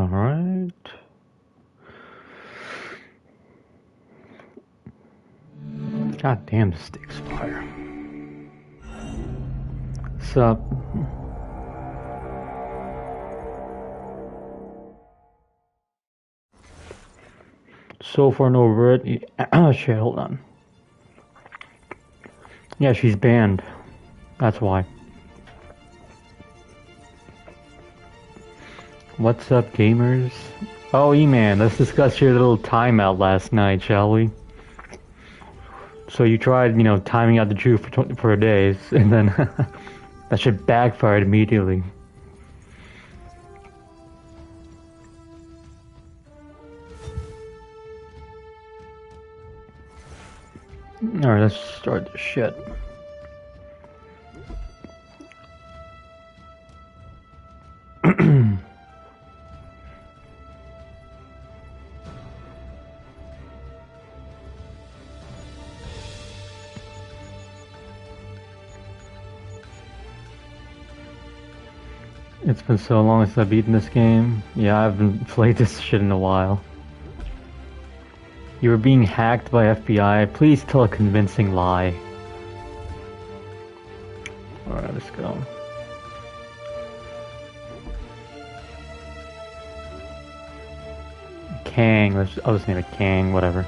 Alright. God damn, this stick's fire. Sup? So far no red. Shit, hold on. Yeah, she's banned. That's why. What's up, gamers? Oh, E-Man, let's discuss your little timeout last night, shall we? So you tried, timing out the Jew for days, and then that shit backfired immediately. Alright, let's start this shit. It's been so long since I've beaten this game. Yeah, I haven't played this shit in a while. You were being hacked by FBI. Please tell a convincing lie. Alright, let's go. Kang. I'll just name it Kang, whatever.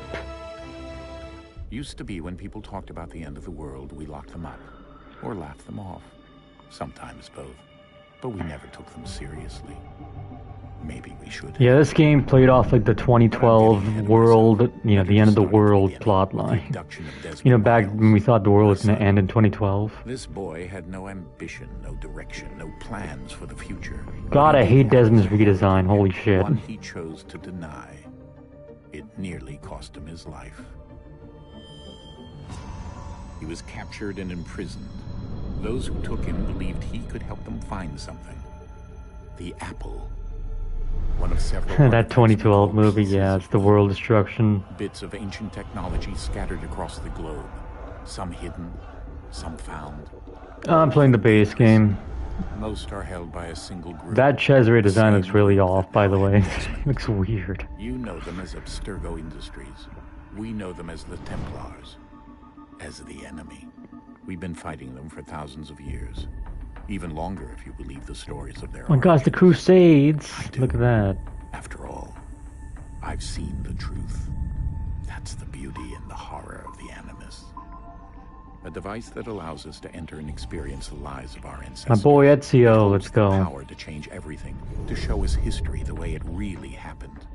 Used to be when people talked about the end of the world, we locked them up. Or laughed them off. Sometimes both. But we never took them seriously. Maybe we should. Yeah, this game played off like the 2012 world, the end of the world plotline. Back when we thought the world was going to end in 2012. This boy had no ambition, no direction, no plans for the future. God, I hate Desmond's redesign, holy shit. One he chose to deny. It nearly cost him his life. He was captured and imprisoned. Those who took him believed he could help them find something. The apple. One of several that 2012 movie, yeah, it's the world destruction. Bits of ancient technology scattered across the globe. Some hidden, some found. I'm playing the base game. Most are held by a single group. That Cesare design looks really off, by the way. Looks weird. You know them as Abstergo Industries. We know them as the Templars. As the enemy. We've been fighting them for thousands of years. Even longer if you believe the stories of their Oh my gosh, the Crusades! Look at that. After all, I've seen the truth. That's the beauty and the horror of the Animus. A device that allows us to enter and experience the lives of our ancestors. My boy Ezio, let's go. Power to change everything, to show us history the way it really happened.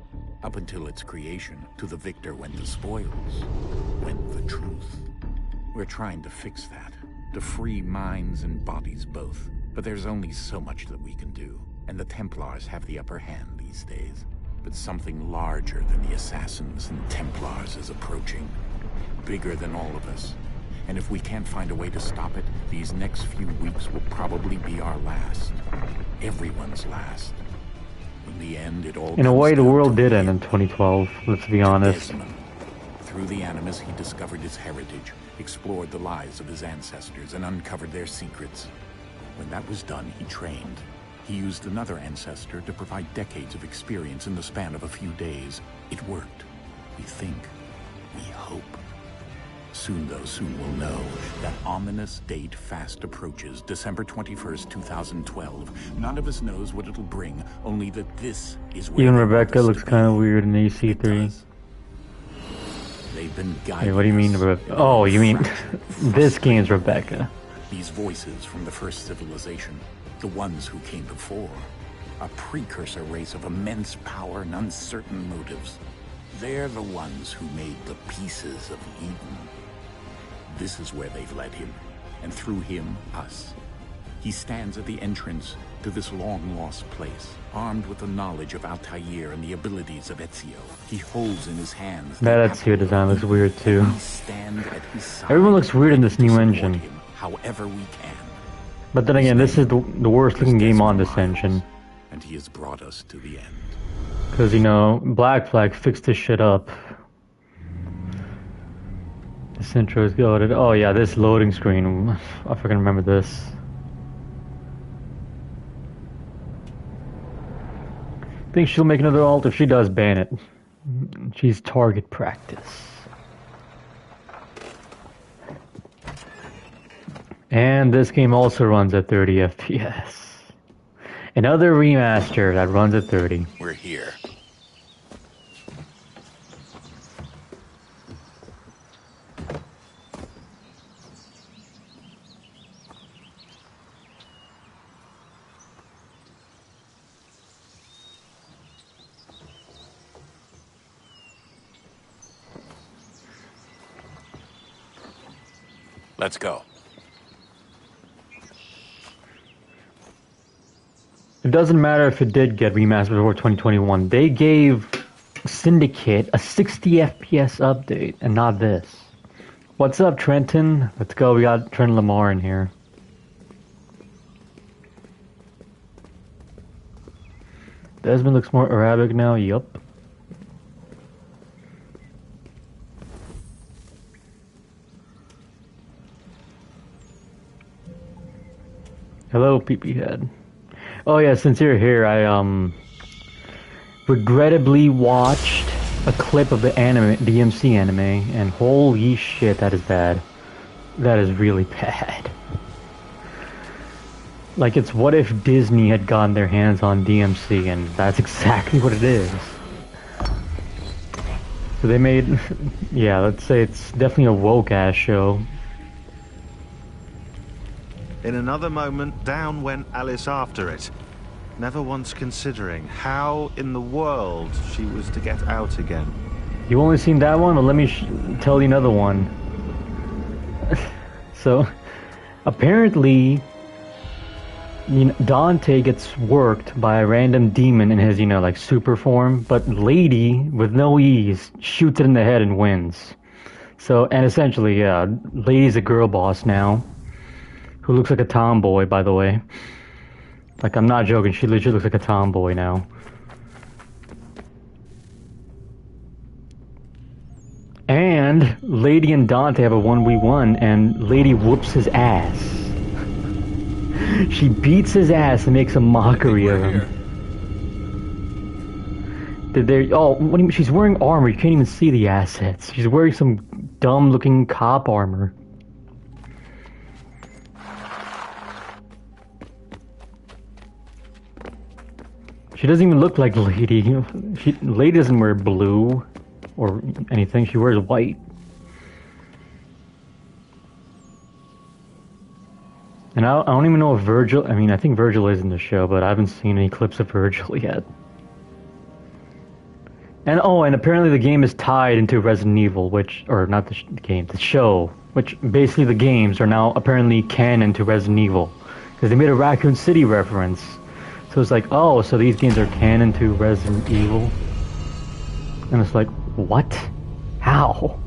Up until its creation, to the victor went the spoils, went the truth. We're trying to fix that, to free minds and bodies both. But there's only so much that we can do, and the Templars have the upper hand these days. But something larger than the Assassins and Templars is approaching. Bigger than all of us. And if we can't find a way to stop it, these next few weeks will probably be our last. Everyone's last. In the end, it all in a way, the world did end in 2012, let's be honest. Desmond. Through the Animus, he discovered his heritage, explored the lives of his ancestors, and uncovered their secrets. When that was done, he trained. He used another ancestor to provide decades of experience in the span of a few days. It worked. We think. We hope. Soon, though, soon we'll know. That ominous date fast approaches, December 21st, 2012. None of us knows what it'll bring, only that this is where even Rebecca looks kind of weird in EC3. They've been guided. Hey, what do you mean, oh, you mean this game's Rebecca? These voices from the first civilization, the ones who came before, a precursor race of immense power and uncertain motives. They're the ones who made the pieces of Eden. This is where they've led him, and through him, us. He stands at the entrance to this long-lost place, armed with the knowledge of Altair and the abilities of Ezio. He holds in his hands... That Ezio design looks weird, too. Everyone looks weird in this new engine. However we can. But then again, this is the worst-looking game on this engine. And he has brought us to the end. Because, Black Flag fixed this shit up. This intro is goated. Oh yeah, this loading screen. I fucking remember this. Think she'll make another alt? If she does, ban it. She's target practice. And this game also runs at 30 FPS. Another remaster that runs at 30. We're here. Let's go. It doesn't matter if it did get remastered before 2021. They gave Syndicate a 60 FPS update, and not this. What's up, Trenton? Let's go. We got Trent Lamar in here. Desmond looks more Arabic now. Yup. Hello, PP Head. Oh yeah, since you're here, I regrettably watched a clip of the anime, DMC anime, and holy shit, that is bad. That is really bad. Like, it's what if Disney had gotten their hands on DMC, and that's exactly what it is. So they made, yeah, let's say it's definitely a woke-ass show. In another moment, down went Alice after it, never once considering how in the world she was to get out again. You only seen that one? Well, let me tell you another one. So, apparently, Dante gets worked by a random demon in his, like, super form, but Lady, with no ease, shoots it in the head and wins. So, and essentially, yeah, Lady's a girl boss now. Who looks like a tomboy, by the way. Like, I'm not joking, she literally looks like a tomboy now. And Lady and Dante have a 1v1, and Lady whoops his ass. She beats his ass and makes a mockery of him. Did they? Oh, what do you mean? She's wearing armor. You can't even see the assets. She's wearing some dumb-looking cop armor. She doesn't even look like Lady. Lady doesn't wear blue or anything. She wears white. And I don't even know if Virgil... I mean, I think Virgil is in the show, but I haven't seen any clips of Virgil yet. And and apparently the game is tied into Resident Evil, which... Or not the game, the show. Which, basically the games are now apparently canon to Resident Evil. Because they made a Raccoon City reference. So it's like, oh, so these games are canon to Resident Evil? And it's like, what? How?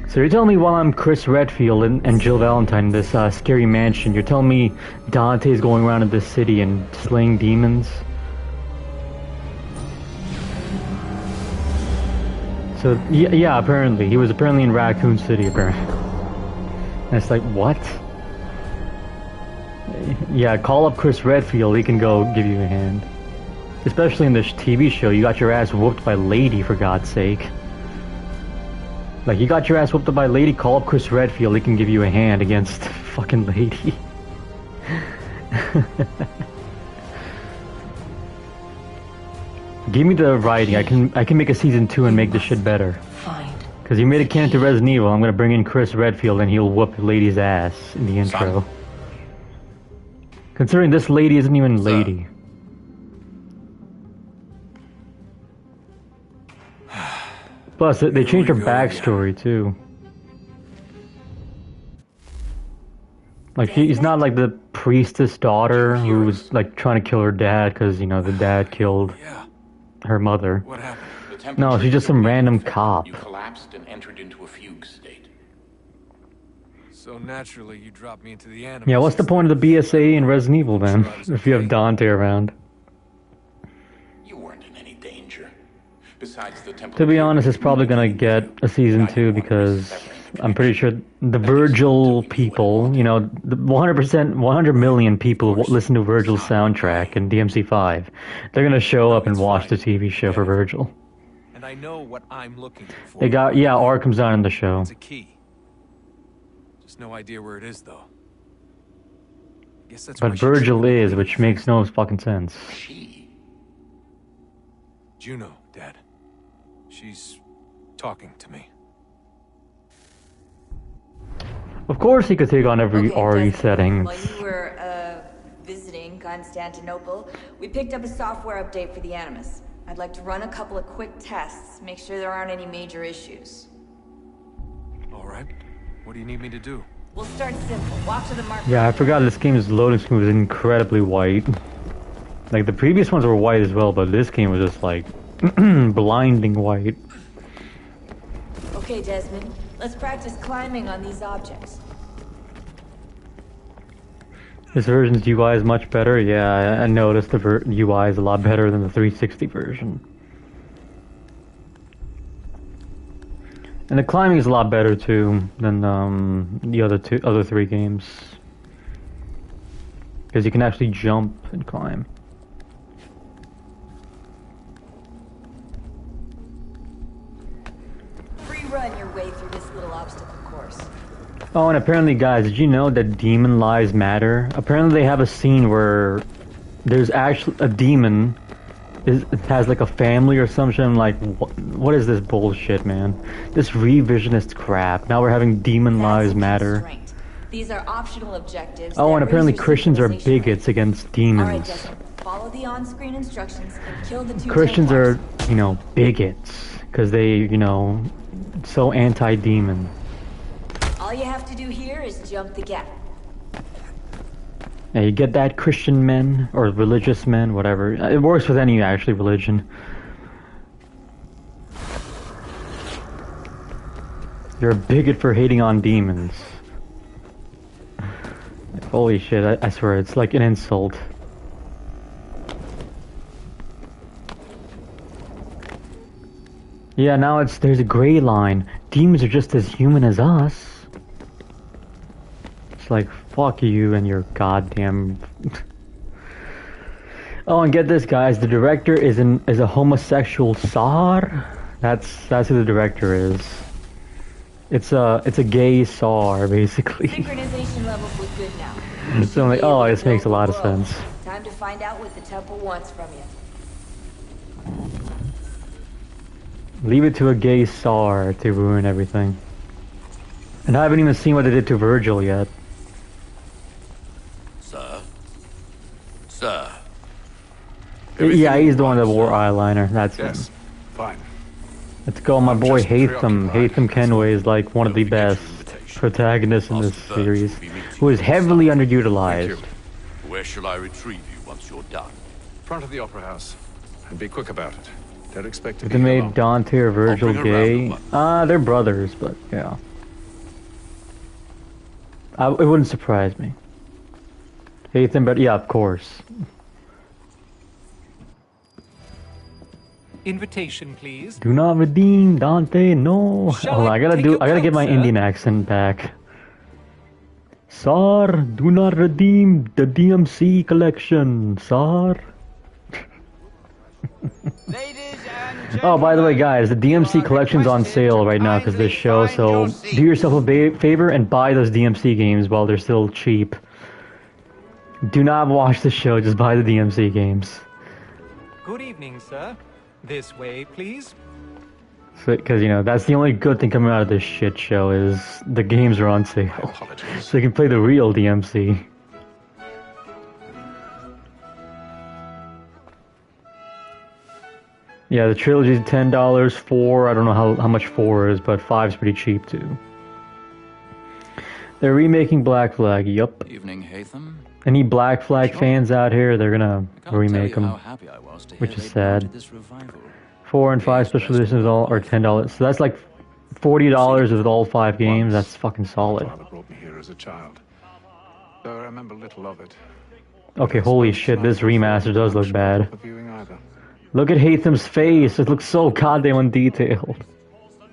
So you're telling me while I'm Chris Redfield and Jill Valentine in this scary mansion, you're telling me Dante's going around in this city and slaying demons? So, yeah, apparently. He was apparently in Raccoon City, apparently. And it's like, what? Yeah, call up Chris Redfield, he can go give you a hand. Especially in this TV show, you got your ass whooped by Lady, for God's sake. Like, you got your ass whooped by Lady, call up Chris Redfield, he can give you a hand against fucking Lady. Give me the writing, I can make a season 2 and make this shit better. Because you made it canon to Resident Evil, I'm gonna bring in Chris Redfield and he'll whoop Lady's ass in the intro. Considering this lady isn't even Lady. Plus, they changed her backstory too. Like, she's not like the priestess daughter who was like trying to kill her dad because, the dad killed her mother. What happened? No, she's just some random cop. You collapsed and entered into a fugue state. So naturally, you dropped me into the animal. Yeah, what's the point of the BSA in Resident Evil then, if you have Dante around? You weren't in any danger. Besides the temple. To be honest, it's probably gonna get a season 2 because I'm pretty sure the Virgil people, you know, the 100%, 100 million people listen to Virgil's soundtrack in DMC5. They're gonna show up and watch the TV show for Virgil. And I know what I'm looking for. They got, yeah, Arkham's on in the show. It's a key. Just no idea where it is, though. Guess that's But Virgil is, which makes no fucking sense. Juno, Dad. She's talking to me. Of course he could take on every RE setting. While you were visiting Constantinople, we picked up a software update for the Animus. I'd like to run a couple of quick tests, make sure there aren't any major issues. All right. What do you need me to do? We'll start simple. Walk to the marker. Yeah, I forgot this game's loading screen was incredibly white. Like, the previous ones were white as well, but this game was just, like, blinding white. Okay, Desmond. Let's practice climbing on these objects. This version's UI is much better. Yeah, I noticed the UI is a lot better than the 360 version. And the climbing is a lot better too than the other three games, because you can actually jump and climb. Free run your way through this little obstacle course. Oh, and apparently, guys, did you know that demon lives matter? Apparently, they have a scene where there's actually a demon. It has like a family or something. I'm like, what is this bullshit, man? This revisionist crap. Now we're having demon lives matter. These are optional objectives. Oh, and apparently Christians are bigots against demons. All right, Desmond, follow the on-screen instructions and kill the two Christians are, you know, bigots because they, you know, so anti-demon. All you have to do here is jump the gap. Yeah, you get that, Christian men, or religious men, whatever. It works with any, actually, religion. You're a bigot for hating on demons. Like, holy shit, I swear, it's like an insult. Yeah, now there's a gray line. Demons are just as human as us. It's like, fuck you and your goddamn... Oh, and get this, guys. The director is a homosexual Tsar. That's who the director is. It's a gay Tsar, basically. Synchronization levels look good now. So I'm like, oh, this makes a lot of sense. Time to find out what the temple wants from you. Leave it to a gay Tsar to ruin everything. And I haven't even seen what they did to Virgil yet. Sir. Yeah, he's the one that wore eyeliner. That's him. Yes, fine. Let's go, my boy Hatham. Hatham Kenway is like one of the best protagonists in this series, who is heavily underutilized. Where shall I retrieve you once you're done? Front of the Opera House. And be quick about it. Don't expect to If be they here made Dante or Virgil bring gay, around they're brothers, but yeah. It wouldn't surprise me. Hatham, but yeah, of course. Invitation, please. Do not redeem Dante, no. Shall Hold on, I I gotta take your get coat, my sir? Indian accent back. Sir, do not redeem the DMC collection, sir. Oh, by the way, guys, the DMC collection's on sale right now because this show, so do yourself a favor and buy those DMC games while they're still cheap. Do not watch the show, just buy the DMC games. Good evening, sir. This way, please. Because, you know, that's the only good thing coming out of this shit show is the games are on sale. Apologies. So you can play the real DMC. Yeah, the trilogy's $10, 4, I don't know how much 4 is, but 5's pretty cheap too. They're remaking Black Flag, yup. Evening, Hatham. Any Black Flag fans out here, they're gonna Can't remake tell you them. how happy I was to Which hear is they'd sad. promoted this revival. 4 and 5 special editions all are $10. So that's like $40 with all 5 games. That's fucking solid. Father brought me here as a child. Though I remember little of it. Okay, holy shit, this remaster does look bad. For viewing either. Look at Hatham's face. It looks so goddamn undetailed.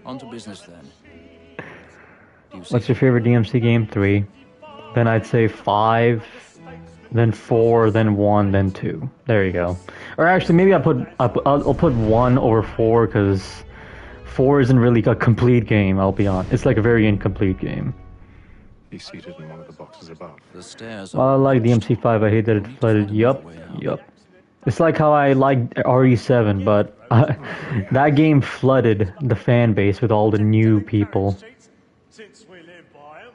On to business then. What's your favorite DMC game? 3. Then I'd say 5, then 4, then 1, then 2. There you go. Or actually, maybe I'll put 1 over 4 because 4 isn't really a complete game. I'll be honest. It's like a very incomplete game. He's seated in one of the boxes above. The stairs Well, I like DMC5. I hate that it flooded. Yup. It's like how I like RE7, but that game flooded the fan base with all the new people. Since we live by 'em.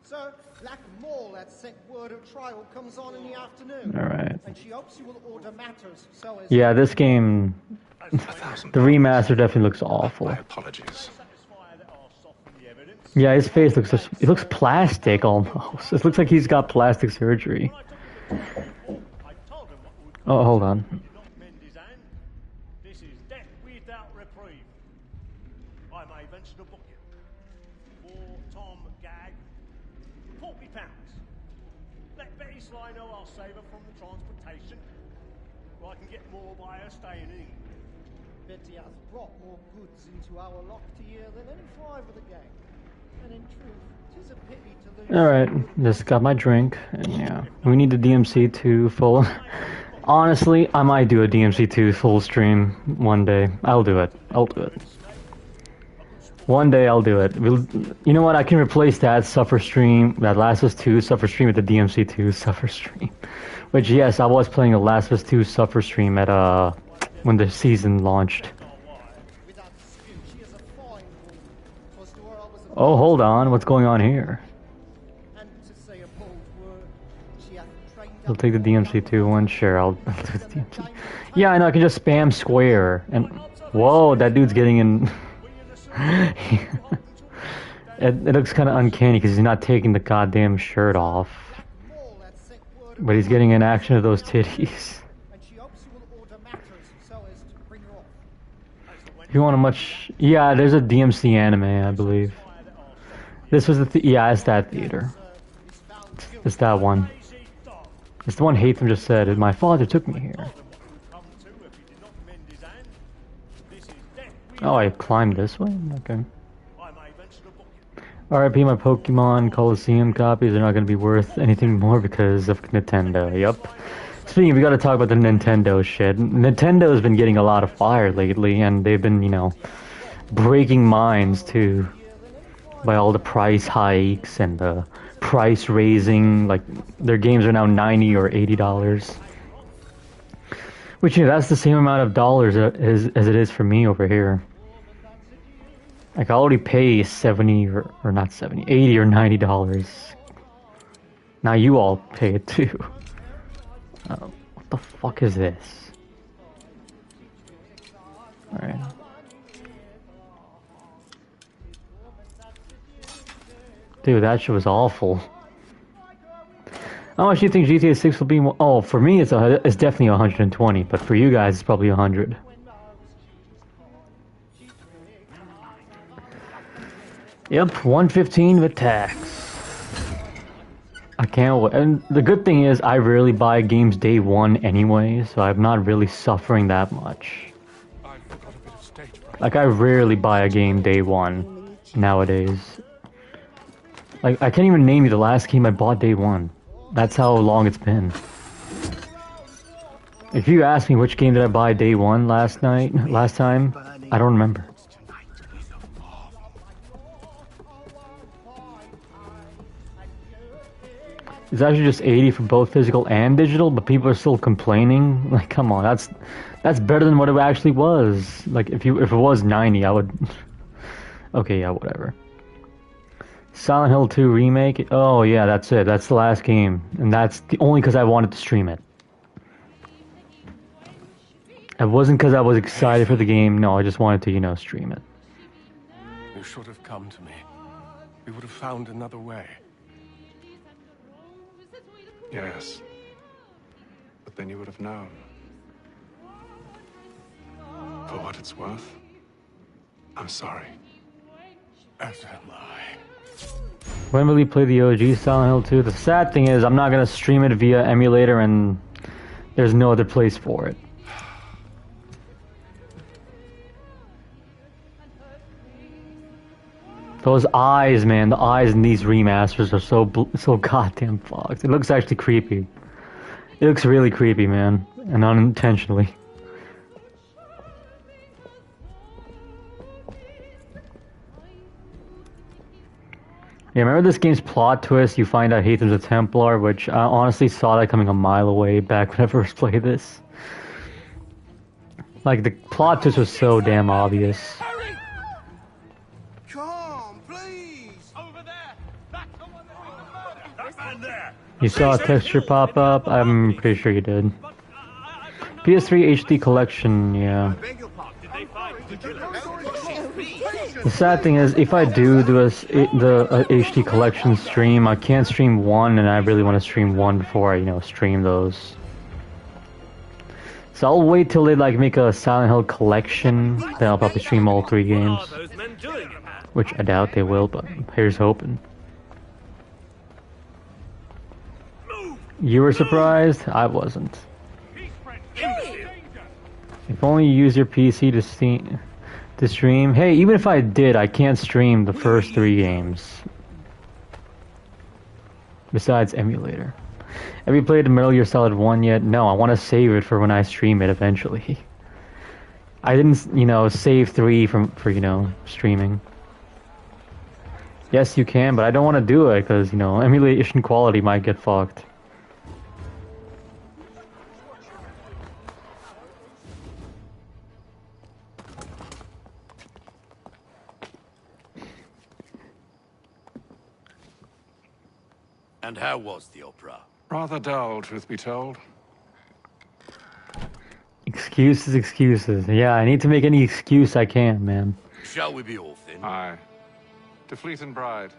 So, Black Mall that sent word of trial comes on in the afternoon. Alright. And she hopes you will order matters so as Yeah, this game, the remaster definitely looks awful. My apologies. Yeah, his face looks plastic almost. It looks like he's got plastic surgery. Oh, hold on. This is death without reprieve. I may venture to book you. For Tom Gag, £40. Let Betty Sly know I'll save her from the transportation. Or I can get more by her staying in. Betty has brought more goods into our locked year than any five of the gang. And in truth, 'tis a pity to lose. Alright, just got my drink, and yeah. We need the DMC2 full. Honestly, I might do a DMC2 full stream one day. I'll do it. One day I'll do it. You know what, I can replace that Suffer stream, that Last of Us 2 Suffer stream with the DMC2 Suffer stream. Which, yes, I was playing a Last of Us 2 Suffer stream at, when the season launched. Oh, hold on, what's going on here? I'll take the DMC2 one, sure, I'll do the DMC. Yeah, I know, I can just spam square, and... Whoa, that dude's getting in... it looks kind of uncanny, because he's not taking the goddamn shirt off. But he's getting an action of those titties. If you want a much... Yeah, there's a DMC anime, I believe. This was the... Yeah, it's that theater. It's that one. It's the one Hatham just said. My father took me here. Oh, I climbed this way? Okay. RIP, my Pokemon Coliseum copies are not going to be worth anything more because of Nintendo. Yup. Speaking of, we got to talk about the Nintendo shit. Nintendo has been getting a lot of fire lately, and they've been, you know, breaking minds too. By all the price hikes and the price raising, like their games are now $90 or $80, which, you know, that's the same amount of dollars as it is for me over here. Like I already pay 70 or not 70, 80 or $90. Now you all pay it too. What the fuck is this? All right. Dude, that shit was awful. How much do you think GTA 6 will be? Oh, for me, it's definitely 120, but for you guys, it's probably 100. Yep, 115 with tax. I can't wait. And the good thing is, I rarely buy games day one anyway, so I'm not really suffering that much. Like, I rarely buy a game day one nowadays. Like, I can't even name you the last game I bought day one. That's how long it's been. If you ask me which game did I buy day one last time, I don't remember. It's actually just 80 for both physical and digital, but people are still complaining. Like, come on, that's better than what it actually was. Like, if it was 90, I would... Okay, yeah, whatever. Silent Hill 2 remake. Oh yeah, that's it. That's the last game, and that's only because I wanted to stream it. It wasn't because I was excited for the game. No, I just wanted to, you know, stream it. You should have come to me. We would have found another way. Yes. But then you would have known. For what it's worth, I'm sorry. As am I. When will you play the OG Silent Hill 2? The sad thing is, I'm not gonna stream it via emulator, and there's no other place for it. Those eyes, man, the eyes in these remasters are so goddamn fucked. It looks actually creepy. It looks really creepy, man, and unintentionally. Yeah, remember this game's plot twist? You find out Hatham's a Templar, which I honestly saw that coming a mile away back when I first played this. Like, the plot twist was so damn obvious. You saw a texture pop up? I'm pretty sure you did. PS3 HD collection, yeah. The sad thing is, if I do the HD collection stream, I can't stream one, and I really want to stream one before I, stream those. So I'll wait till they make a Silent Hill collection, then I'll probably stream all 3 games. Which I doubt they will, but here's hoping. You were surprised? I wasn't. If only you use your PC to stream. Hey, even if I did, I can't stream the first 3 games. Besides emulator. Have you played Metal Gear Solid 1 yet? No, I want to save it for when I stream it eventually. I didn't, save 3 for streaming. Yes, you can, but I don't want to do it because, emulation quality might get fucked. And how was the opera? Rather dull, truth be told. Excuses. Yeah, I need to make any excuse I can, man. Shall we be off then? Aye. To Fleet and Bride.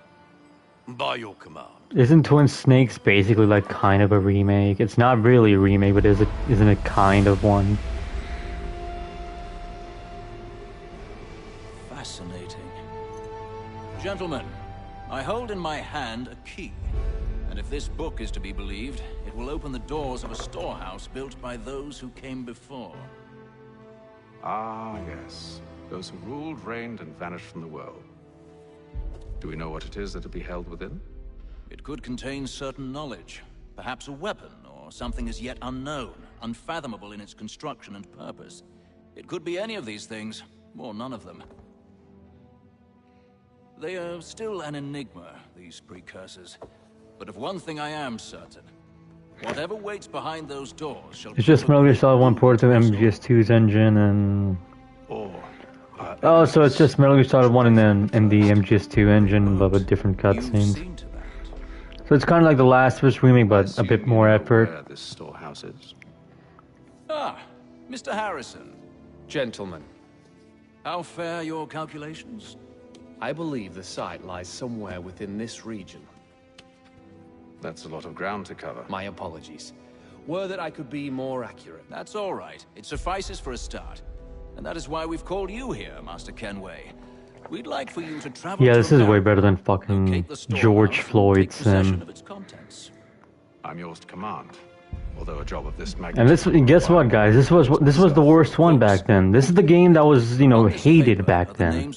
By your command. Isn't Twin Snakes basically kind of a remake? It's not really a remake, but isn't it kind of one? Fascinating. Gentlemen, I hold in my hand a key. And if this book is to be believed, it will open the doors of a storehouse built by those who came before. Ah, yes. Those who ruled, reigned, and vanished from the world. Do we know what it is that will be held within? It could contain certain knowledge. Perhaps a weapon, or something as yet unknown, unfathomable in its construction and purpose. It could be any of these things, or none of them. They are still an enigma, these precursors. But of one thing I am certain. Whatever waits behind those doors shall... It's just Metal Gear Solid 1 ported to MGS2's engine and... Oh, so it's just Metal Gear Solid 1 and then the MGS2 engine, but with different cutscenes. So it's kind of like the Last of Us remake, but a bit more effort. Where this storehouse is. Ah, Mr. Harrison. Gentlemen, How fare your calculations? I believe the site lies somewhere within this region. That's a lot of ground to cover. My apologies. Were that I could be more accurate. That's all right. It suffices for a start. And that is why we've called you here, Master Kenway. We'd like for you to travel Yeah, to this is way better than fucking George Floyd's sim. I'm yours to command. Although a job of this And this, guess what, guys? This was the worst one back then. This is the game that was, hated back then.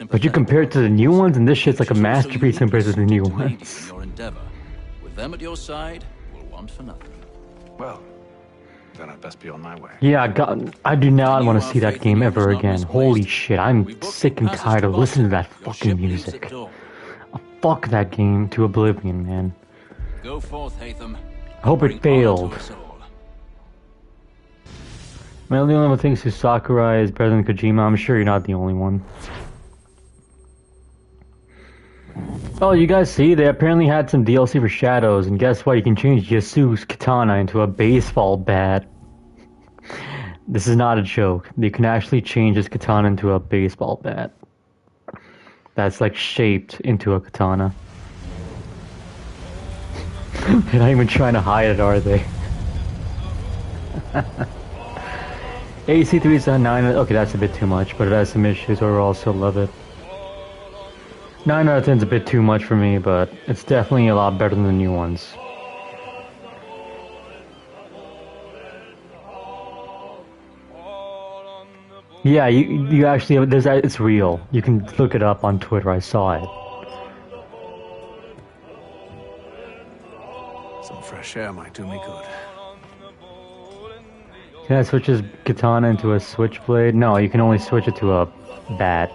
But you compare it to the new ones, and this shit's like a masterpiece compared to the new ones. With them at your side, we'll want for nothing. Well, then I'd best be on my way. Yeah, God, I do not want to see that game ever again. Holy shit, I'm sick and tired of listening to that fucking music. Fuck that game to oblivion, man. Go forth, Hatham. I hope it failed. Man, the only one who thinks Sakurai is better than Kojima, I'm sure you're not the only one. Oh, you guys see? They apparently had some DLC for Shadows, and guess what? You can change Yasu's katana into a baseball bat. This is not a joke. You can actually change his katana into a baseball bat. That's like shaped into a katana. They're not even trying to hide it, are they? AC3 is a 9. Okay, that's a bit too much, but it has some issues. Overall, still love it. 9 out of 10 is a bit too much for me, but it's definitely a lot better than the new ones. Yeah, you actually it's real. You can look it up on Twitter. I saw it. Some fresh air might do me good. Can I switch his katana into a switchblade? No, you can only switch it to a bat.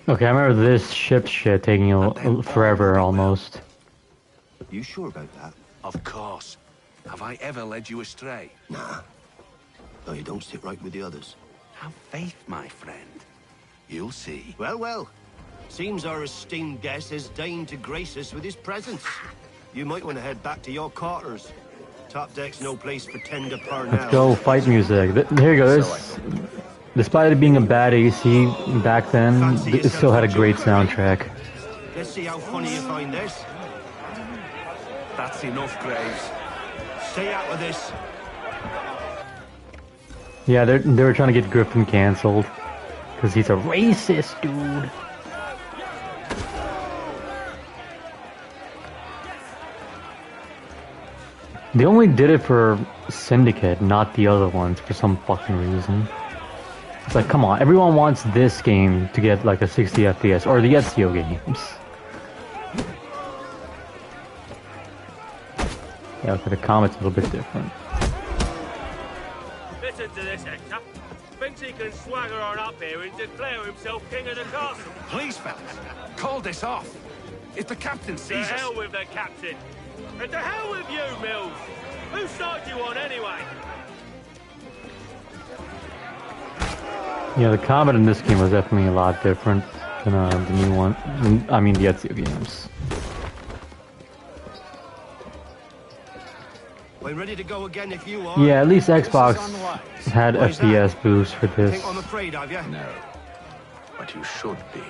Okay, I remember this ship shit taking forever almost. You sure about that? Of course. Have I ever led you astray? Nah. No, you don't sit right with the others. Have faith, my friend. You'll see. Well, well. Seems our esteemed guest has deigned to grace us with his presence. You might want to head back to your quarters. Top deck's no place for tender par now. Let's go, fight music. Here you go. Despite it being a bad AC back then, it still had a great soundtrack. Let's see how funny you find this. That's enough, Graves. Stay out of this. Yeah, they were trying to get Griffin cancelled because he's a racist dude. They only did it for Syndicate, not the other ones, for some fucking reason. It's like, come on, everyone wants this game to get like a 60 FPS, or the Ezio games. Yeah, okay, the combat's a little bit different. Listen to this, Hector. Thinks he can swagger on up here and declare himself king of the castle. Please, fellas, call this off. If the captain sees us... To hell with the captain. And to hell with you, Mills! Whose side do you on, anyway? Yeah, the combat in this game was definitely a lot different than the new one. I mean, the Ezio games. We're ready to go again if you are. Yeah, at least Xbox had FPS boost for this. Think I'm afraid of you? No, but you should be.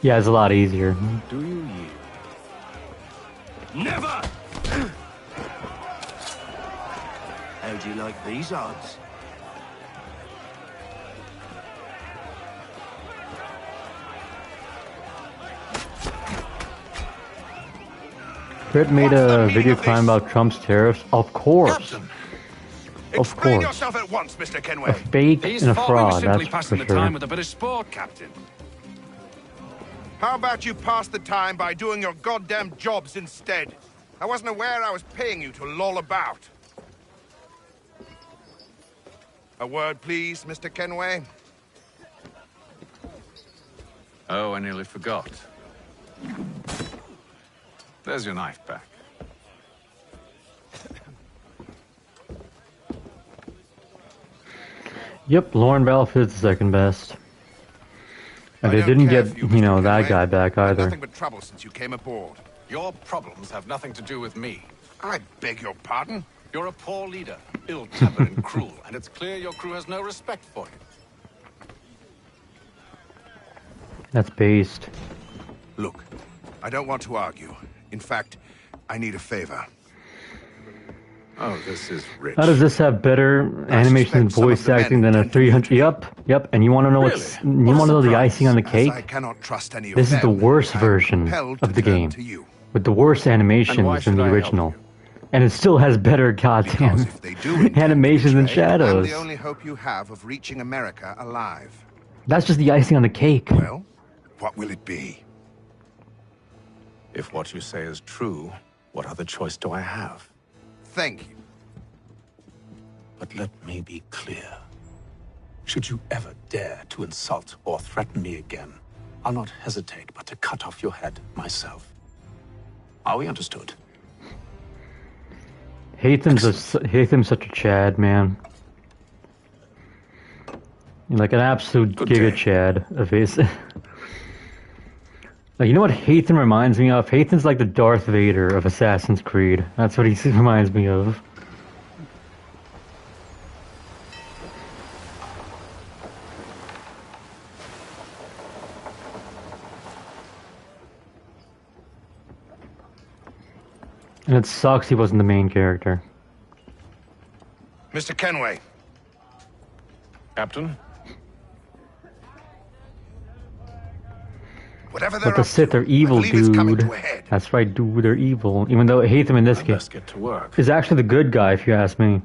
Yeah, it's a lot easier. Do you yield? Never! How'd you like these odds? Britt made a video climb about Trump's tariffs. Of course. Captain, of explain course. yourself at once, Mr. Kenway. A fake and a fraud, that's for passing the sure. time with a bit of sport, Captain. How about you pass the time by doing your goddamn jobs instead? I wasn't aware I was paying you to loll about. A word, please, Mr. Kenway. Oh, I nearly forgot. There's your knife back. Yep, Lauren Balfour's second best. And they didn't get, you know, that guy back either. Nothing but trouble since you came aboard. Your problems have nothing to do with me. I beg your pardon? You're a poor leader, ill-tempered and cruel, and it's clear your crew has no respect for you. That's based. Look, I don't want to argue. In fact, I need a favor. Oh, this is rich. How does this have better animation and voice acting than a 300? Yep. And you want to know what's? You want to know the icing on the cake? I cannot trust any of This is the them, worst I'm version compelled of to the turn game, to you. with the worst animations than the original, and it still has better goddamn animations and shadows. I'm the only hope you have of reaching America alive. That's just the icing on the cake. Well, what will it be? If what you say is true, what other choice do I have? Thank you. But let me be clear. Should you ever dare to insult or threaten me again, I'll not hesitate but to cut off your head myself. Are we understood? Hatham's such a Chad, man. Like an absolute giga Chad of his. Like, you know what Hatham reminds me of? Hatham's like the Darth Vader of Assassin's Creed. That's what he reminds me of. And it sucks he wasn't the main character. Mr. Kenway. Captain? Whatever But they're the up Sith to, are I evil, believe it's coming dude. to a head. That's right, dude, they're evil. Even though Hatham in this case Get to work. is actually the good guy, if you ask me.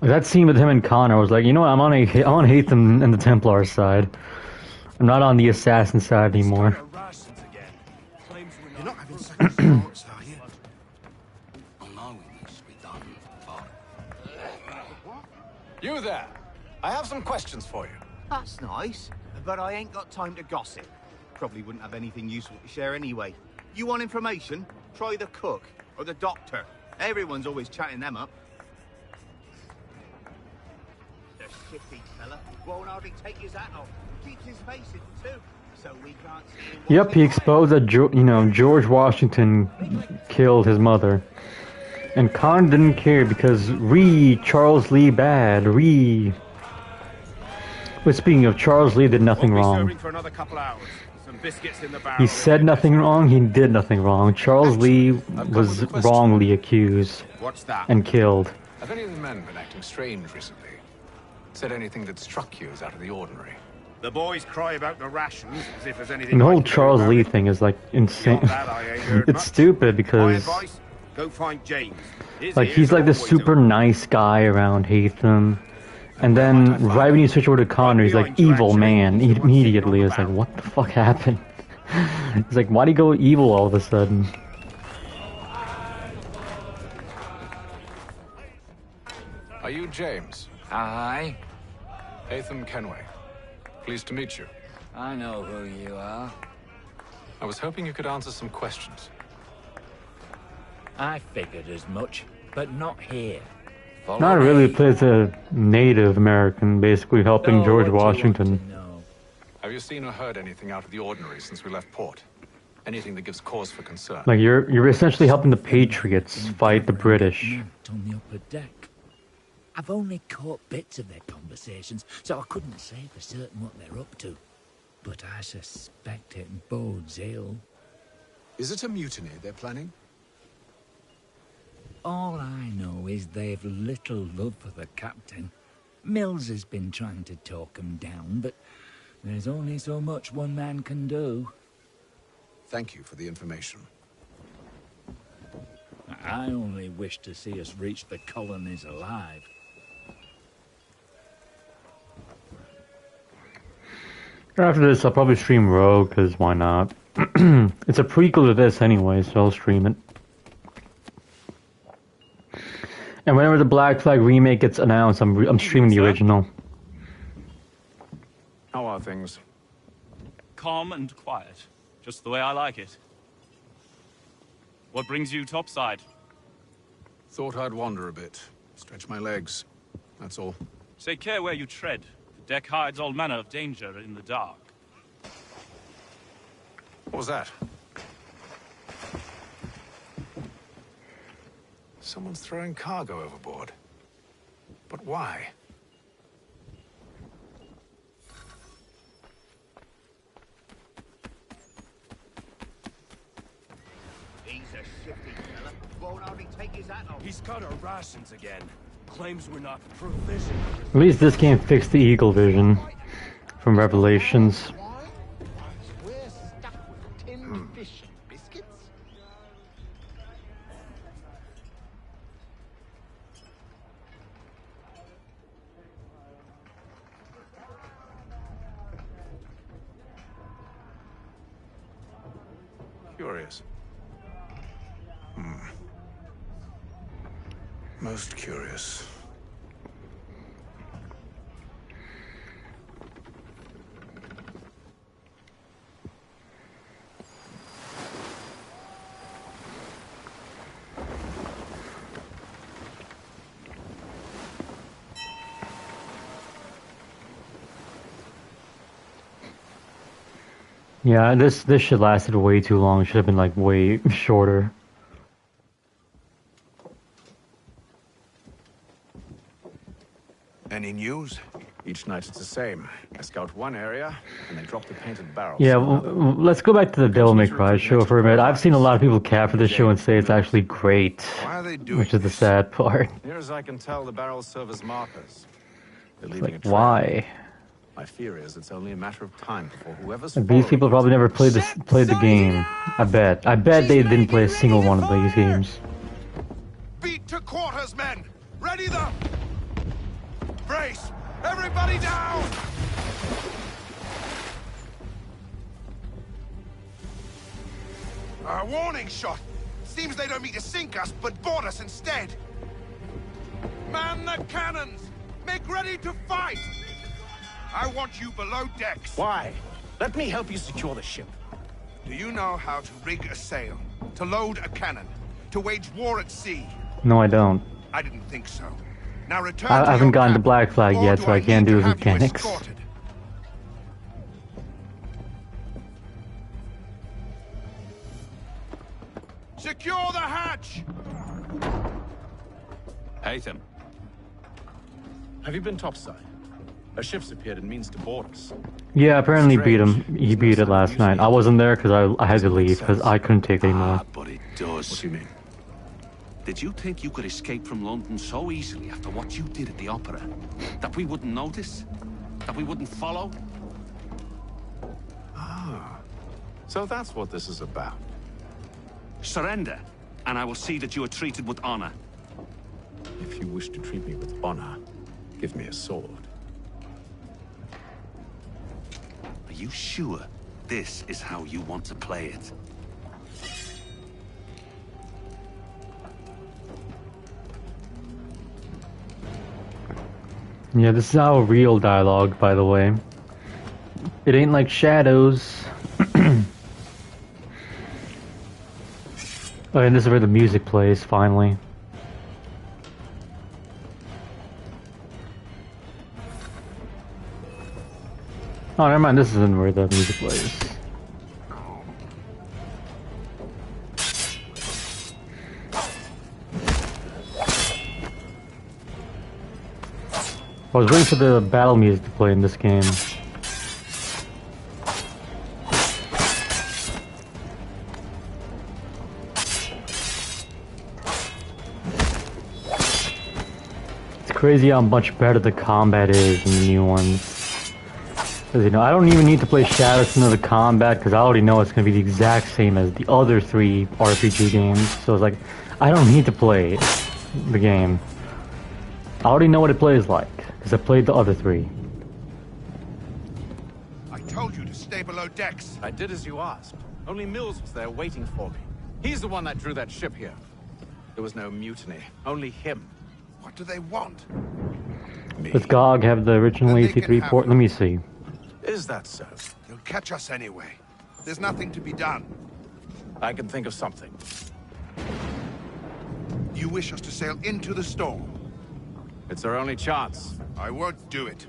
Like that scene with him and Connor was like, you know what, I'm on Hatham and the Templar side. I'm not on the assassin side anymore. You're not having second thoughts, are you? I know it needs to be done, but... You there! I have some questions for you. That's nice, but I ain't got time to gossip. Probably wouldn't have anything useful to share anyway. You want information? Try the cook or the doctor. Everyone's always chatting them up. The shifty fella won't hardly take his hat off. Keeps his face in too, so we can't see him. Yep, he exposed that George Washington killed his mother. And Khan didn't care because Charles Lee bad. But speaking of, Charles Lee did nothing wrong. For another couple hours. Some biscuits in the barrel. He said nothing wrong, he did nothing wrong. Charles Lee was wrongly accused What's that? and killed. Have any of the men been acting strange recently? Said anything that struck you as out of the ordinary? The boys cry about the rations as if there's anything. And the I whole can do Charles about Lee it. thing is like insane. Beyond that, I ain't heard It's much. stupid My because advice, go find James. His like ears he's are like this always super nice guy around Hatham. And then right when you switch over to Connor, he's like evil man immediately. It's like, what the fuck happened? It's like, why'd he go evil all of a sudden? Are you James? Aye. Hatham Kenway. Pleased to meet you. I know who you are. I was hoping you could answer some questions. I figured as much, but not here. Follow Not me. really, plays a Native American, basically helping No, George what do you want Washington. to know? Have you seen or heard anything out of the ordinary since we left port? Anything that gives cause for concern? Like you're essentially helping the Patriots fight the British. On the upper deck. I've only caught bits of their conversations, so I couldn't say for certain what they're up to. But I suspect it bodes ill. Is it a mutiny they're planning? All I know is they've little love for the captain. Mills has been trying to talk him down, but there's only so much one man can do. Thank you for the information. I only wish to see us reach the colonies alive. After this, I'll probably stream Rogue, because why not? It's a prequel to this anyway, so I'll stream it. And whenever the Black Flag remake gets announced, I'm streaming the original. How are things? Calm and quiet. Just the way I like it. What brings you topside? Thought I'd wander a bit. Stretch my legs. That's all. Take care where you tread. The deck hides all manner of danger in the dark. What was that? Someone's throwing cargo overboard. But why? He's a shifty fella. Won't hardly take his hat off. He's got our rations again. Claims we're not provisioned. At least this game fixed the Eagle Vision from Revelations. We're stuck with tinned fish and biscuits. Curious. Most curious. Yeah, this shit lasted way too long. It should have been like way shorter. Any news? Each night it's the same. I scout one area, and they drop the painted barrels. Yeah, let's go back to the Devil May Cry show for a minute. I've seen a lot of people cap for this show and say it's actually great, which is the sad part. Near as I can tell, the barrels serve as markers. They're leaving Like, a trail. why? My fear is it's only a matter of time before whoever's These people probably never played the game. I bet they didn't play a single one of these games. Beat to quarters, men! Ready the... Brace! Everybody down! A warning shot! Seems they don't mean to sink us, but board us instead! Man the cannons! Make ready to fight! I want you below decks. Why? Let me help you secure the ship. Do you know how to rig a sail? To load a cannon? To wage war at sea? No, I don't. I didn't think so. Now return I to haven't your gotten to camp, Black Flag or yet, do so I can't need do to have you mechanics. escorted? Secure the hatch! Haytham. Have you been topside? A ship's appeared and means to board us. Yeah, apparently beat him. He beat it last night. I wasn't there because I had to leave because I couldn't take it anymore. But it does. What do you mean? Did you think you could escape from London so easily after what you did at the opera? That we wouldn't notice? That we wouldn't follow? Ah. So that's what this is about. Surrender, and I will see that you are treated with honor. If you wish to treat me with honor, give me a sword. Are you sure this is how you want to play it? Yeah, this is our real dialogue, by the way. It ain't like Shadows. Oh, and this is where the music plays, finally. Oh, never mind, this isn't where the music plays. I was waiting for the battle music to play in this game. It's crazy how much better the combat is in the new ones. Because, you know, I don't even need to play Shadows to know the combat, because I already know it's going to be the exact same as the other 3 RPG games. So it's like, I don't need to play the game. I already know what it plays like, because I played the other 3. I told you to stay below decks. I did as you asked. Only Mills was there waiting for me. He's the one that drew that ship here. There was no mutiny, only him. What do they want? Does GOG have the original AC3 port? Let me see. Is that so? They'll catch us anyway. There's nothing to be done. I can think of something. You wish us to sail into the storm? It's our only chance. I won't do it.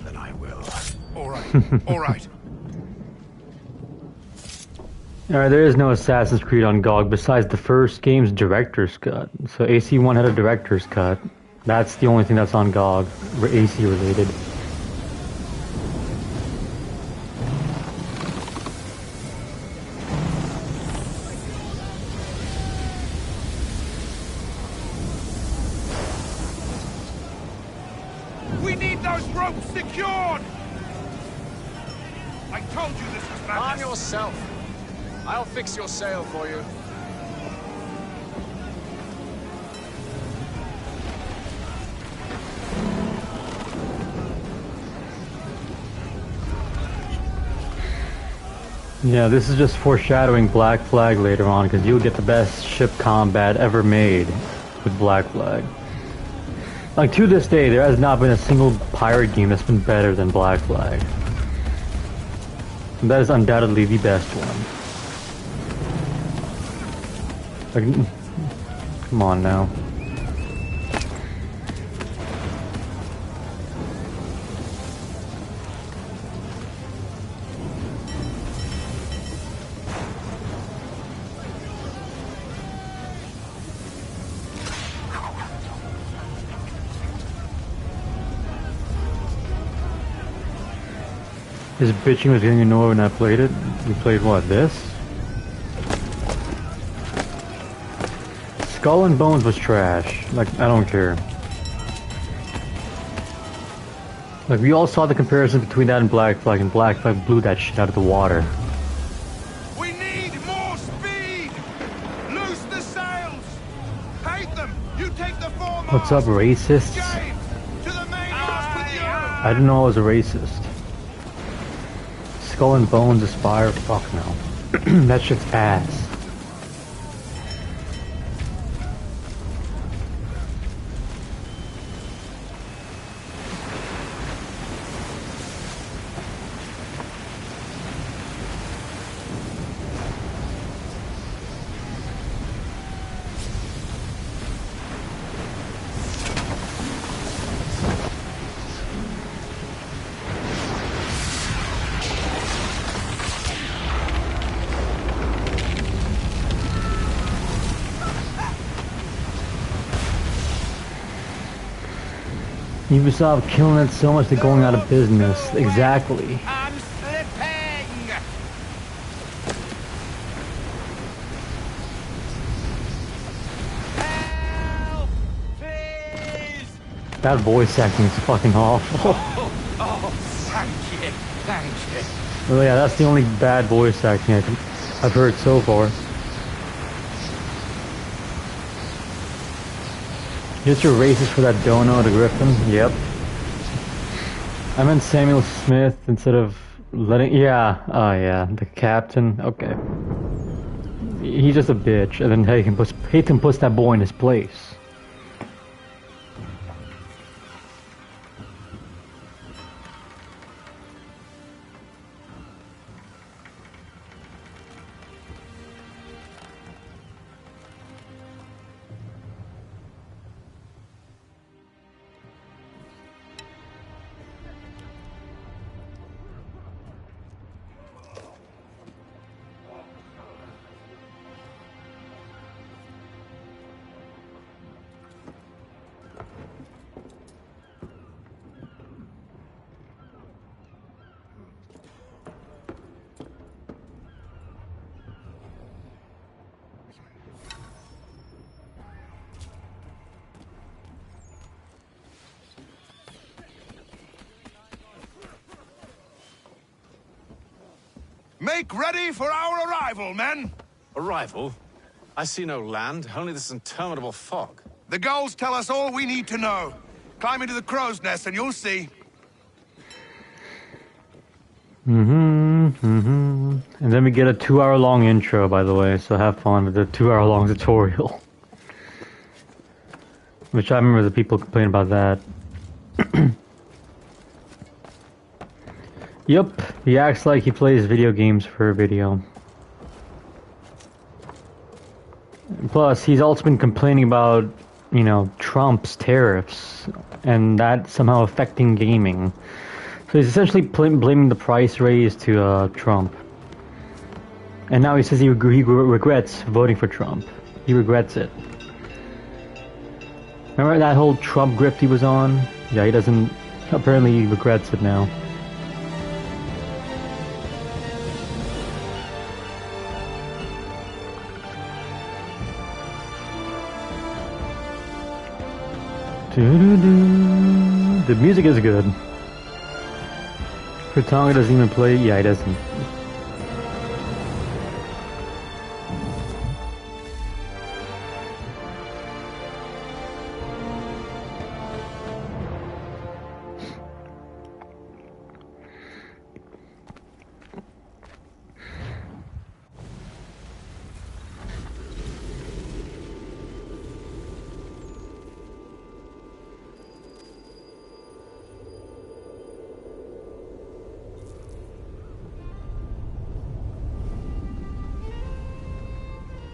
Then I will. All right, all right. Alright, there is no Assassin's Creed on GOG besides the first game's director's cut. So AC1 had a director's cut. That's the only thing that's on GOG, AC related. We need those ropes secured! I told you this was madness. Arm yourself. I'll fix your sail for you. Yeah, this is just foreshadowing Black Flag later on, because you'll get the best ship combat ever made with Black Flag. Like, to this day, there has not been a single pirate game that's been better than Black Flag. And that is undoubtedly the best one. Like, come on now. His bitching was getting annoyed when I played it. You played what, this? Skull and Bones was trash. Like, I don't care. Like, we all saw the comparison between that and Black Flag, and Black Flag blew that shit out of the water. We need more speed! Loose the sails! Hate them! You take the foremast! What's up, racists? James, to the mainmast with you! I didn't know I was a racist. Skull and Bones Aspire? Fuck no. That shit's ass. Ubisoft killing it so much they're going out of business. Exactly. I'm slipping! Help! Please! That voice acting is fucking awful. Oh, thank you. Thank you. Well, yeah, that's the only bad voice acting I've heard so far. Just your racist for that dono to Griffin? Yep. I meant Samuel Smith instead of letting... Yeah. Oh, yeah. The captain. Okay. He's just a bitch. And then Haytham puts that boy in his place. Make ready for our arrival, men! Arrival? I see no land, only this interminable fog. The gulls tell us all we need to know. Climb into the crow's nest and you'll see. And then we get a 2-hour-long intro, by the way, so have fun with the 2-hour-long tutorial. Which I remember the people complain about that. Yup, he acts like he plays video games for a video. Plus, he's also been complaining about, you know, Trump's tariffs, and that somehow affecting gaming. So he's essentially blaming the price raise to Trump. And now he says he regrets voting for Trump. He regrets it. Remember that whole Trump grift he was on? Yeah, he doesn't... Apparently he regrets it now. The music is good. Pratonga doesn't even play. Yeah, he doesn't.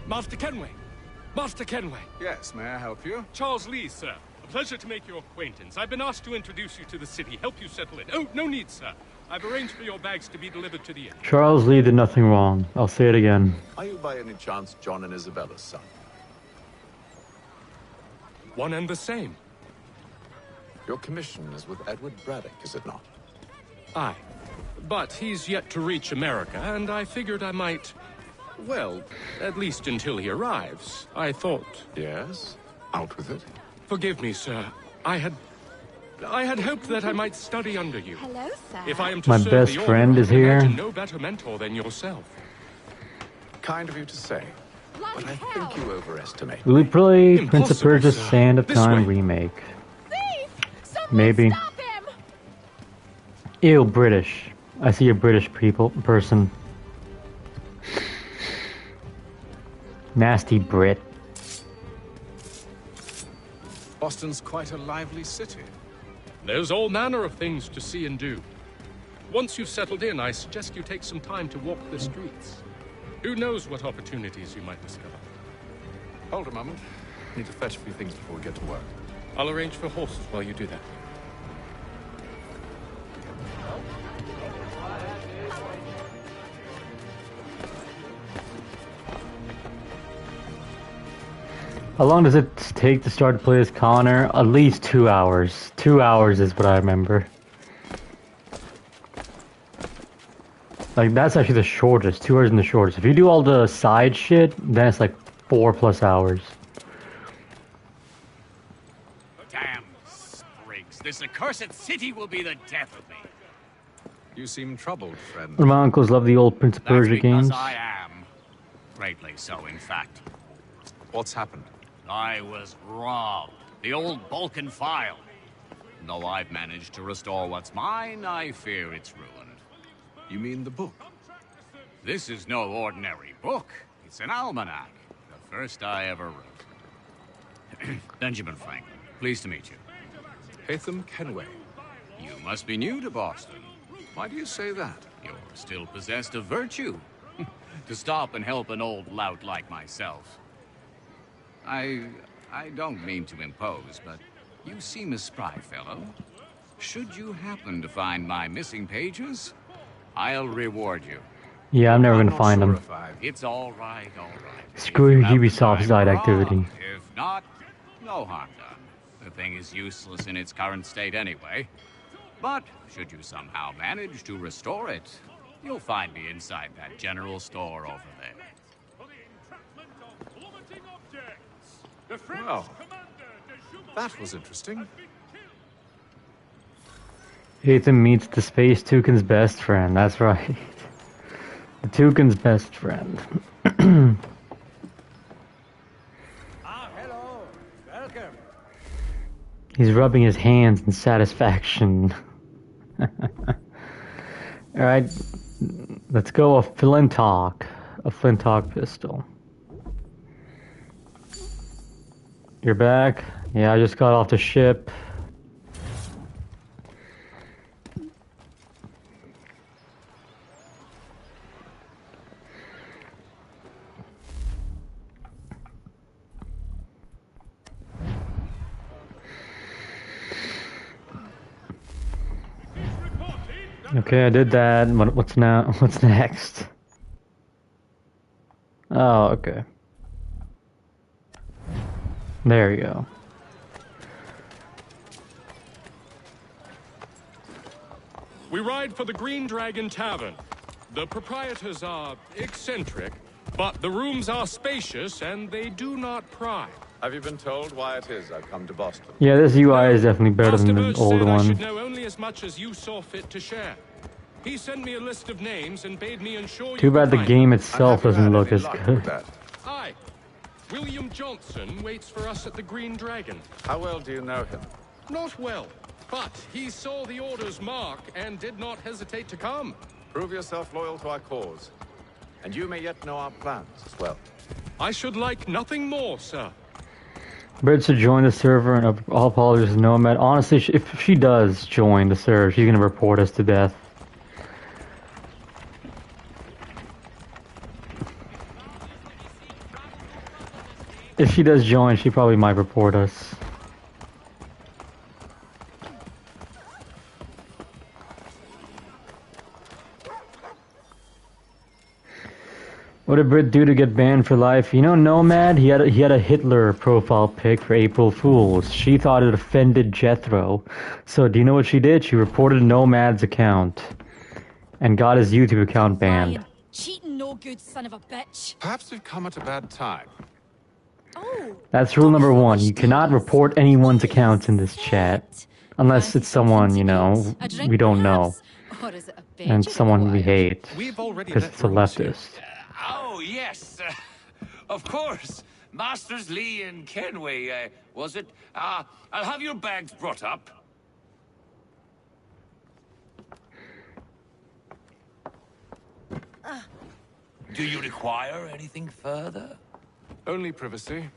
Master Kenway! Master Kenway! Yes, may I help you? Charles Lee, sir. A pleasure to make your acquaintance. I've been asked to introduce you to the city, help you settle in. Oh, no need, sir. I've arranged for your bags to be delivered to the inn. Charles Lee did nothing wrong. I'll say it again. Are you by any chance John and Isabella's son? One and the same. Your commission is with Edward Braddock, is it not? Aye. But he's yet to reach America, and I figured I might... Well, at least until he arrives, I thought... Yes? Out with it. Forgive me, sir. I had I had hoped that I might study under you. Hello, sir. If I am to My serve best the order, friend I is can here. imagine no better mentor than yourself. Kind of you to say, but I think you overestimate. Will we play Prince of Impossible, Persia: sir. Sand of This Time way. remake? Maybe. Ew, British. I see a British person. Nasty Brit. Boston's quite a lively city. There's all manner of things to see and do. Once you've settled in, I suggest you take some time to walk the streets. Who knows what opportunities you might discover. Hold a moment. Need to fetch a few things before we get to work. I'll arrange for horses while you do that. How long does it take to start to play as Connor? At least 2 hours. 2 hours is what I remember. Like, that's actually the shortest. 2 hours is the shortest. If you do all the side shit, then it's like 4+ hours. Damn sprigs. This accursed city will be the death of me. You seem troubled, friend. My uncles love the old Prince of That's Persia because games. I am. Greatly so, in fact. What's happened? I was robbed. The old Balkan file. Though I've managed to restore what's mine, I fear it's ruined. You mean the book? This is no ordinary book. It's an almanac. The first I ever wrote. Benjamin Franklin, pleased to meet you. Hatham Kenway. You must be new to Boston. Why do you say that? You're still possessed of virtue. To stop and help an old lout like myself. I don't mean to impose, but you seem a spry fellow. Should you happen to find my missing pages, I'll reward you. Yeah, I'm never gonna find them. It's all right, all right. Screw your Ubisoft side activity. If not, no harm done. The thing is useless in its current state anyway. But should you somehow manage to restore it, you'll find me inside that general store over there. Well, that was interesting. Ethan meets the Space Toucan's best friend. That's right. The Toucan's best friend. Hello. Welcome. He's rubbing his hands in satisfaction. Alright, let's go a Flintock. A Flintock pistol. You're back? Yeah, I just got off the ship. Okay, I did that. What's now? What's next? Oh, okay. There you go. We ride for the Green Dragon Tavern. The proprietors are eccentric, but the rooms are spacious and they do not pry. Have you been told why it is I've come to Boston? Yeah, this UI is definitely better than the old I one. should know only as much as you saw fit to share. He sent me a list of names and bade me ensure Too you bad the find game them. itself doesn't look as good. Aye. William Johnson waits for us at the Green Dragon. How well do you know him? Not well, but he saw the order's mark and did not hesitate to come. Prove yourself loyal to our cause. And you may yet know our plans as well. I should like nothing more, sir. Brit should join the server, and all apologies to Nomad. Honestly, if she does join the server, she's gonna report us to death. If she does join, she probably might report us. What did Brit do to get banned for life? You know, Nomad, he had a Hitler profile pic for April Fools. She thought it offended Jethro. So do you know what she did? She reported Nomad's account and got his YouTube account banned. Cheating no good son of a bitch. Perhaps we've come at a bad time. Oh. That's rule number 1. You cannot report anyone's accounts in this chat Unless it's someone, you know, we don't know. Or is it a bed And you someone we require? hate. We've already Because left it's a rooms here. leftist. Oh, yes. Of course. Masters Lee and Kenway, was it? I'll have your bags brought up. Do you require anything further? Only privacy.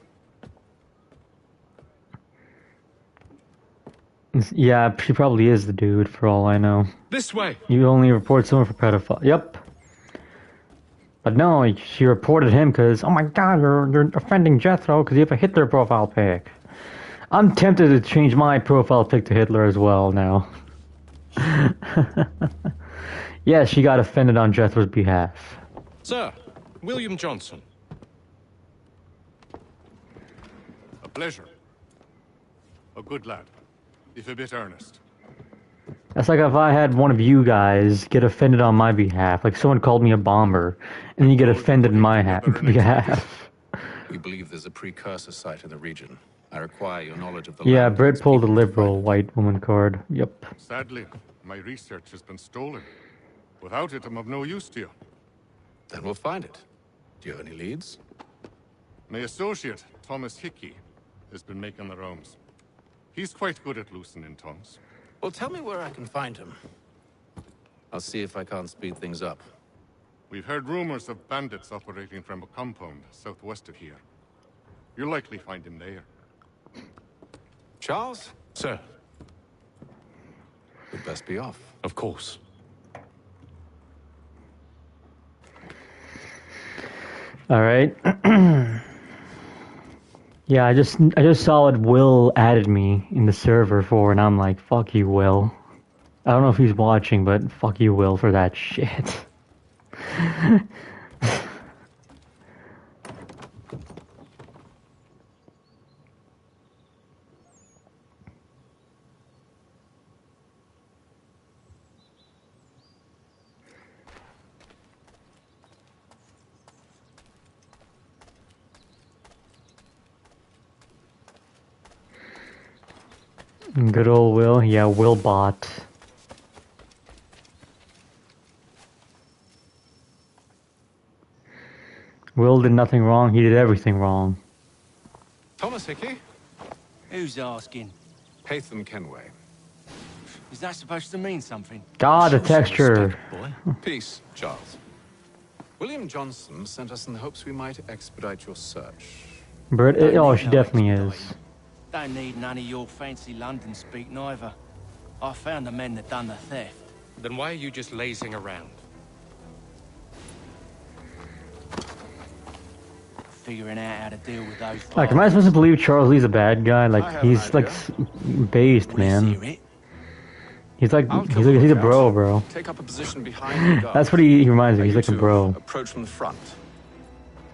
Yeah, she probably is the dude, for all I know. This way. You only report someone for pedophile. Yep. But no, she reported him because, oh my god, you're offending Jethro because you have a Hitler profile pic. I'm tempted to change my profile pic to Hitler as well now. Yeah, she got offended on Jethro's behalf. Sir, William Johnson. A pleasure. A good lad, if a bit earnest. That's like if I had one of you guys get offended on my behalf, like someone called me a bomber, and you get offended on my behalf. We believe there's a precursor site in the region. I require your knowledge of the Yeah, land. Brett pulled a liberal white woman card. Yep. Sadly, my research has been stolen. Without it, I'm of no use to you. Then we'll find it. Do you have any leads? My associate, Thomas Hickey, has been making the rounds. He's quite good at loosening tongues. Well, tell me where I can find him. I'll see if I can't speed things up. We've heard rumors of bandits operating from a compound southwest of here. You'll likely find him there. Charles? Sir. We'd best be off. Of course. All right. Yeah, I just saw what Will added me in the server for, and I'm like, fuck you, Will. I don't know if he's watching, but fuck you, Will, for that shit. Good old Will. Yeah, Willbot. Will did nothing wrong, he did everything wrong. Thomas Hickey? Who's asking? Haytham Kenway. Is that supposed to mean something? God, the texture. Peace, Charles. William Johnson sent us in the hopes we might expedite your search. Bert, oh, she definitely is. Don't need none of your fancy London speak neither. I found the men that done the theft. Then why are you just lazing around? Figuring out how to deal with those. Like, am I supposed to believe Charles Lee's a bad guy? Like, he's like based, man. He's like he's a bro. Take up a position behind the guard. That's what he reminds me. He's like a bro. Approach from the front.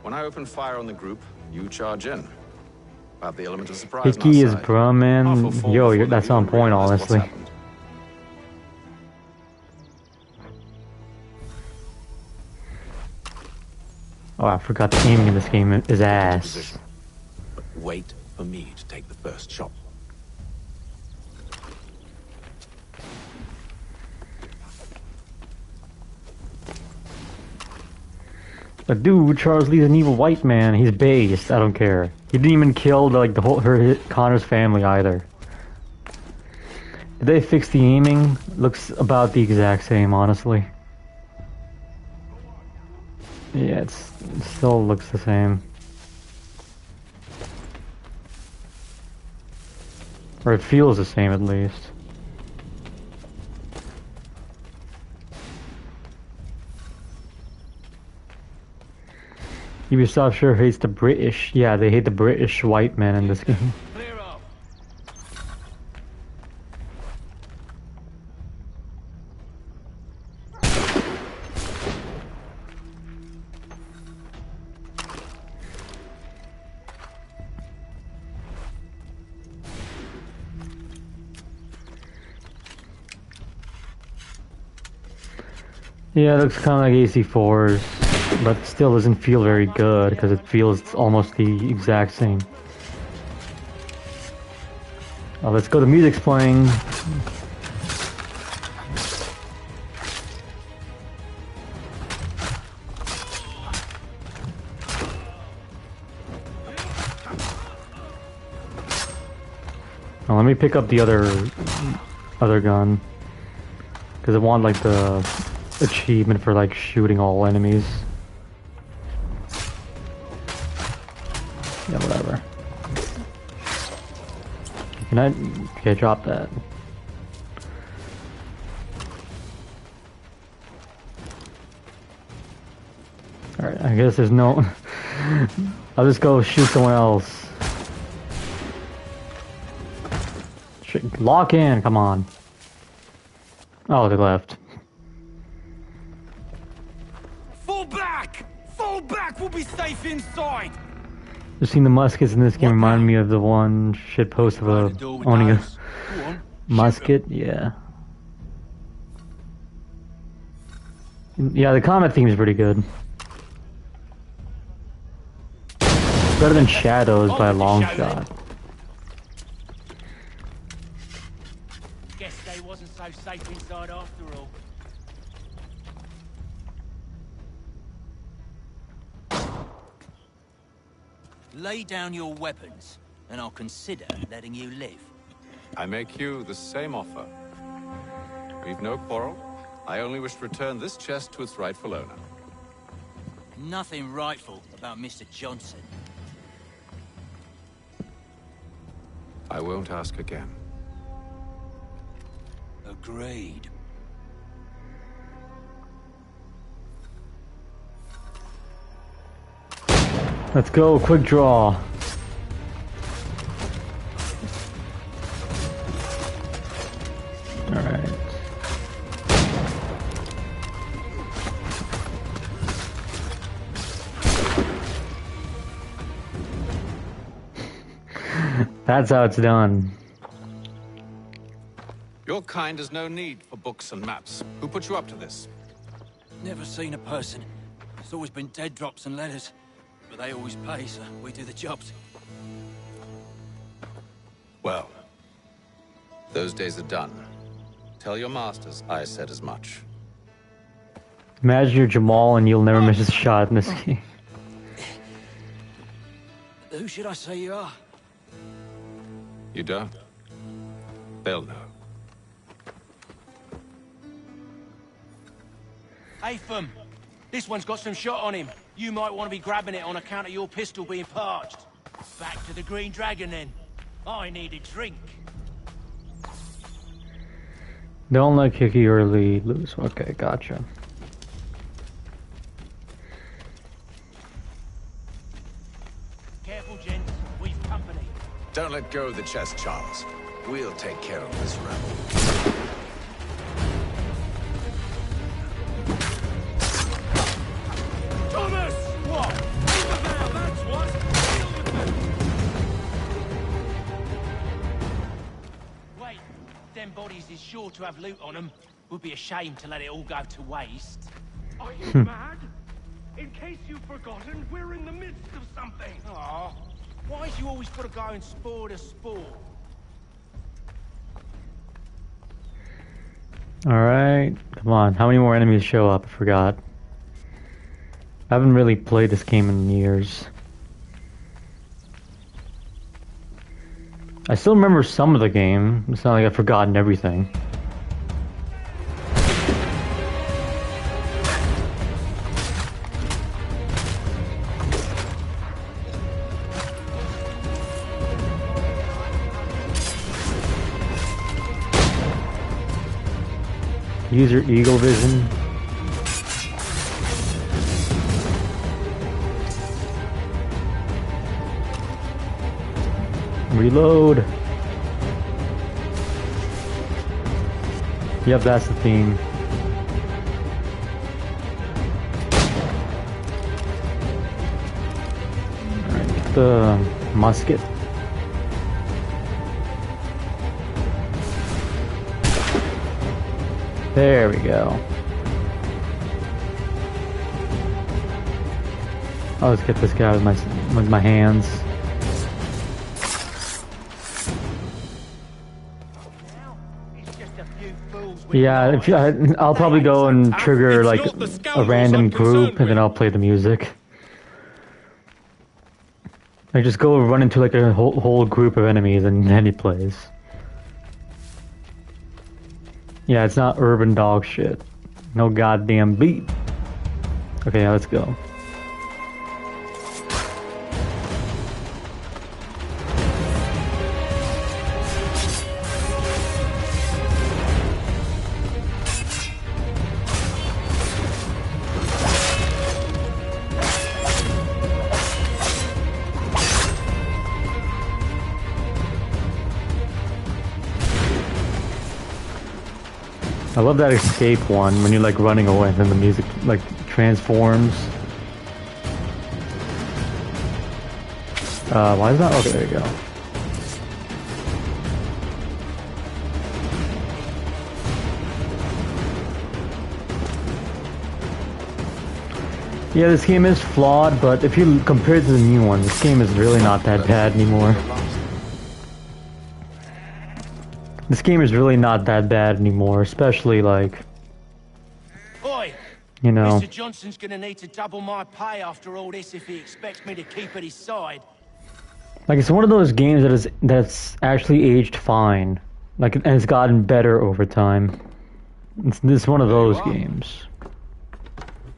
When I open fire on the group, you charge in. Have the element of surprise. Hickey is bro, man. Yo, that's on point, honestly. Oh, I forgot the aiming in this game is ass. But wait for me to take the first shot. But dude, Charles Lee's an evil white man. He's based. I don't care. He didn't even kill the whole Connor's family either. Did they fix the aiming? Looks about the exact same, honestly. Yeah, it still looks the same. Or it feels the same at least. Ubisoft sure hates the British. Yeah, they hate the British white men in this game. Yeah, it looks kind of like AC4s, but still doesn't feel very good because it feels almost the exact same. Let's go, the music's playing. Oh, let me pick up the other gun, because I want like the achievement for like shooting all enemies. Yeah, whatever. Can I? Okay, drop that. Alright, I guess there's no... I'll just go shoot someone else. Lock in, come on. Oh, they left. Fall back! Fall back! We'll be safe inside! Just seen the muskets in this game remind me of the one shit post of owning a musket. Yeah. Yeah, the combat theme is pretty good. Better than Shadows by a long shot. Guess they wasn't so safe inside after all. Lay down your weapons, and I'll consider letting you live. I make you the same offer. We've no quarrel. I only wish to return this chest to its rightful owner. Nothing rightful about Mr. Johnson. I won't ask again. Agreed. Let's go, quick draw. Alright. That's how it's done. Your kind has no need for books and maps. Who put you up to this? Never seen a person. It's always been dead drops and letters. But they always pay, so we do the jobs. Well, those days are done. Tell your masters I said as much. Imagine you're Jamal and you'll never miss a shot in this game. Who should I say you are? You don't? They'll know. Hey, Fum. This one's got some shot on him. You might want to be grabbing it on account of your pistol being parched. Back to the Green Dragon, then. I need a drink. Don't let Kiki or Lee lose. Okay, gotcha. Careful, gents. We've company. Don't let go of the chest, Charles. We'll take care of this rebel. Thomas! What? Now, that's what. Deal with them. Wait. Them bodies is sure to have loot on them. Would be a shame to let it all go to waste. Are you mad? In case you've forgotten, we're in the midst of something. Aw. Why's you always got to go and spore the spore? Alright, come on. How many more enemies show up? I forgot. I haven't really played this game in years. I still remember some of the game. It's not like I've forgotten everything. Use your eagle vision. Reload. Yep, that's the theme. Alright, get the musket. There we go. I'll just get this guy with my hands. Now, Yeah, if I'll probably go and trigger like a random group, and then I'll play the music. I just go run into like a whole group of enemies, and then he plays. Yeah, it's not urban dog shit. No goddamn beat. Okay, now let's go. I love that escape one when you're like running away and then the music like transforms. Why is that? Okay, there you go. Yeah, this game is flawed, but if you compare it to the new one, this game is really not that bad anymore. This game is really not that bad anymore, especially like, Oi, you know. Mr. Johnson's gonna need to double my pay after all this if he expects me to keep at his side. Like it's one of those games that's actually aged fine, like and it's gotten better over time. It's one of those games.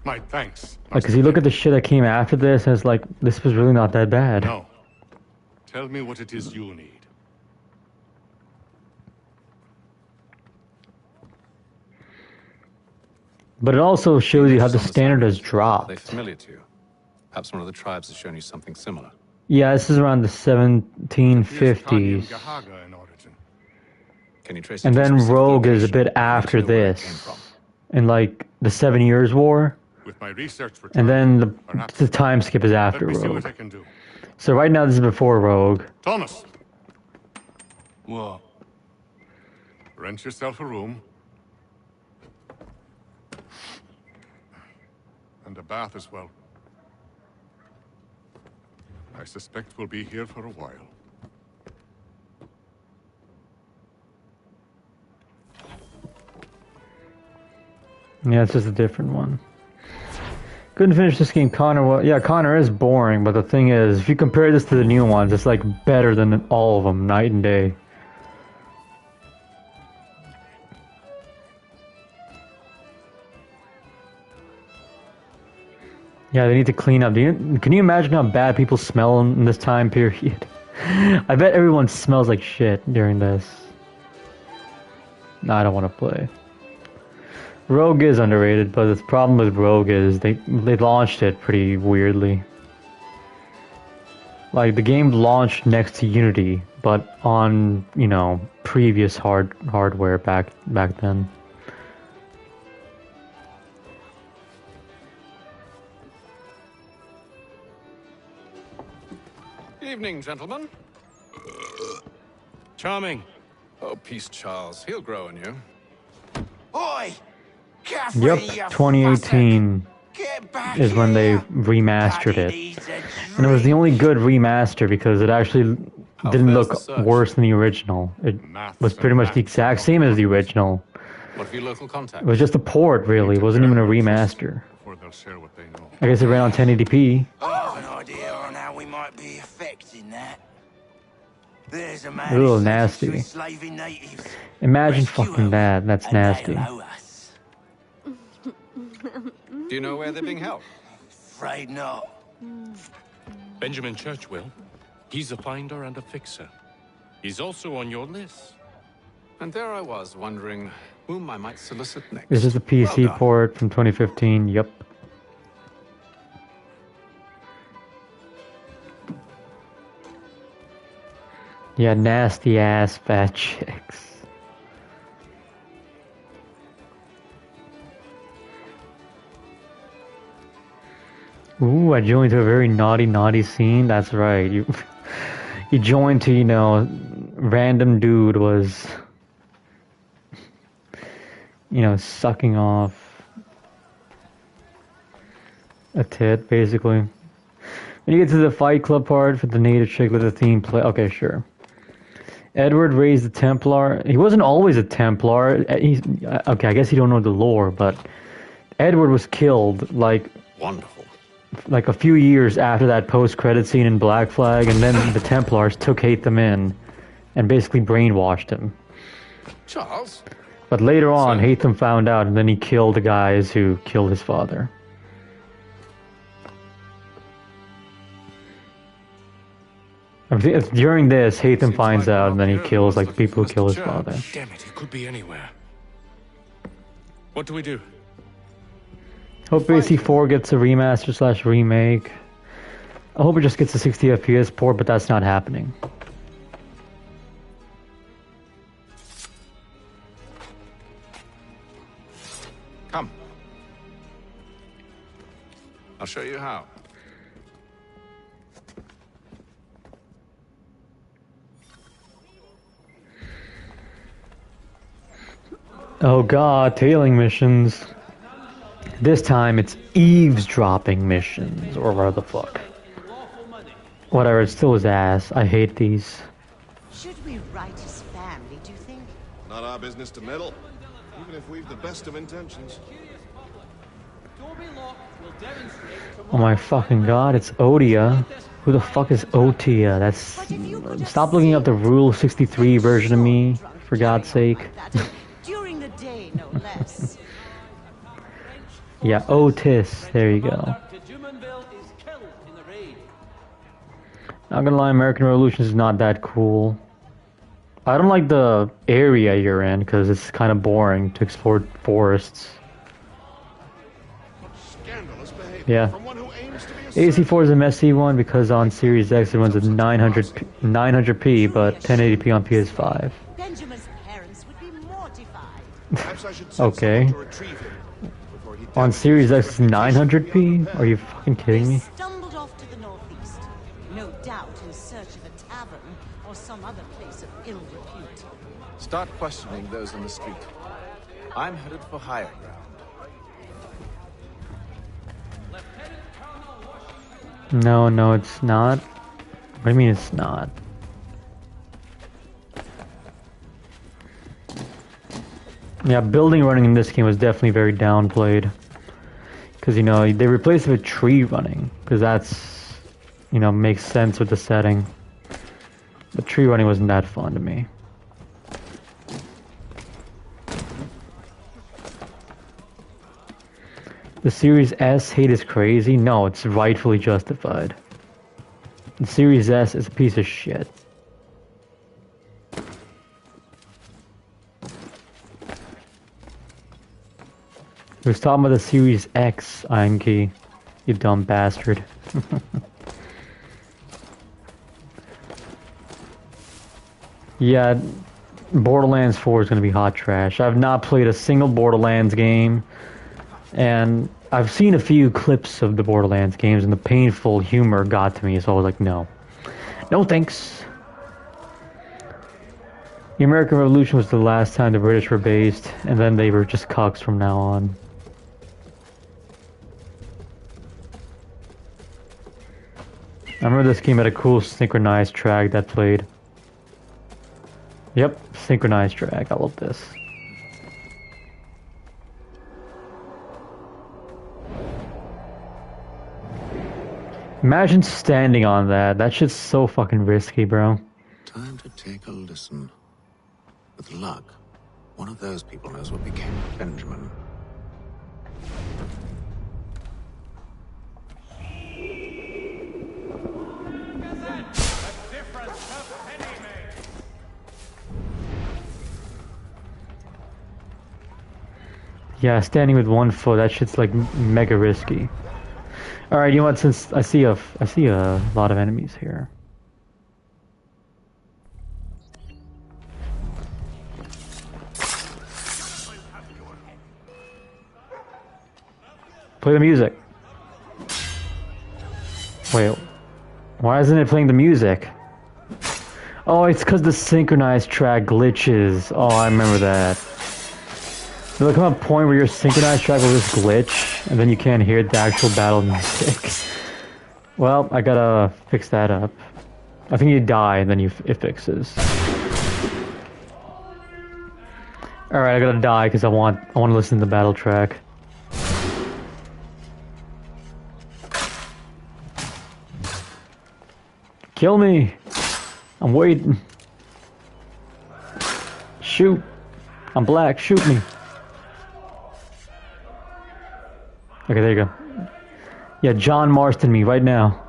My thanks. Like, cause you look at the shit that came after this, and it's like this was really not that bad. No. Tell me what it is you need. But it also shows you how the standard has dropped. Are they familiar to you? Perhaps one of the tribes has shown you something similar. Yeah, this is around the 1750s. Can you trace And then Rogue is a bit after this. In like the 7 Years' War. With my research for And then the time skip is after Let me see Rogue. what I can do. So right now this is before Rogue. Thomas! What? Rent yourself a room. And a bath as well. I suspect we'll be here for a while. Yeah, it's just a different one. Couldn't finish this game, Connor. Well, yeah, Connor is boring, but the thing is, if you compare this to the new ones, it's like better than all of them, night and day. Yeah, they need to clean up. Can you imagine how bad people smell in this time period? I bet everyone smells like shit during this. No, I don't want to play. Rogue is underrated, but the problem with Rogue is they launched it pretty weirdly. Like the game launched next to Unity, but on, you know, previous hardware back then. Evening, gentlemen. Charming. Oh, peace, Charles. He'll grow on you. Oi! Yep, 2018 is when they remastered it. And it was the only good remaster because it actually didn't look worse than the original. It was pretty much the exact same as the original. What of your local contacts? It was just a port, really. It wasn't even a remaster. I guess it ran on 1080p. I have an idea on how we might be affecting that. There's a man Ooh, nasty. enslaving natives. Imagine fucking that. That's nasty. Do you know where they're being held? Afraid not. Benjamin Church will. He's a finder and a fixer. He's also on your list. And there I was, wondering whom I might solicit next. This is a PC port from 2015. Yep. Yeah, nasty ass fat chicks. Ooh, I joined to a very naughty scene. That's right. You joined to, you know, random dude was, you know, sucking off a tit, basically. When you get to the Fight Club part for the native chick with the theme play, okay, sure. Edward raised the Templar. He wasn't always a Templar. Okay, I guess you don't know the lore, but Edward was killed Wonderful. like a few years after that post-credit scene in Black Flag, and then the Templars took Hatham in and basically brainwashed him. Charles? But later on, Hatham found out, and then he killed the guys who killed his father. It's during this, Hatham finds out, and then he kills like the people who kill his father. Damn it, he could be anywhere. What do we do? Hope AC4 gets a remaster / remake. I hope it just gets a 60 FPS port, but that's not happening. Come. I'll show you how. Oh god, tailing missions. This time it's eavesdropping missions, or whatever the fuck. Whatever, it's still his ass. I hate these. Should we write his family, do you think? Not our business to meddle, even if we've the best of intentions. Oh my fucking god, it's Odia. Who the fuck is Otia? That's... Stop looking up the Rule 63 version of me, for God's sake. During the day, no less. Yeah, Otis. There you go. Not gonna lie, American Revolution is not that cool. I don't like the area you're in, because it's kind of boring to explore forests. Yeah. AC4 is a messy one because on Series X it runs at 900p, but 1080p on PS5. Benjamin's parents would be mortified. Okay. On Series X it's 900p? Are you fucking kidding me? Stumbled off to the northeast, no doubt in search of a tavern or some other place of ill repute. Start questioning those on the street. I'm headed for higher ground. No, it's not. What do you mean it's not? Yeah, building running in this game was definitely very downplayed. Because, you know, they replaced it with tree running. Because that's, you know, makes sense with the setting. But tree running wasn't that fun to me. The Series S hate is crazy? No, it's rightfully justified. The Series S is a piece of shit. We was talking about the Series X, Imkey. You dumb bastard. Yeah, Borderlands 4 is going to be hot trash. I've not played a single Borderlands game. And I've seen a few clips of the Borderlands games, and the painful humor got to me, so I was like, no. No thanks. The American Revolution was the last time the British were based, and then they were just cucks from now on. I remember this game had a cool synchronized track that played. Yep, synchronized track. I love this. Imagine standing on that. That shit's so fucking risky, bro. Time to take a listen. With luck, one of those people knows what became of Benjamin. Yeah, standing with one foot, that shit's like mega risky. Alright, you know what, since I see a lot of enemies here. Play the music. Wait, why isn't it playing the music? Oh, it's because the synchronized track glitches. Oh, I remember that. There'll come a point where your synchronized track will just glitch, and then you can't hear the actual battle music. Well, I gotta fix that up. I think you die, and then it fixes. Alright, I gotta die because I want to listen to the battle track. Kill me! I'm waiting. Shoot! I'm black, shoot me! Okay, there you go. Yeah, John Marston me right now.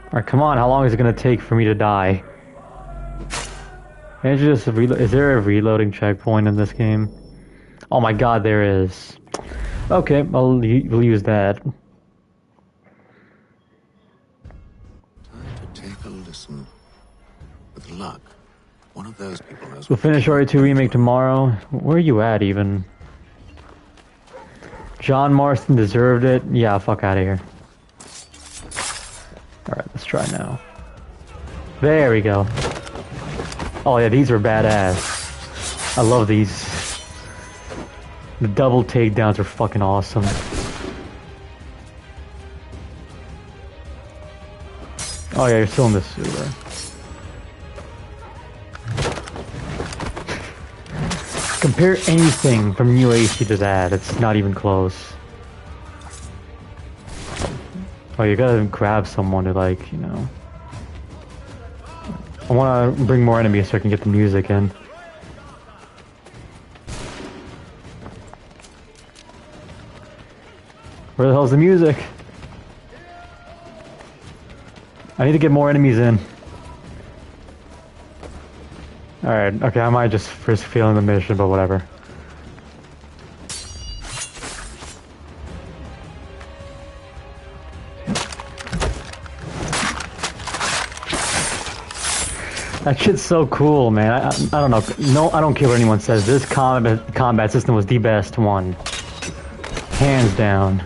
Alright, come on, how long is it gonna take for me to die? Is there a reloading checkpoint in this game? Oh my god, there is. Okay, we'll use that. Time to take a listen. With luck, one of those people knows. We'll finish RE2 Remake tomorrow. Where are you at, even? John Marston deserved it. Yeah, fuck out of here. Alright, let's try now. There we go. Oh yeah, these are badass. I love these. The double takedowns are fucking awesome. Oh yeah, you're still in the sewer. Compare anything from New AC to that, it's not even close. Oh, you gotta grab someone to, like, you know... I wanna bring more enemies so I can get the music in. Where the hell's the music? I need to get more enemies in. Alright, okay, I might just risk failing the mission, but whatever. That shit's so cool, man. I don't know. No, I don't care what anyone says. This combat system was the best one. Hands down.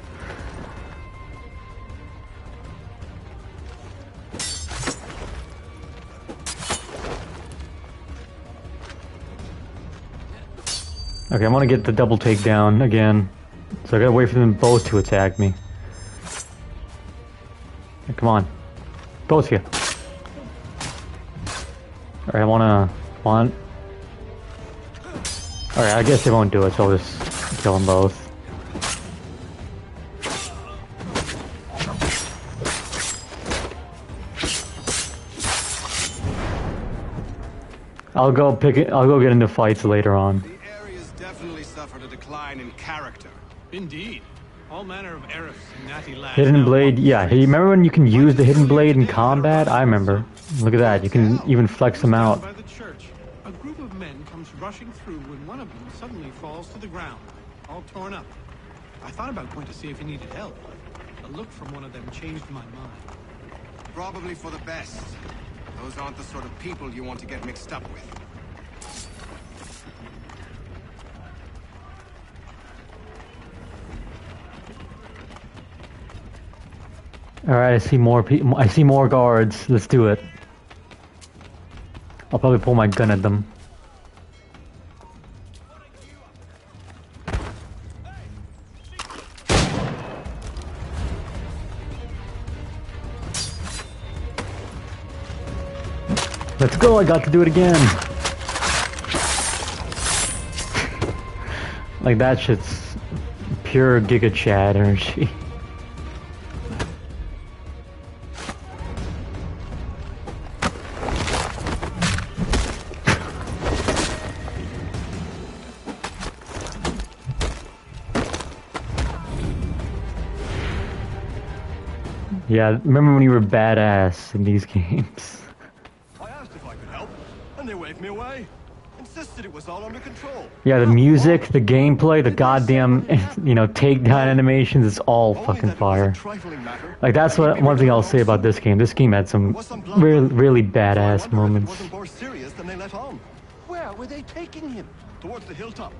Okay, I'm gonna get the double takedown again. So I gotta wait for them both to attack me. Okay, come on. Both of you. Alright, I want... Alright, I guess they won't do it, so I'll just kill them both. I'll go get into fights later on. The area's definitely suffered a decline in character. Indeed. All manner of Arifs and natty lads. Hidden blade, yeah. Hey, remember when you can use the hidden blade in combat? I remember. Look at that, you can even flex them out. By the church, a group of men comes rushing through when one of them suddenly falls to the ground, all torn up. I thought about going to see if he needed help. A look from one of them changed my mind. Probably for the best. Those aren't the sort of people you want to get mixed up with. Alright, I see more people. I see more guards. Let's do it. I'll probably pull my gun at them. Let's go, I got to do it again. Like that shit's pure Giga Chad energy. Yeah, remember when you were badass in these games? I asked if I could help, and they waved me away. Insisted it was all under control. Yeah, the music, the gameplay, the goddamn, you know, takedown animations, it's all fucking fire. Like, that's what one thing I'll say about this game. This game had some really badass moments. Wasn't more serious than they let on. Where were they taking him? Towards the hilltop.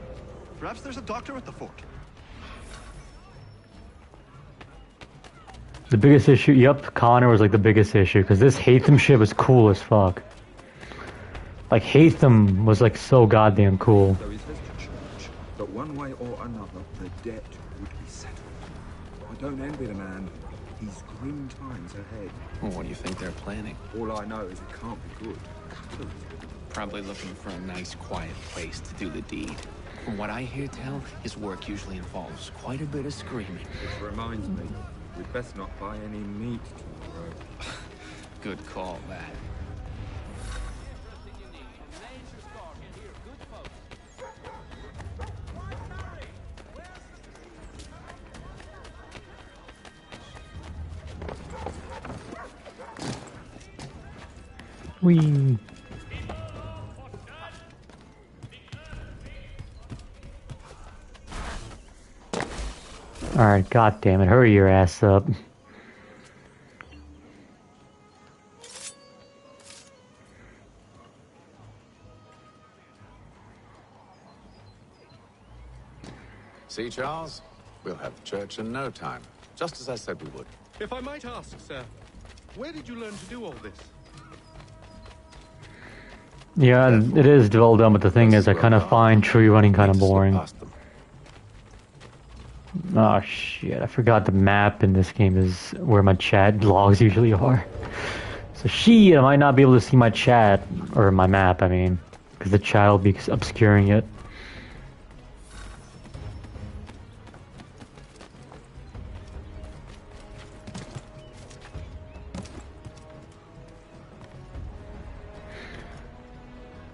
Perhaps there's a doctor at the fort. The biggest issue, yep, Connor was like the biggest issue, because this Hatham shit was cool as fuck. Like, Hatham was like so goddamn cool. There is vestige, but one way or another, the debt would be settled. I don't envy the man. He's grim times ahead. Well, what do you think they're planning? All I know is it can't be good. Probably looking for a nice, quiet place to do the deed. From what I hear tell, his work usually involves quite a bit of screaming. Which reminds me, we'd best not buy any meat tomorrow. Good call, that. Whee! Alright, god damn it, hurry your ass up. See, Charles? We'll have church in no time. Just as I said we would. If I might ask, sir, where did you learn to do all this? Yeah, it is well done, but the thing is, I kind of find tree running kind of boring. Oh shit, I forgot the map in this game is where my chat logs usually are. So shit, I might not be able to see my chat, or my map, I mean, because the chat will be obscuring it.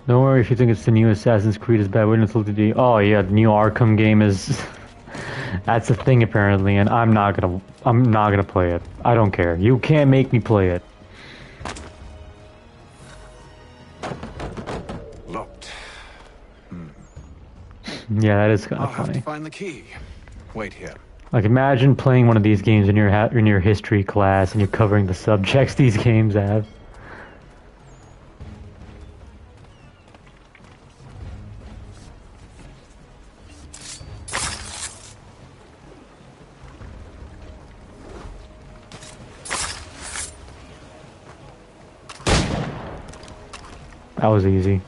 Don't worry if you think it's the new Assassin's Creed is bad. Wait until the oh yeah, the new Arkham game is that's a thing apparently, and I'm not gonna play it. I don't care. You can't make me play it. Locked. Yeah, that is kind of I'll have funny. to find the key. Wait here. Like imagine playing one of these games in your history class and you're covering the subjects these games have. That was easy.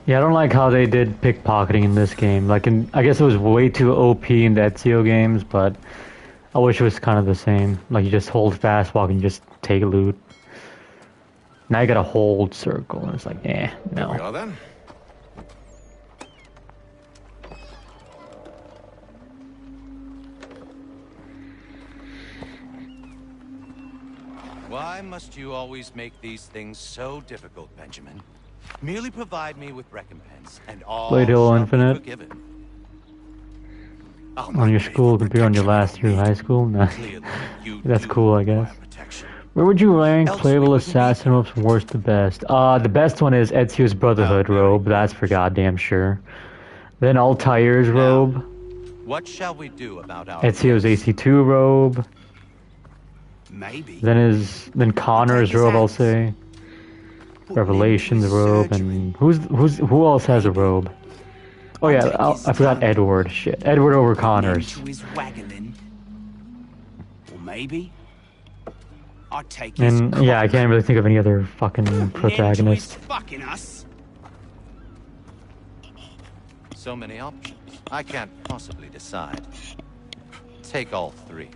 Yeah, I don't like how they did pickpocketing in this game. Like, I guess it was way too OP in the Ezio games, but I wish it was kind of the same. Like, you just hold fast while you just take loot. Now you gotta hold circle, and it's like, eh, no. Here we are then. Why must you always make these things so difficult, Benjamin? Merely provide me with recompense, and all Blade Hill shall be Infinite. forgiven. On your school computer on your last year of high school? Nah. That's cool, I guess. Where would you rank playable assassin robes from worst to best? The best one is Ezio's Brotherhood robe. That's for goddamn sure. Then Altair's robe. What shall we do about our Ezio's AC2 robe. Maybe. Then Connor's robe, I'll say. Revelation's robe, and who else has a robe? Oh yeah, I forgot Edward. Shit, Edward over Connor's. Or maybe I'll take And yeah, I can't really think of any other fucking protagonist. fucking us. So many options. I can't possibly decide. Take all three.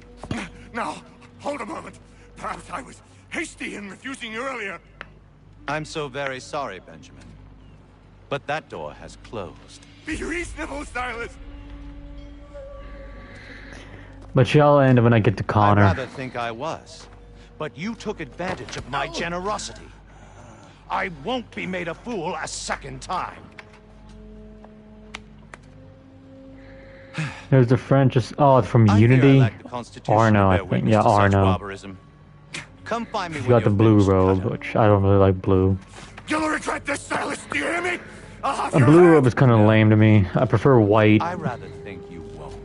Now, hold a moment. Perhaps I was hasty in refusing you earlier. I'm so very sorry, Benjamin. But that door has closed. Be reasonable, Silas. But shall end when I get to Connor. I'd rather think I was. But you took advantage of my generosity. I won't be made a fool a second time. There's the French. Oh, from Unity. Arno, I think. Yeah, Arno. Come find me You got the blue robe, which I don't really like blue. You'll regret this, Silas. Do you hear me? I'll have A your blue head. robe is kind of lame to me. I prefer white. I rather think you won't.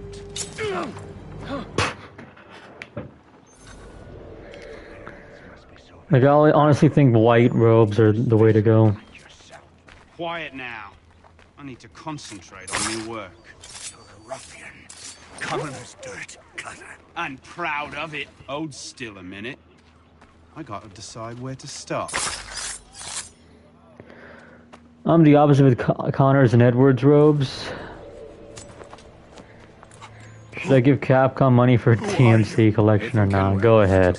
Like, I honestly think white robes are the way to go. Quiet now. I need to concentrate on my work. You're a ruffian. Commoner's dirt, cutter. And proud of it. Hold still a minute. I gotta decide where to start. I'm the opposite with Connors and Edwards robes. Should I give Capcom money for a TMC collection or not? Go ahead.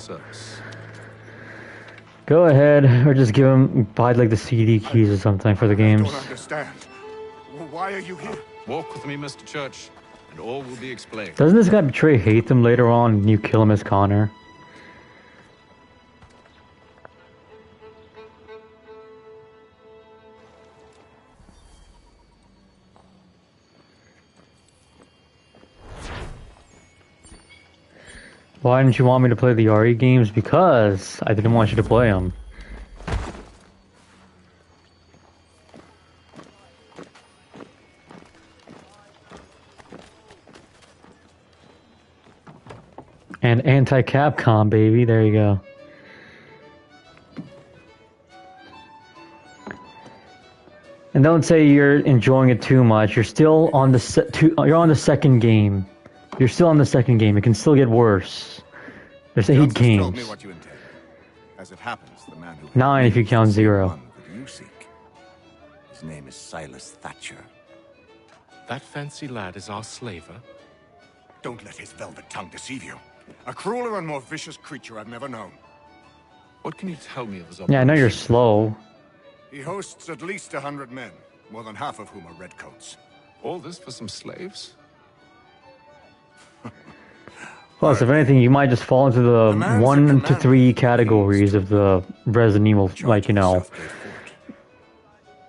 Go ahead, or just give them, buy like the CD keys or something for the games. I don't understand. Why are you here? Walk with me, Mr. Church, and all will be explained. Doesn't this guy betray hate them later on and you kill him as Connor? Why didn't you want me to play the RE games? Because I didn't want you to play them. And anti-Capcom, baby. There you go. And don't say you're enjoying it too much. You're still on the you're on the second game. You're still on the second game. It can still get worse. There's 8 games. Told me what you intend. As it happens, the man who 9 if you count 0. you seek. His name is Silas Thatcher. That fancy lad is our slaver? Don't let his velvet tongue deceive you. A crueler and more vicious creature I've never known. What can you tell me of his Yeah, I know you're slow. He hosts at least 100 men, more than half of whom are redcoats. All this for some slaves? Plus, if anything, you might just fall into the 1 to 3 categories of the Resident Evil, like, you know,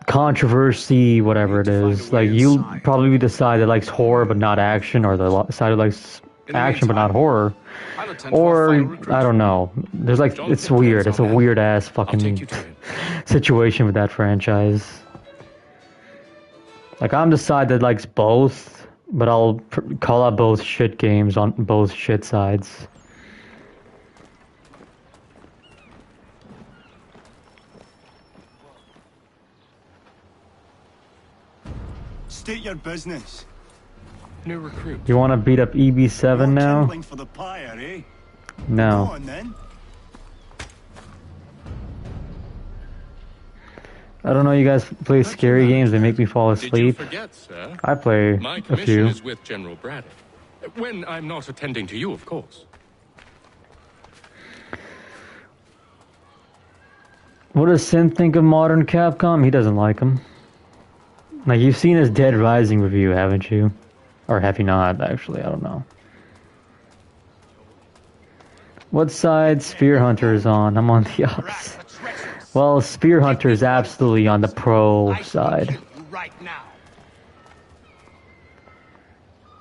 controversy, whatever it is. Like, you'll probably be the side that likes horror but not action, or the side that likes action but not horror. Or, I don't know. There's like, it's weird. It's a weird ass fucking situation with that franchise. Like, I'm the side that likes both. But I'll call out both shit games on both shit sides. State your business. New recruit. You want to beat up EB7 now? For the pyre, eh? No. Go on, then. I don't know, you guys play scary games, they make me fall asleep. Did you forget, sir? I play My a commission few. is with General Braddock. When I'm not attending to you, of course. What does Sin think of modern Capcom? He doesn't like them. Like, you've seen his Dead Rising review, haven't you? Or have you not, actually? I don't know. What side Spear Hunter is on? I'm on the opposite. Well, Spear Hunter is absolutely on the pro side. Right now.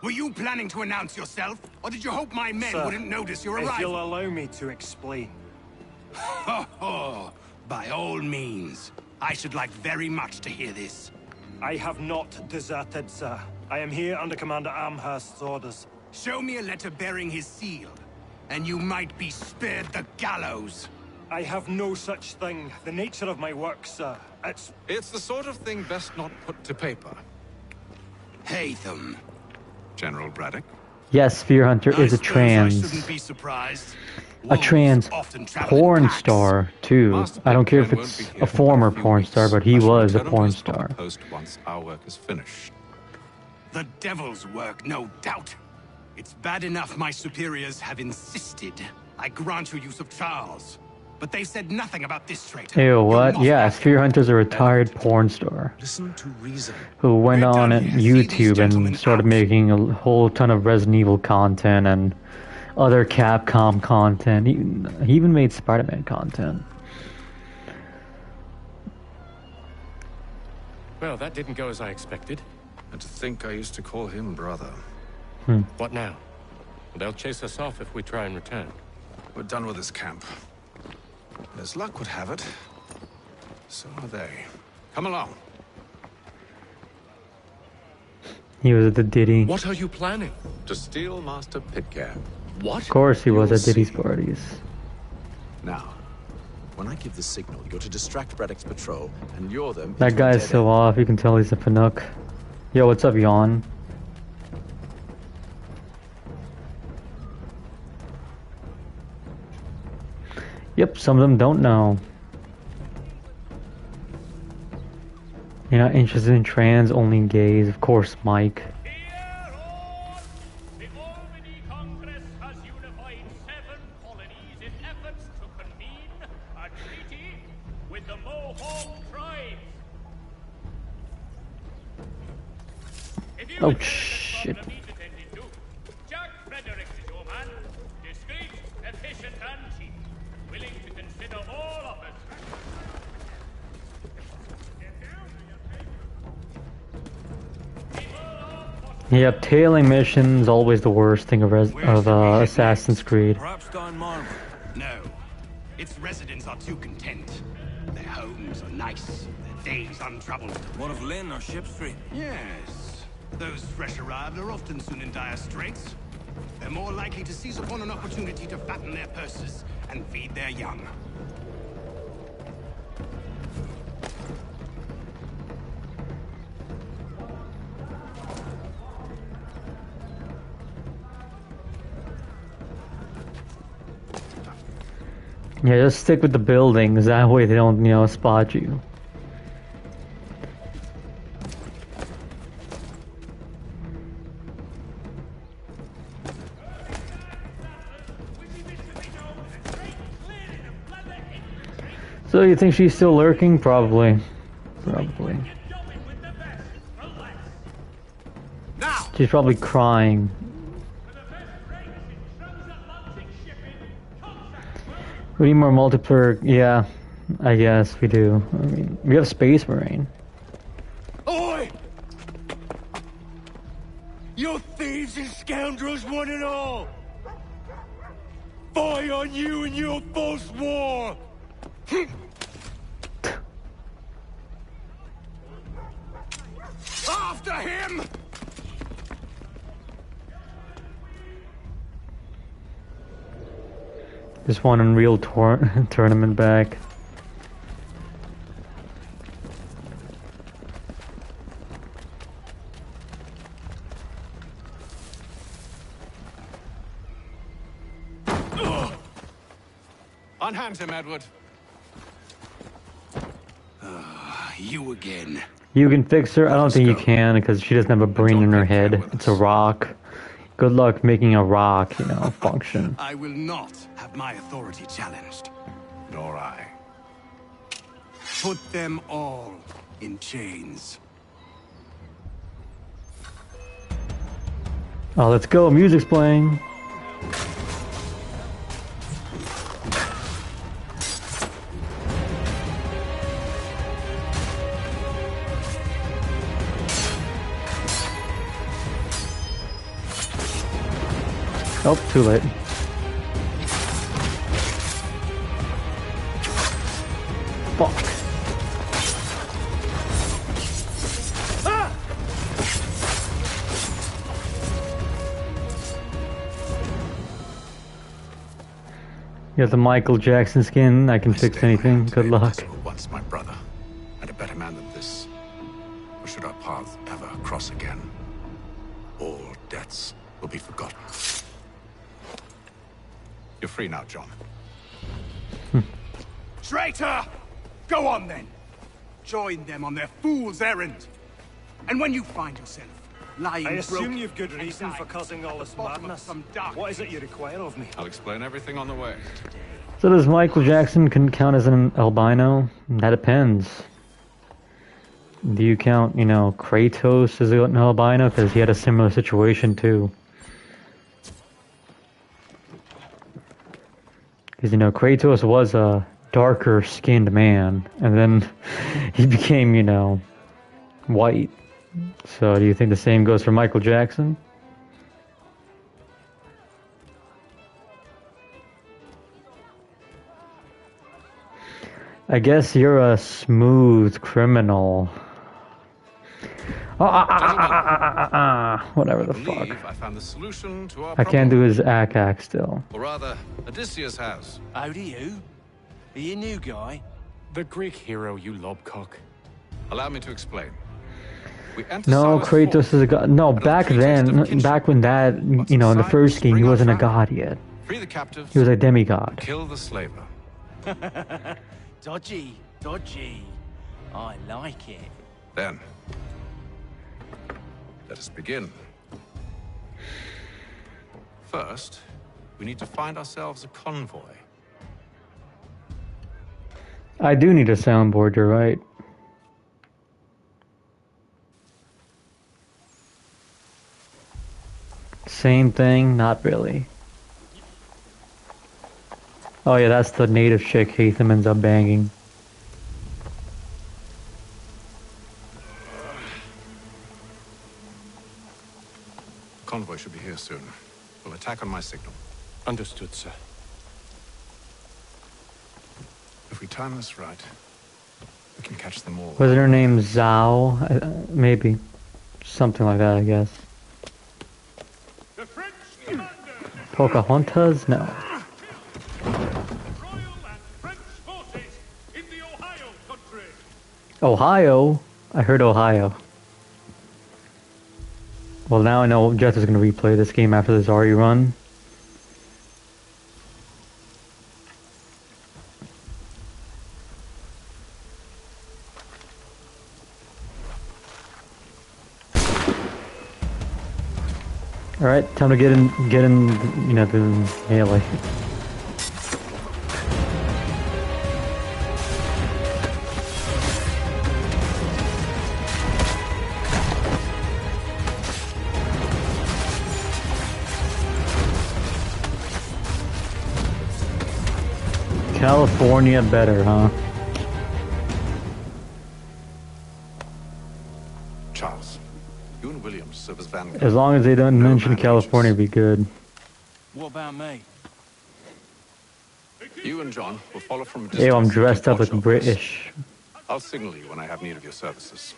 Were you planning to announce yourself, or did you hope my men wouldn't notice your arrival? If you'll allow me to explain. Oh, by all means. I should like very much to hear this. I have not deserted, sir. I am here under Commander Amherst's orders. Show me a letter bearing his seal, and you might be spared the gallows. I have no such thing. The nature of my work, sir. It's the sort of thing best not put to paper. Hatham. General Braddock? Yes, Spear Hunter is a trans. Shouldn't be surprised. A trans porn star, too. I don't care if it's a former porn star, but he was a porn star. Post once our work is finished. The devil's work, no doubt. It's bad enough my superiors have insisted I grant you use of Charles. But they said nothing about this traitor. Ew, what? Yeah, Spear Hunter's a retired porn star. Listen to reason. Who went on YouTube and started making a whole ton of Resident Evil content and other Capcom content. He even made Spider-Man content. Well, that didn't go as I expected. And to think I used to call him brother. What now? They'll chase us off if we try and return. We're done with this camp. And as luck would have it, so are they. Come along. He was at the Diddy. What are you planning? To steal Master Pitcap. What? Of course he was at Diddy's parties. Now, when I give the signal, you're to distract Braddock's patrol and lure them. That guy's so off, you can tell he's a Panook. Yo, what's up, Yawn? Yep, some of them don't know. You're not interested in trans, only gays. Of course, Mike. Oh shit. Yeah, tailing missions always the worst thing of Assassin's Creed. No. Its residents are too content. Their homes are nice, their days untroubled. One of Lynn or Ship Street? Yes. Those fresh arrived are often soon in dire straits. They're more likely to seize upon an opportunity to fatten their purses and feed their young. Yeah, just stick with the buildings, that way they don't, you know, spot you. So you think she's still lurking? Probably. Probably. She's probably crying. We need more multiplayer. Yeah, I guess we do. I mean, we have Space Marine. Oi! You thieves and scoundrels, one and all! Fire on you and your false war! After him! Just one Unreal tournament back. Unhand him, Edward. You again. You can fix her? I don't think you can because she doesn't have a brain in her head. It's a rock. Good luck making a rock, you know, function. I will not have my authority challenged. Nor I. Put them all in chains. Oh, let's go. Music's playing. Oh, too late. Fuck. Ah! You have the Michael Jackson skin. I can fix anything. Good luck. Once my brother, and a better man than this. Or should our paths ever cross again, all debts will be forgotten. You're free now, John. Traitor! Go on then. Join them on their fool's errand. And when you find yourself lying I assume broke, you've good reason for causing all this madness. What is it you require of me? I'll explain everything on the way. So does Michael Jackson count as an albino? That depends. Do you count, you know, Kratos as an albino? Because he had a similar situation too. Because, you know, Kratos was a darker skinned man, and then he became, you know, white. So do you think the same goes for Michael Jackson? I guess you're a smooth criminal. Whatever the fuck. I found the solution to our I can't do his ack still. Or rather, Odysseus has. How do you? Are you a new guy? The Greek hero, you lobcock. Allow me to explain. We enter No, Solace Kratos Falls. is a god. No, back then, back when that, you know, in the first game, he wasn't a god yet. Free the captives. He was a demigod. Kill the slaver. Dodgy, dodgy. I like it. Then, let us begin. First, we need to find ourselves a convoy. I do need a soundboard, you're right. Same thing, not really. Oh yeah, that's the native chick Hatham ends up banging. Convoy should be here soon. We'll attack on my signal. Understood, sir. If we time this right, we can catch them all. Wasn't her name Zhao? Maybe. Something like that, I guess. Pocahontas? No. Ohio? I heard Ohio. Well, now I know Jess is going to replay this game after this RE run. Alright, time to get in, you know, the melee. California better, huh? Charles, you and William serve as vanguard. As long as they don't mention California, be good. What about me? You and John will follow from a distance. Ew, I'm dressed up watch like over British. us. I'll signal you when I have need of your services.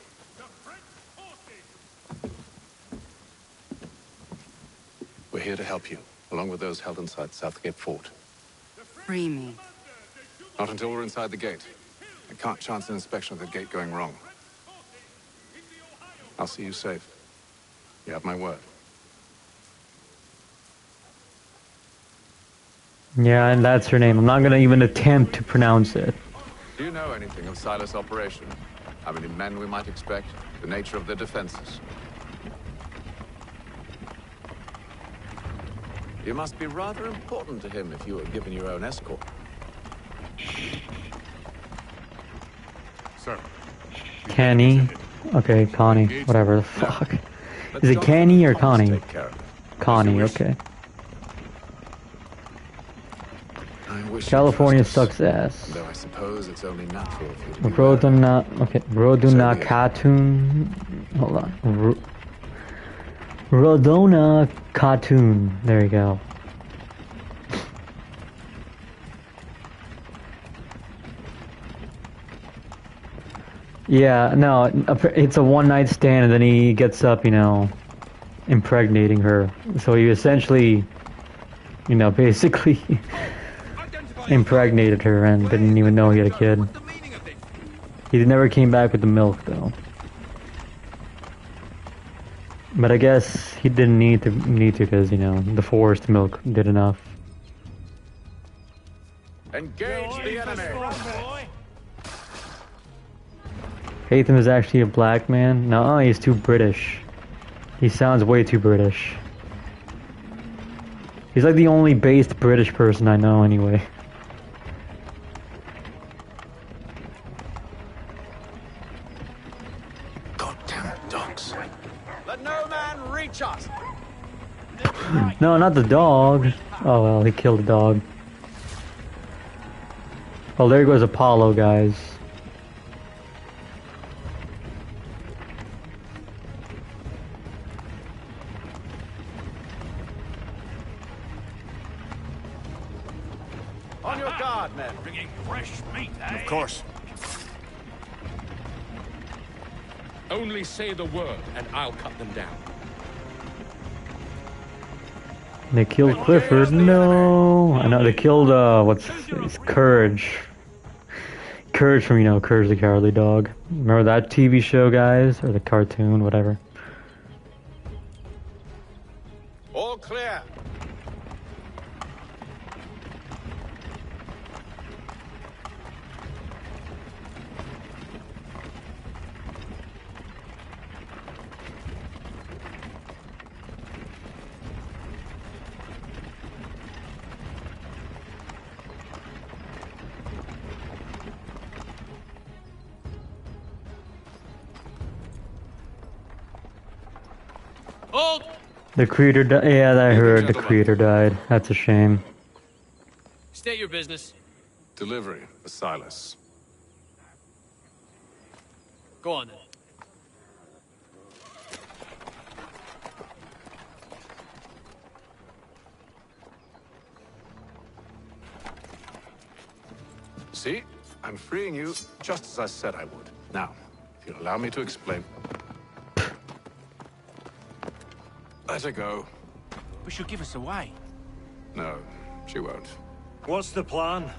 We're here to help you, along with those held inside Southgate Fort. Free me. Not until we're inside the gate. I can't chance an inspection of the gate going wrong. I'll see you safe. You have my word. Yeah, and that's her name. I'm not gonna even attempt to pronounce it. Do you know anything of Silas' operation? How many men we might expect? The nature of their defenses? You must be rather important to him if you were given your own escort. Sir. Canny. Okay, Connie. Whatever the fuck. Is it Canny or Connie? Connie, okay. California sucks ass. Though I suppose it's only natural for you to be Roduna, okay, Roduna cartoon. Hold on. Rodona cartoon. There you go. Yeah, no, it's a one-night stand, and then he gets up, you know, impregnating her. So he essentially, you know, basically impregnated her and didn't even know he had a kid. He never came back with the milk, though. But I guess he didn't need to because, you know, the forced milk did enough. Engage the enemy! Hatham is actually a black man? No, he's too British. He sounds way too British. He's like the only based British person I know anyway. Goddamn dogs. Let no man reach us! No, not the dog. Oh well, he killed the dog. Oh, there goes Apollo, guys. On your guard, men. Bringing fresh meat, eh? Of course. Only say the word, and I'll cut them down. They killed Clifford. No, I know they killed it's Courage. Courage from, you know, Courage the Cowardly Dog. Remember that TV show, guys, or the cartoon, whatever. All clear. Hold! The creator died. Yeah, I heard the creator died. That's a shame. State your business. Delivery for Silas. Go on then. See? I'm freeing you just as I said I would. Now, if you'll allow me to explain. Let her go. But she'll give us away. No, she won't. What's the plan?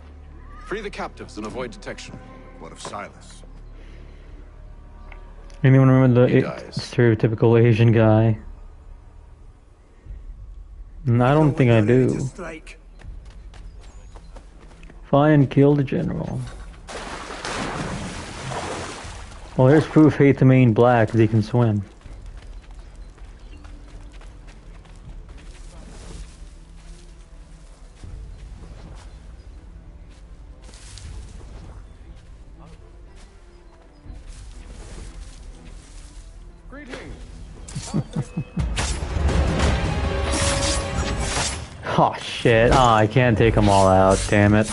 Free the captives and avoid detection. What of Silas? Anyone remember the stereotypical Asian guy? I don't think I do. Find and kill the general. Well, there's proof hate the main black because he can swim. Oh shit, I can't take them all out, damn it.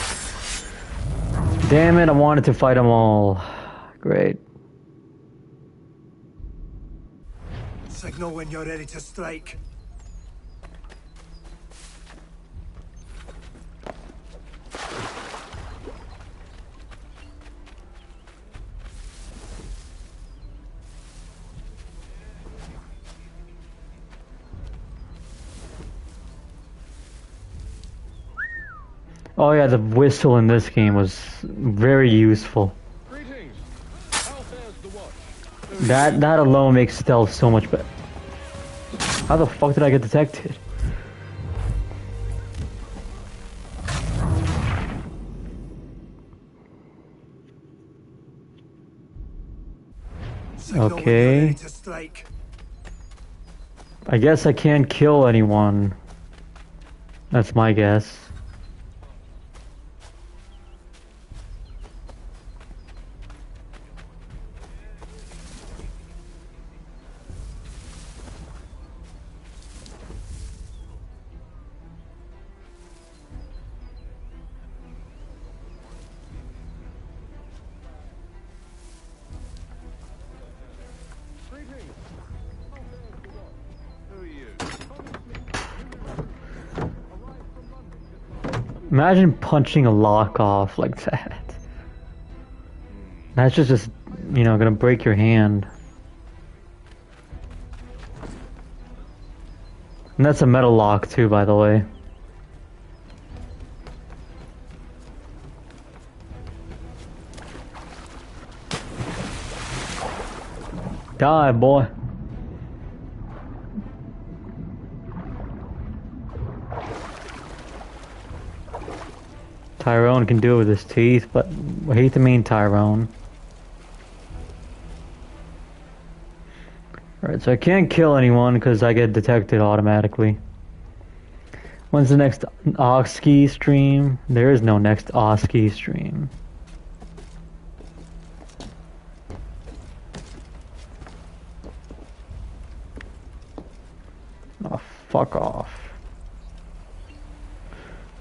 Damn it, I wanted to fight them all. Great. Signal when you're ready to strike. Oh yeah, the whistle in this game was very useful. That alone makes stealth so much better. How the fuck did I get detected? Okay. I guess I can't kill anyone. That's my guess. Imagine punching a lock off like that. That's just, you know, gonna break your hand. And that's a metal lock too, by the way. Die, boy. Tyrone can do it with his teeth, but I hate the main Tyrone. Alright, so I can't kill anyone because I get detected automatically. When's the next Oski stream? There is no next Oski stream. Oh, fuck off.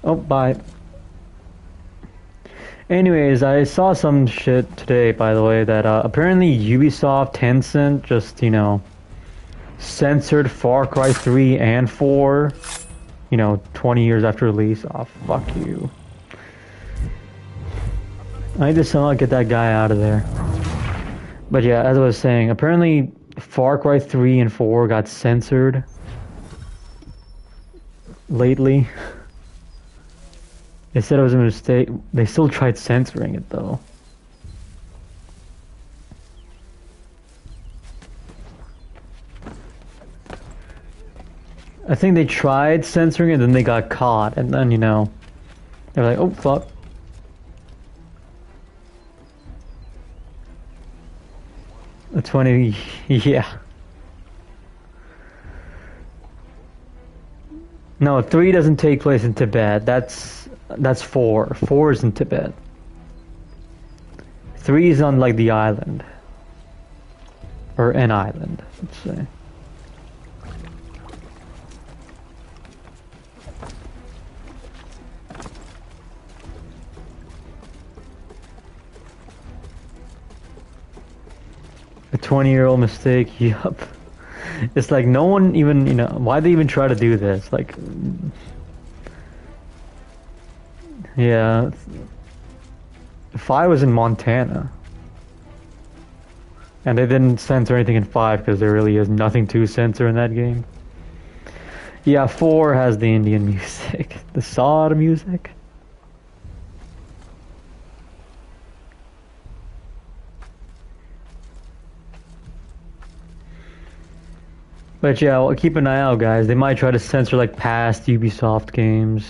Oh, bye. Anyways, I saw some shit today, by the way, that apparently Ubisoft, Tencent just, you know, censored Far Cry 3 and 4, you know, 20 years after release. Oh, fuck you. I need to somehow get that guy out of there. But yeah, as I was saying, apparently Far Cry 3 and 4 got censored lately. They said it was a mistake. They still tried censoring it though. I think they tried censoring it, then they got caught, and then, you know, they're like, oh fuck. The 20, yeah. No, 3 doesn't take place in Tibet. That's 4. 4 is in Tibet. 3 is on like the island. Or an island, let's say. 20-year-old mistake. Yup. It's like no one even, you know, why they even try to do this? Like, yeah. 5 was in Montana. And they didn't censor anything in 5 because there really is nothing to censor in that game. Yeah, 4 has the Indian music. The Sod music. But yeah, well, keep an eye out, guys. They might try to censor like past Ubisoft games.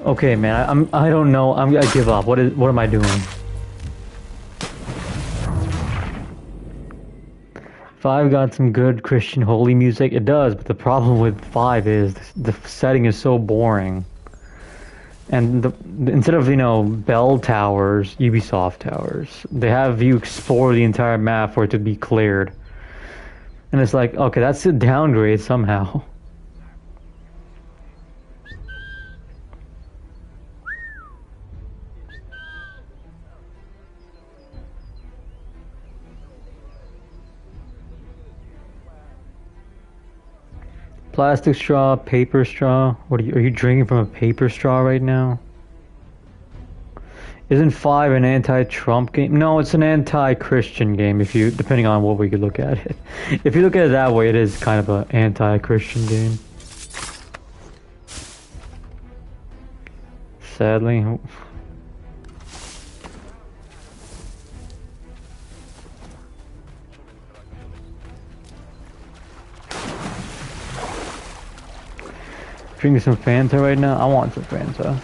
Okay, man. I don't know. I give up. What am I doing? 5 got some good Christian holy music. It does, but the problem with 5 is the setting is so boring. And instead of, you know, bell towers, Ubisoft towers, they have you explore the entire map for it to be cleared. And it's like, okay, that's a downgrade somehow. Plastic straw, paper straw. What are you drinking from a paper straw right now? Isn't 5 an anti-Trump game? No, it's an anti-Christian game. If you, depending on what way you look at it. If you look at it that way, it is kind of an anti-Christian game. Sadly. Drinking some Fanta right now? I want some Fanta.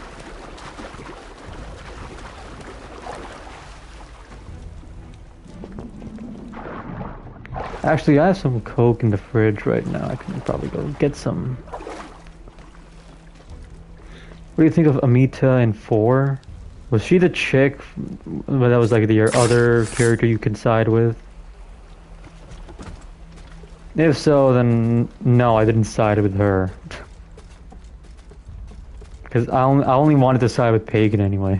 Actually, I have some Coke in the fridge right now. I can probably go get some. What do you think of Amita in 4? Was she the chick that was like your other character you could side with? If so, then no, I didn't side with her. Because I only wanted to side with Pagan anyway.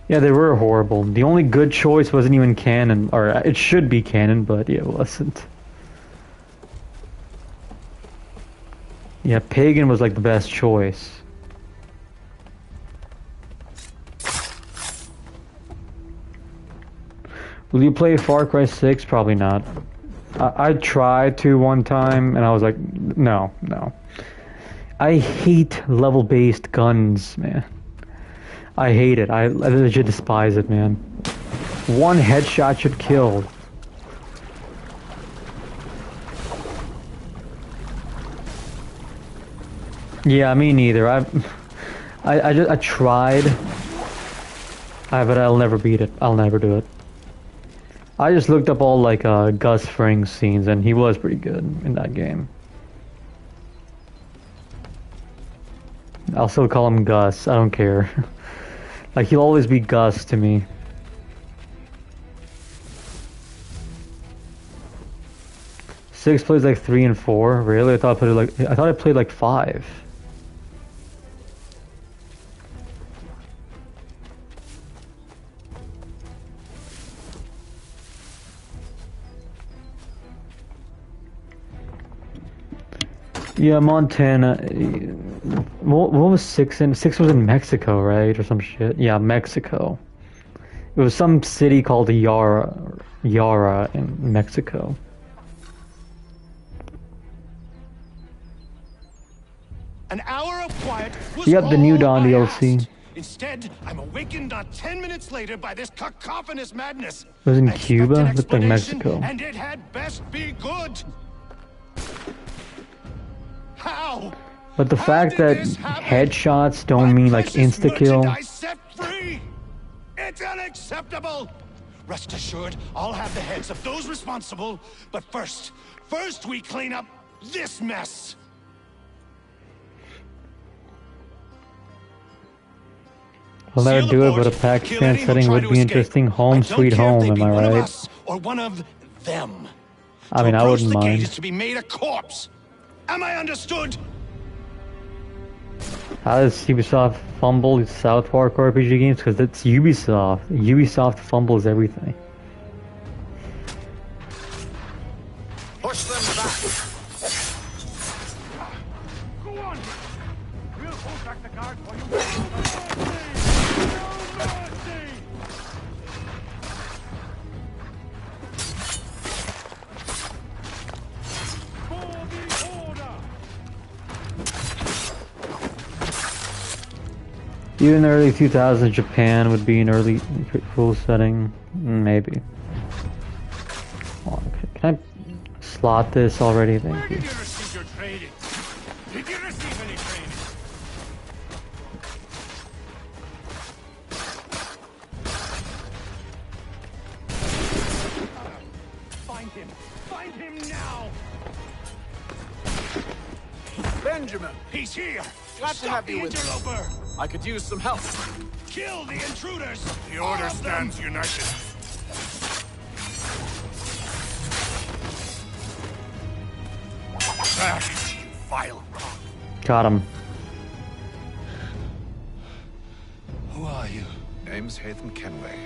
Yeah, they were horrible. The only good choice wasn't even canon, or it should be canon, but yeah, it wasn't. Yeah, Pagan was like the best choice. Will you play Far Cry 6? Probably not. I tried to one time, and I was like, no. I hate level-based guns, man. I hate it. I legit despise it, man. One headshot should kill. Yeah, me neither. I tried, but I'll never beat it. I'll never do it. I just looked up all like Gus Fring's scenes, and he was pretty good in that game. I'll still call him Gus. I don't care. Like he'll always be Gus to me. Six plays like 3 and 4. Really? I thought I played like 5. Yeah, Montana. What was 6 in? 6 was in Mexico, right? Or some shit. Yeah, Mexico. It was some city called Yara in Mexico. An hour of quiet was Yep, the New Dawn all I DLC. asked. Instead, I'm awakened not 10 minutes later by this cacophonous madness. It was in I expect Cuba? an Looked like explanation, Mexico. And it had best be good. How? But the fact that headshots don't mean like insta-kill. Merchandise set free. It's unacceptable. Rest assured, I'll have the heads of those responsible. But first we clean up this mess. I'll never do it, but a Pakistan setting would be interesting. Home sweet home, am I right? Us or one of them. I mean, I wouldn't The gate mind. is to be made a corpse. Am I understood? How does Ubisoft fumble South Park RPG games? Because it's Ubisoft. Ubisoft fumbles everything. Push them back. Go on! We'll hold back the guard for you. Even the early 2000s Japan would be an early cool setting. Maybe. Okay. Can I slot this already? Thank you. Did you receive your training? Did you receive any training? Find him! Find him now! Benjamin! He's here! Glad to have you with me. Interloper! I could use some help. Kill the intruders! The order stands united. Back, you vile rock. Got him. Who are you? Name's Hatham Kenway.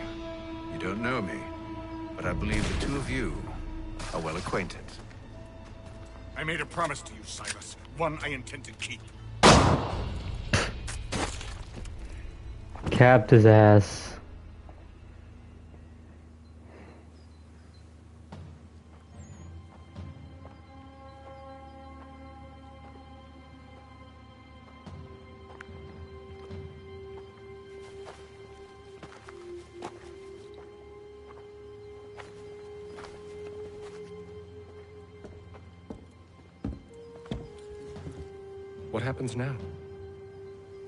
You don't know me, but I believe the two of you are well acquainted. I made a promise to you, Cyrus. One I intend to keep. Capped his ass. What happens now?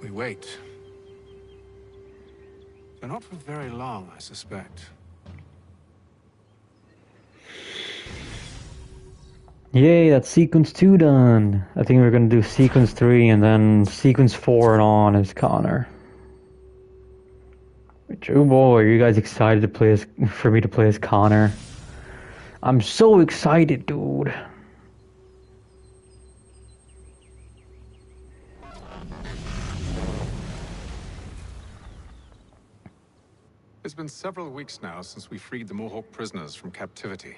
We wait. But not for very long, I suspect. Yay, that's sequence 2 done. I think we're gonna do sequence 3 and then sequence 4 and on as Connor. Which, oh boy, are you guys excited to play as, for me to play as Connor? I'm so excited, dude. It's been several weeks now since we freed the Mohawk prisoners from captivity.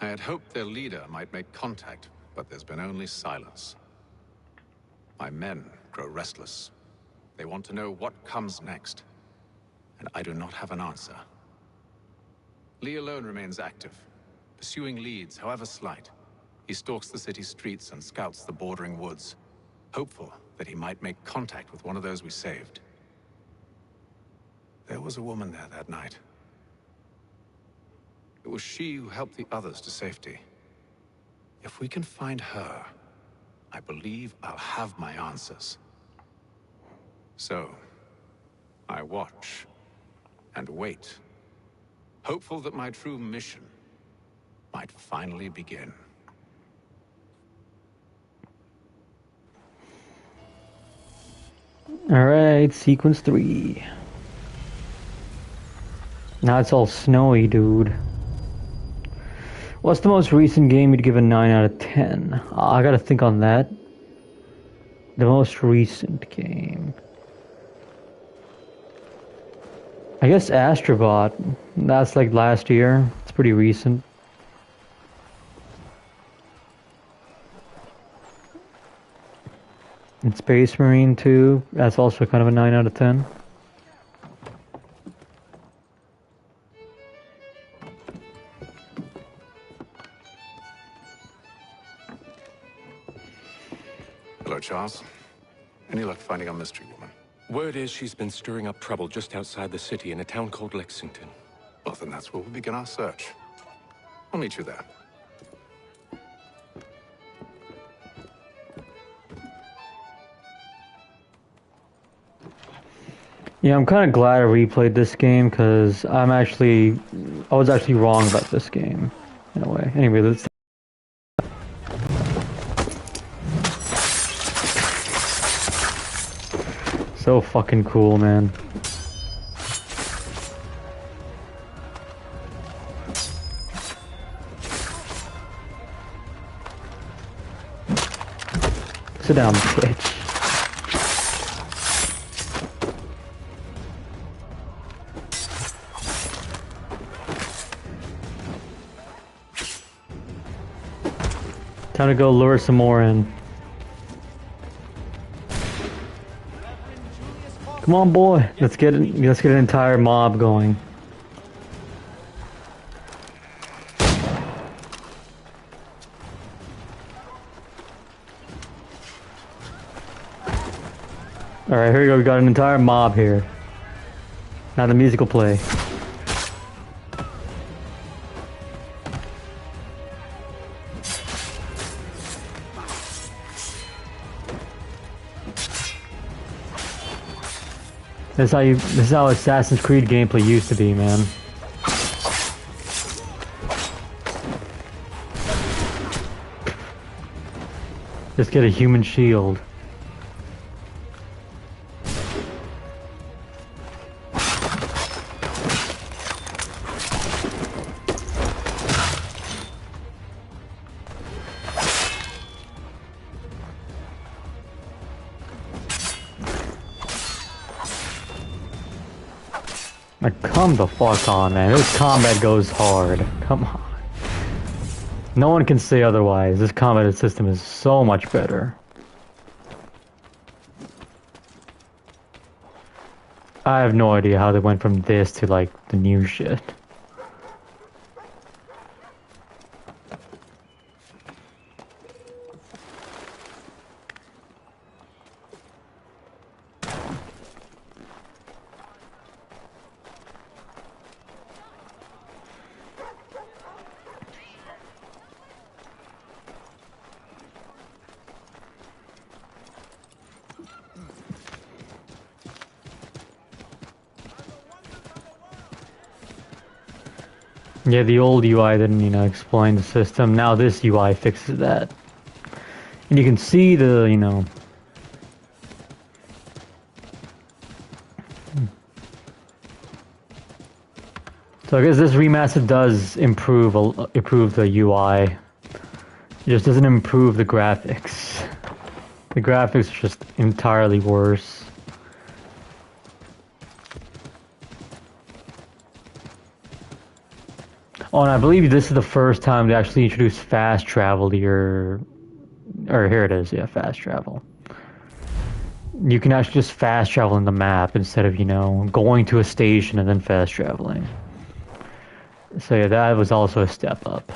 I had hoped their leader might make contact, but there's been only silence. My men grow restless. They want to know what comes next, and I do not have an answer. Lee alone remains active, pursuing leads, however slight. He stalks the city streets and scouts the bordering woods, hopeful that he might make contact with one of those we saved. There was a woman there that night. It was she who helped the others to safety. If we can find her, I believe I'll have my answers. So, I watch and wait, hopeful that my true mission might finally begin. Alright, sequence 3. Now it's all snowy, dude. What's the most recent game you'd give a 9 out of 10? I gotta think on that. The most recent game. I guess Astrobot. That's like last year. It's pretty recent. And Space Marine 2. That's also kind of a 9 out of 10. Hello, Charles. Any luck finding our mystery woman? Word is she's been stirring up trouble just outside the city in a town called Lexington. Well, then that's where we'll begin our search. I'll meet you there. Yeah, I'm kind of glad I replayed this game because I was actually wrong about this game in a way. Anyway, let's. So So fucking cool, man. Sit down, bitch. Time to go lure some more in. Come on, boy. Let's get an entire mob going. Alright, here we go. We got an entire mob here. Now the music will play. This is how Assassin's Creed gameplay used to be, man. Just get a human shield. Like, come the fuck on, man. This combat goes hard. Come on. No one can say otherwise. This combat system is so much better. I have no idea how they went from this to, like, the new shit. Yeah, the old UI didn't, you know, explain the system. Now this UI fixes that. And you can see the, you know... So I guess this remaster does improve the UI. It just doesn't improve the graphics. The graphics are just entirely worse. Oh, and I believe this is the first time they actually introduced fast travel to your... Or here it is, yeah, fast travel. You can actually just fast travel in the map instead of, you know, going to a station and then fast traveling. So yeah, that was also a step up.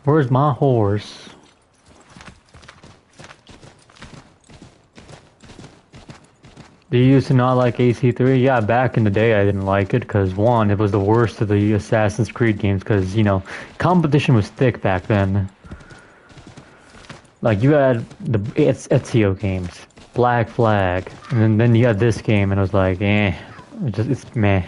Where's my horse? Do you used to not like AC3? Yeah, back in the day I didn't like it because, one, it was the worst of the Assassin's Creed games because, you know, competition was thick back then. Like, you had the Ezio games, Black Flag, and then you had this game and it was like, it's meh.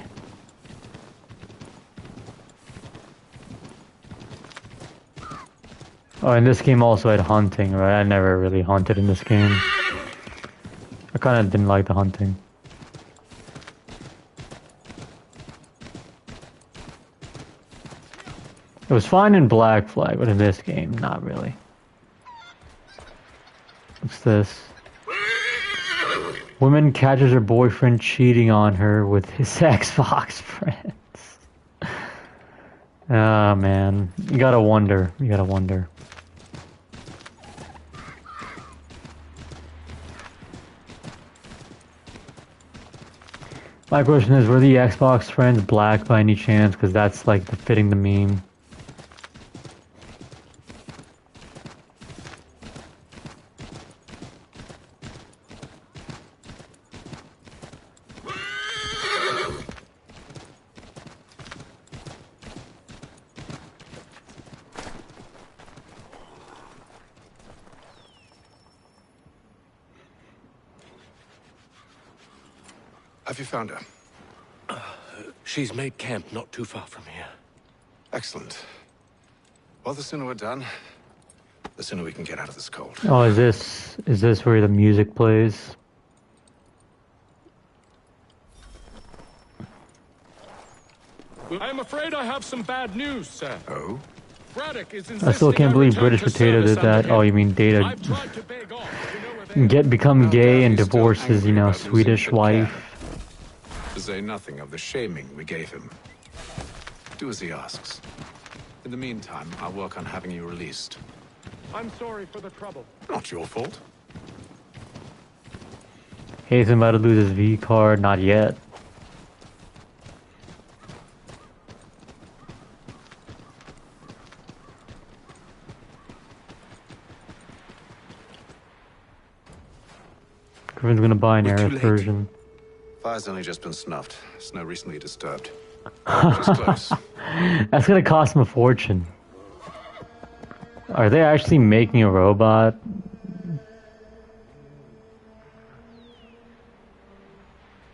Oh, and this game also had hunting, right? I never really hunted in this game. I kind of didn't like the hunting. It was fine in Black Flag, but in this game, not really. What's this? Woman catches her boyfriend cheating on her with his Xbox friends. Oh, man. You gotta wonder. You gotta wonder. My question is, were the Xbox friends black by any chance? Because that's like fitting the meme. Have you found her? She's made camp not too far from here. Excellent. Well, the sooner we're done, the sooner we can get out of this cold. Oh, is this where the music plays? I'm afraid I have some bad news, sir. Oh? Braddock is I still can't believe British Potato did that. Oh, you mean Data become gay and divorce his, you know, Swedish wife. To say nothing of the shaming we gave him. Do as he asks. In the meantime, I'll work on having you released. I'm sorry for the trouble. Not your fault. He's about to lose his V card. Not yet. Griffin's gonna buy an Aerith version. Fire's only just been snuffed. Snow recently disturbed. Just close. That's gonna cost him a fortune. Are they actually making a robot?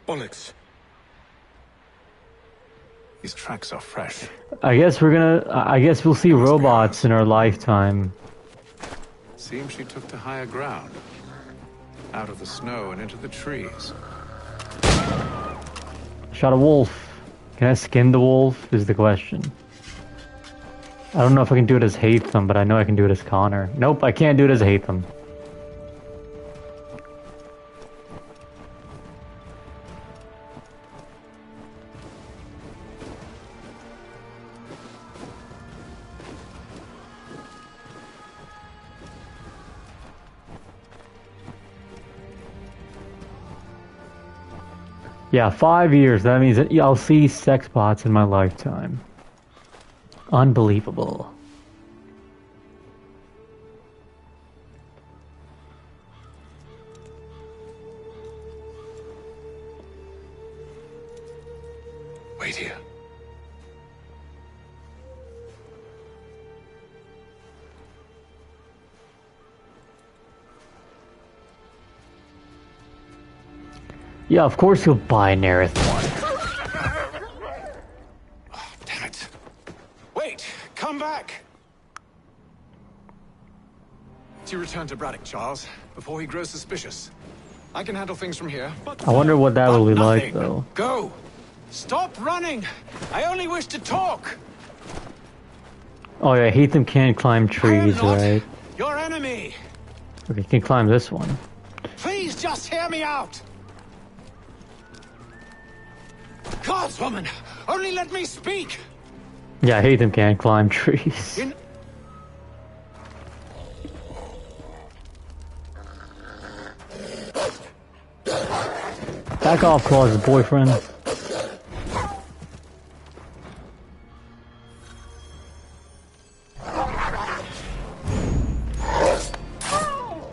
Onyx. These tracks are fresh. I guess we'll see robots in our lifetime. Seems she took to higher ground. Out of the snow and into the trees. Shot a wolf. Can I skin the wolf? Is the question. I don't know if I can do it as Hatham, but I know I can do it as Connor. Nope, I can't do it as Hatham. Yeah, 5 years. That means that I'll see sex bots in my lifetime. Unbelievable. Wait here. Yeah, of course he'll buy an Aerith one. Oh, damn it. Wait! Come back! You return to Braddock, Charles, before he grows suspicious. I can handle things from here. I wonder what that will be like, though. Go! Stop running! I only wish to talk! Oh yeah, Hatham can't climb trees, right? Your enemy! Okay, he can climb this one. Please just hear me out! Godswoman! Only let me speak! Yeah, Hatham can't climb trees. Back off, Claus' boyfriend.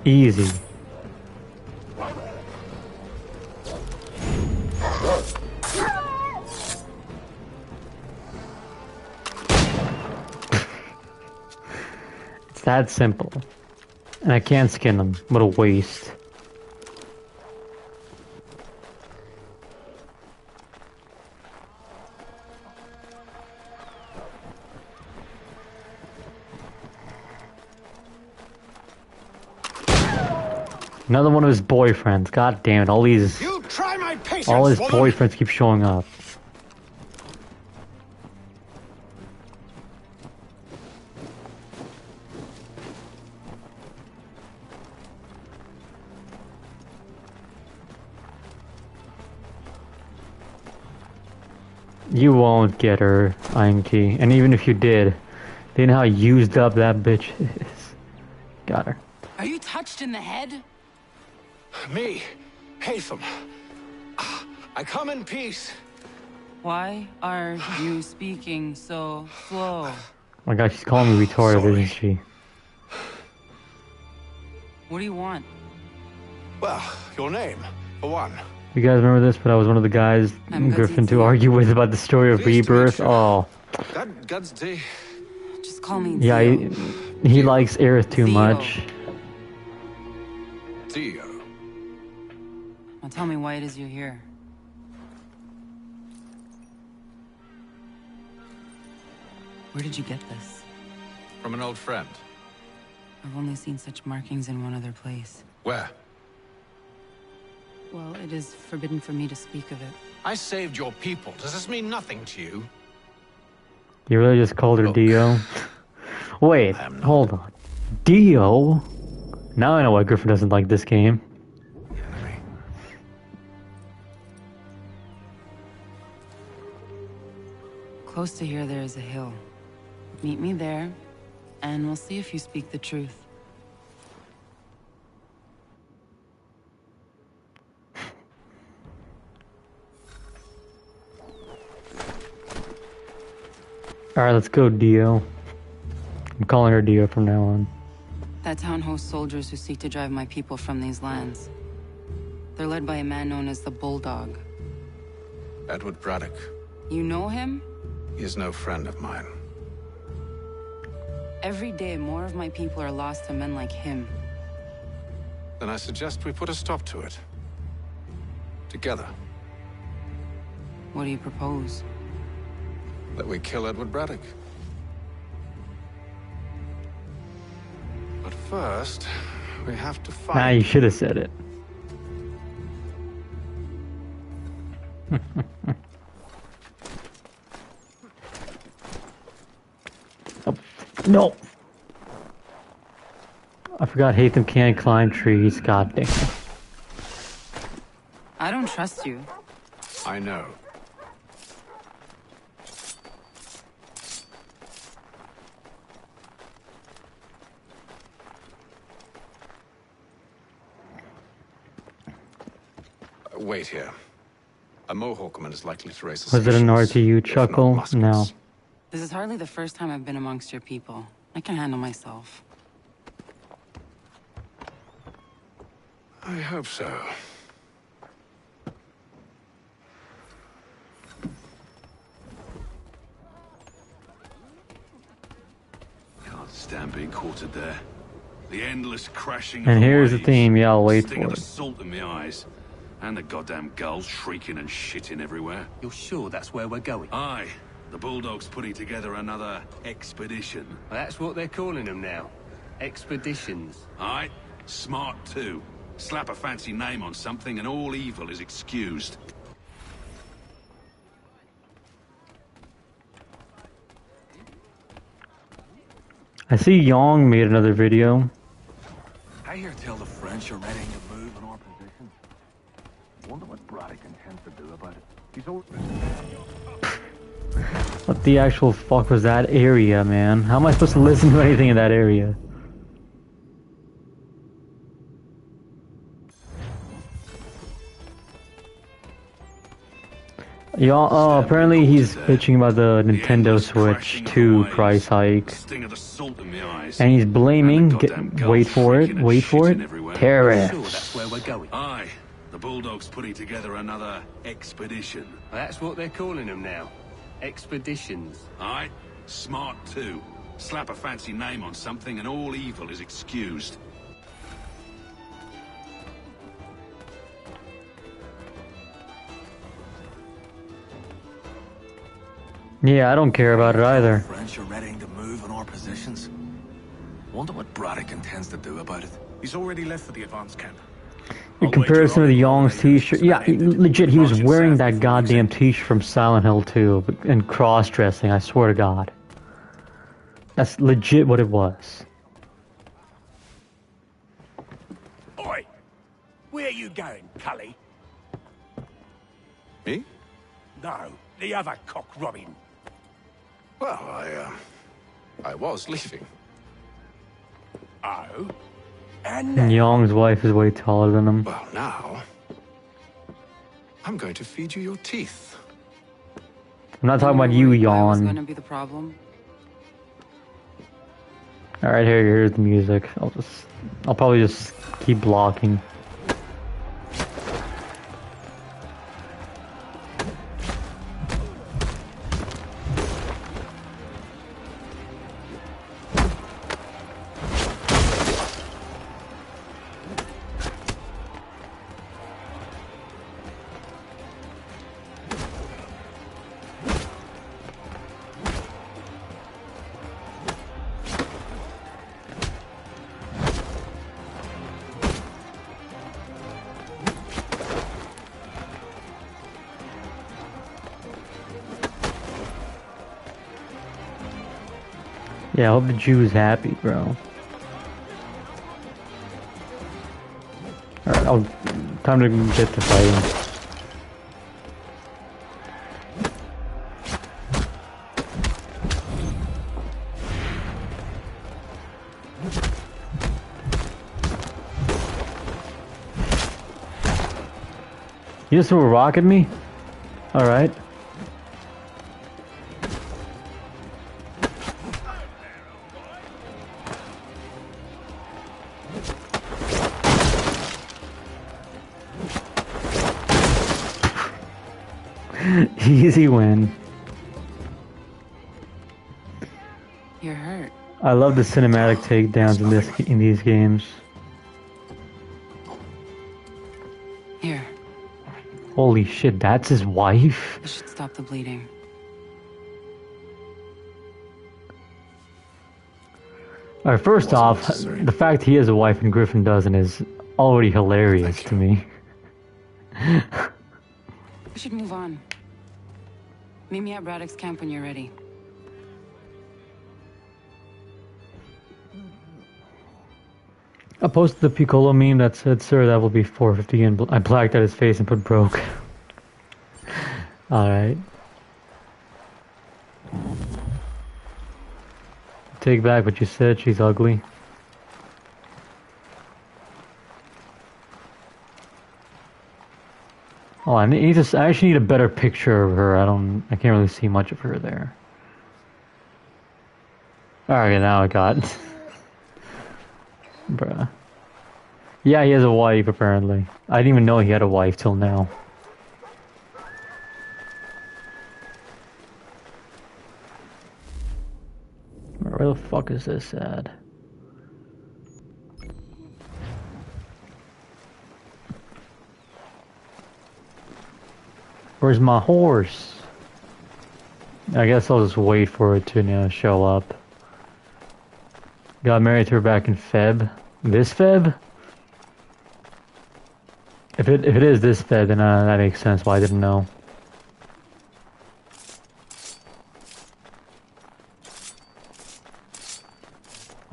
Easy. It's that simple. And I can't skin them. What a waste. Another one of his boyfriends. God damn it! All his boyfriends keep showing up. You won't get her, Ainki. And even if you did, they know how used up that bitch is. Got her. Are you touched in the head? Me, Hatham. I come in peace. Why are you speaking so slow? Oh my god, she's calling me retarded, isn't she? What do you want? Well, your name, for one. You guys remember this? But I was one of the guys Griffin to argue with about the story of Rebirth. Oh. Just call me Yeah, he likes Aerith too much. Theo. Now tell me why it is you're here. Where did you get this? From an old friend. I've only seen such markings in one other place. Where? Well, it is forbidden for me to speak of it. I saved your people. Does this mean nothing to you? You really just called her Dio? Wait, hold on. Dio? Now I know why Griffin doesn't like this game. Close to here, there is a hill. Meet me there, and we'll see if you speak the truth. Alright, let's go, Dio. I'm calling her Dio from now on. That town hosts soldiers who seek to drive my people from these lands. They're led by a man known as the Bulldog. Edward Braddock. You know him? He is no friend of mine. Every day, more of my people are lost to men like him. Then I suggest we put a stop to it. Together. What do you propose? That we kill Edward Braddock. But first, we have to fight. Nah, you should have said it. Oh, no! I forgot Hatham can't climb trees, god damn. I don't trust you. I know. Wait here. A Mohawkman is likely to raise Was it an RTU chuckle? No. This is hardly the first time I've been amongst your people. I can handle myself. I hope so. Can't stand being quartered there. The endless crashing. And here's the theme, yeah, I'll wait sting for of the it. salt in my eyes. And the goddamn gulls shrieking and shitting everywhere. You're sure that's where we're going? Aye. The Bulldog's putting together another expedition. That's what they're calling them now. Expeditions. Aye. Smart too. Slap a fancy name on something and all evil is excused. I see Yong made another video. I hear tell the French are ready to move in our position. Wonder what Braddock intends to do about it. He's always... What the actual fuck was that area, man? How am I supposed to listen to anything in that area? Yeah, oh, apparently he's bitching about the Nintendo Switch 2 price hike. And he's blaming, wait for it, tariffs. Aye. The Bulldog's putting together another expedition. That's what they're calling them now. Expeditions. Aye. Smart too. Slap a fancy name on something and all evil is excused. Yeah, I don't care about it either. French are ready to move in our positions. Wonder what Braddock intends to do about it. He's already left for the advance camp. In comparison to the Yong's t-shirt, yeah, legit, he was wearing that goddamn t-shirt from Silent Hill 2 and cross-dressing, I swear to God. That's legit what it was. Oi! Where you going, Cully? Me? No, the other cock Robin. Well, I was leaving. Oh? And Yong's wife is way taller than him. Well, now... I'm going to feed you your teeth. I'm not talking about you, What's Yawn. going to be the problem? Alright, here's the music. I'll probably just keep blocking. Yeah, I hope the Jew's happy, bro. Alright, time to get to fighting. You just threw a rock at me? Alright. Easy win. You're hurt. I love the cinematic takedowns in these games. Here. Holy shit, that's his wife? This should stop the bleeding. Alright, first off, the fact he has a wife and Griffin doesn't is already hilarious to me. We should move on. Meet me at Braddock's camp when you're ready. I posted the Piccolo meme that said, "Sir, that will be 450," and I blacked out his face and put broke. Alright. Take back what you said, she's ugly. Oh, I actually need a better picture of her. I can't really see much of her there. Alright, now I got bruh. Yeah, he has a wife, apparently. I didn't even know he had a wife till now. Where the fuck is this at? Where's my horse? I guess I'll just wait for it to show up. Got married to her back in Feb. This Feb? If it is this Feb, then that makes sense why I didn't know.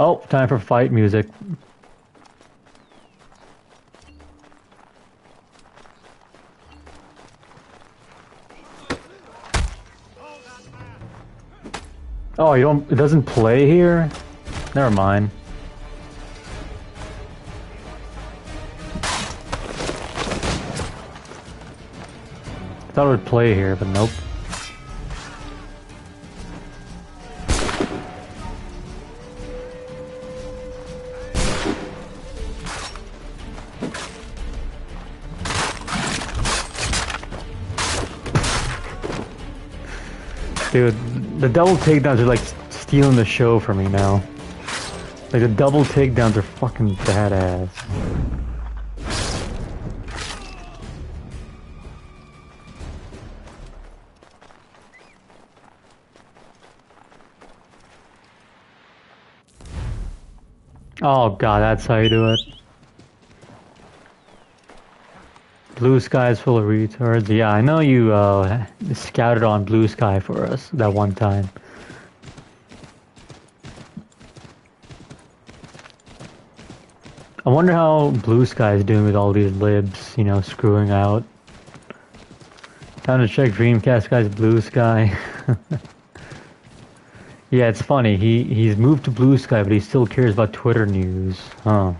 Oh, time for fight music. Oh, it doesn't play here? Never mind. I thought it would play here, but nope. Dude, the double takedowns are like stealing the show for me now. Like the double takedowns are fucking badass. Oh god, that's how you do it. Blue Sky is full of retards. Yeah, I know you scouted on Blue Sky for us that one time. I wonder how Blue Sky is doing with all these libs, screwing out. Time to check Dreamcast guy's Blue Sky. Yeah, it's funny. He's moved to Blue Sky, but he still cares about Twitter news. Huh.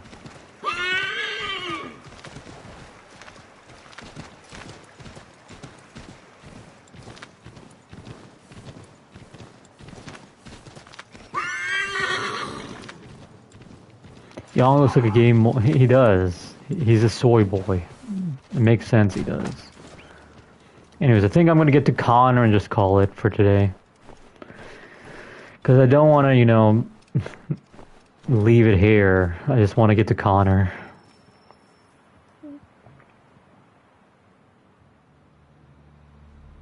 Young looks like a game. He does. He's a soy boy. It makes sense. He does. Anyways, I think I'm gonna get to Connor and just call it for today. Because I don't want to, leave it here. I just want to get to Connor.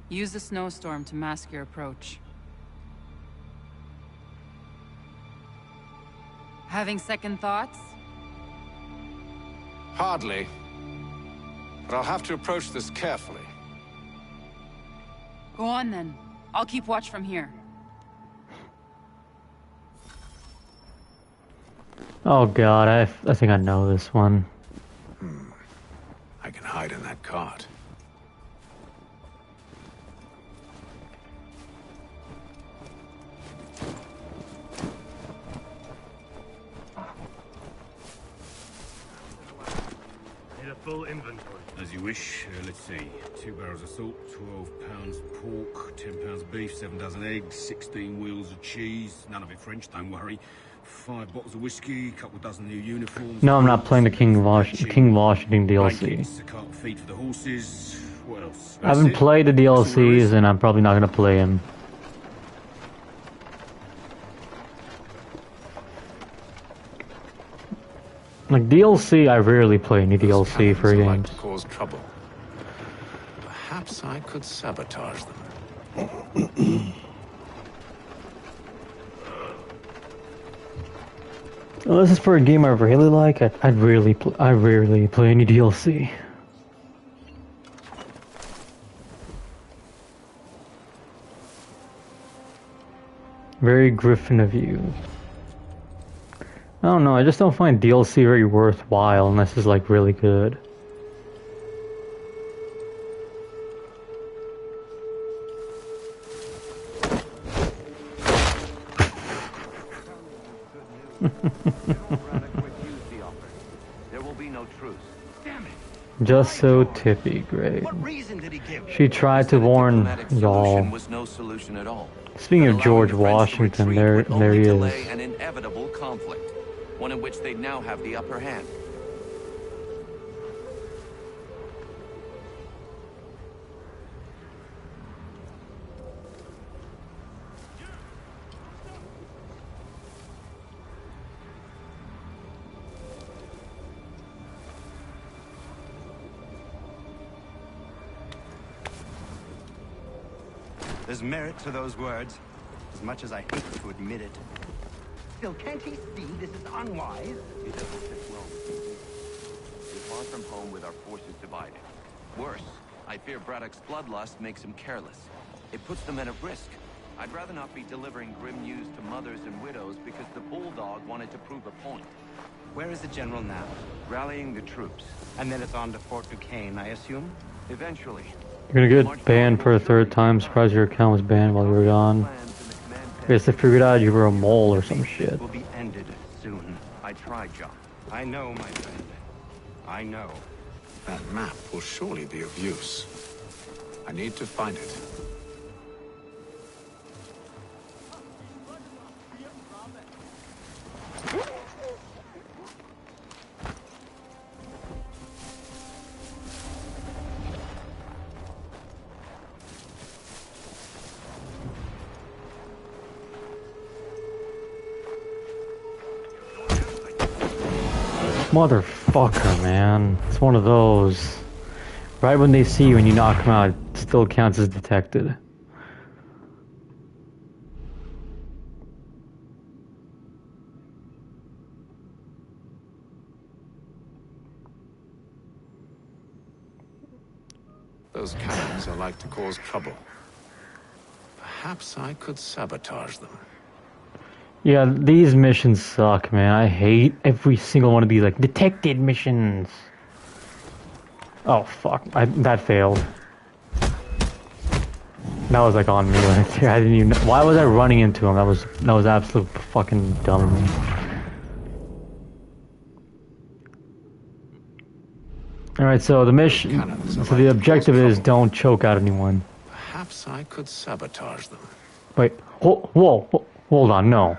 Use the snowstorm to mask your approach. Having second thoughts? Hardly. But I'll have to approach this carefully. Go on then. I'll keep watch from here. Oh god, I think I know this one. I can hide in that cart. Need a full inventory. As you wish. Let's see. 2 barrels of salt, 12 pounds pork, 10 pounds beef, 7 dozen eggs, 16 wheels of cheese. None of it French, don't worry. 5 bottles of whiskey, couple dozen new uniforms. No, I'm not playing the King Washington DLC. Blankets, a cart of feed for the horses. What else? I haven't played the DLCs, and I'm probably not gonna play them. Like DLC, I rarely play any DLC for games. Like to cause trouble. Perhaps I could sabotage them. Well, this is for a game I really like. I rarely play any DLC. Very Griffin of you. I don't know, I just don't find DLC very worthwhile unless it's like really good. There will be no truce. Damn it. Just so tippy, great. She tried to warn y'all. Was no solution at all. Speaking of George Washington, there he Delay is. an inevitable conflict, one in which they now have the upper hand. There's merit to those words, as much as I hate to admit it. Still, can't he see this is unwise? He doesn't sit well. We're far from home with our forces divided. Worse, I fear Braddock's bloodlust makes him careless. It puts the men at risk. I'd rather not be delivering grim news to mothers and widows because the Bulldog wanted to prove a point. Where is the general now? Rallying the troops. And then it's on to Fort Duquesne, I assume? Eventually. You're gonna get banned for a third time. Surprised your account was banned while you were gone. I guess they figured out you were a mole or some shit. Will be ended soon. I tried, John. I know, my friend. I know. That map will surely be of use. I need to find it. Motherfucker, man. It's one of those. Right when they see you and you knock them out, it still counts as detected. Those cannons are like to cause trouble. Perhaps I could sabotage them. Yeah, these missions suck, man. I hate every single one of these, like, detected missions. Oh, fuck. That failed. That was, like, on me right there. I didn't even know. Why was I running into him? That was absolute fucking dumb of me. Alright, so the mission... So the objective is don't choke out anyone. Perhaps I could sabotage them. Wait. Whoa. Hold on, no.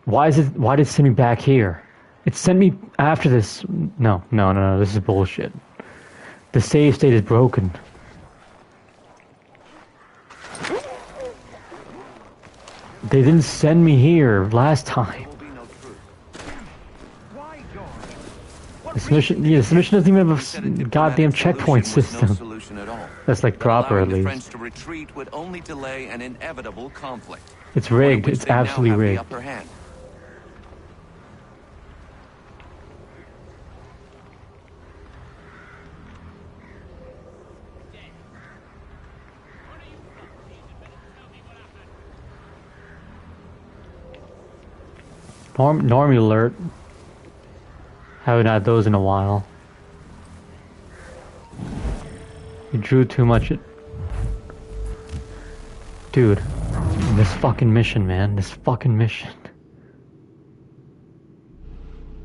Why did it send me back here? It sent me after this. No, this is bullshit. The save state is broken. They didn't send me here last time. This mission doesn't even have a goddamn checkpoint system. That's like proper at least. French to retreat would only delay an inevitable conflict. It's rigged. It's absolutely rigged. Normie alert. Haven't had those in a while. You drew too much. Dude, this fucking mission, man. This fucking mission.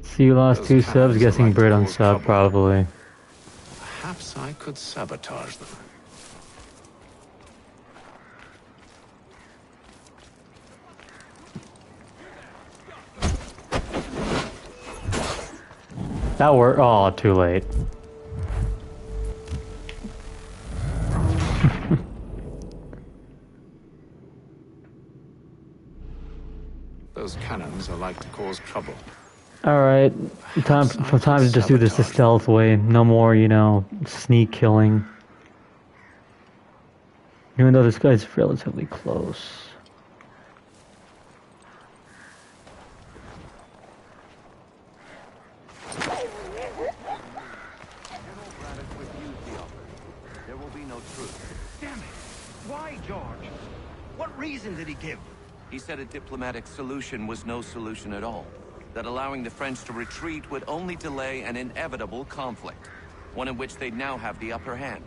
See, you lost 2 subs. Guessing Brit on sub, probably. Perhaps I could sabotage them. That worked. Oh, too late. Those cannons are like to cause trouble. Alright, time to just do this the stealth way. No more, you know, sneak killing. Even though this guy's relatively close. There will be no truth. Damn it! Why, George? What reason did he give? He said a diplomatic solution was no solution at all. That allowing the French to retreat would only delay an inevitable conflict. One in which they'd now have the upper hand.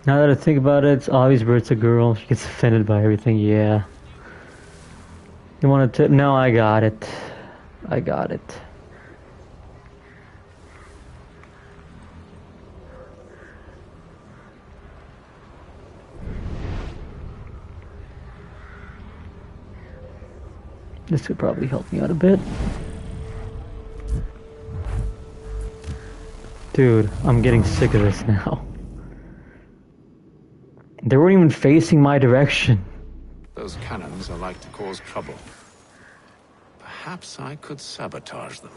Now that I think about it, it's obvious Bert's a girl. She gets offended by everything, yeah. You want a tip? No, I got it. I got it. This could probably help me out a bit. Dude, I'm getting sick of this now. They weren't even facing my direction. Those cannons are like to cause trouble. Perhaps I could sabotage them.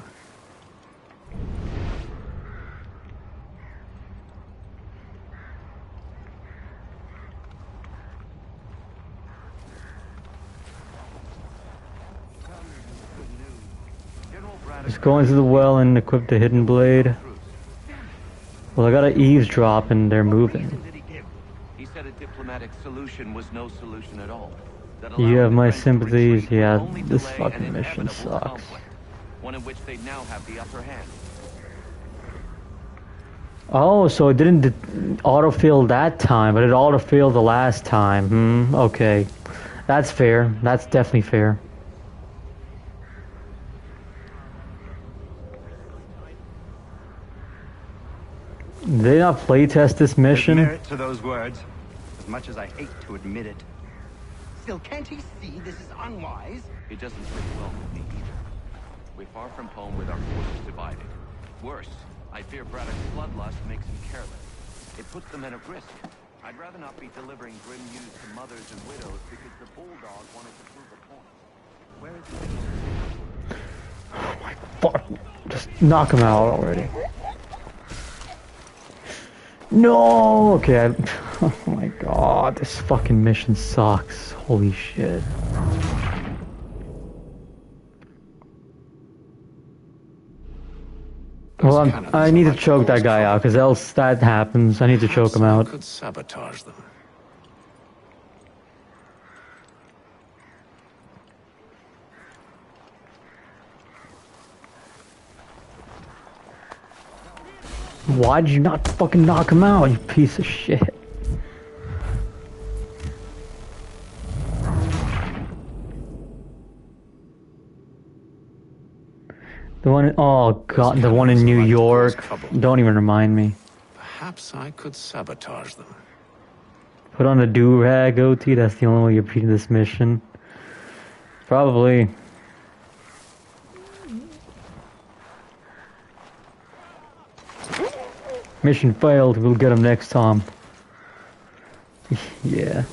Just go into the well and equip the hidden blade. Well, I gotta eavesdrop and they're moving. He said a diplomatic solution was no solution at all. You have my sympathies. Yeah, this fucking mission sucks. One in which they now have the upper hand. Oh, so it didn't autofill that time, but it autofilled the last time. Okay. That's fair. That's definitely fair. Did they not playtest this mission? There's merit to those words, as much as I hate to admit it. Still, can't he see this is unwise? It doesn't sit well with me either. We're far from home with our forces divided. Worse, I fear Braddock's bloodlust makes him careless. It puts the men at risk. I'd rather not be delivering grim news to mothers and widows because the bulldog wanted to prove a point. Where is he? Oh my fuck. Just knock him out already. No! Okay, oh my god, this fucking mission sucks. Holy shit. Well, I need to choke that guy out, because else that happens. I need to choke him out. Could sabotage them. Why'd you not fucking knock him out, you piece of shit? The one in, oh god, the one in New York. Don't even remind me. Perhaps I could sabotage them. Put on the do-rag OT, that's the only way you're beating this mission. Probably. Mission failed, we'll get him next time. Yeah.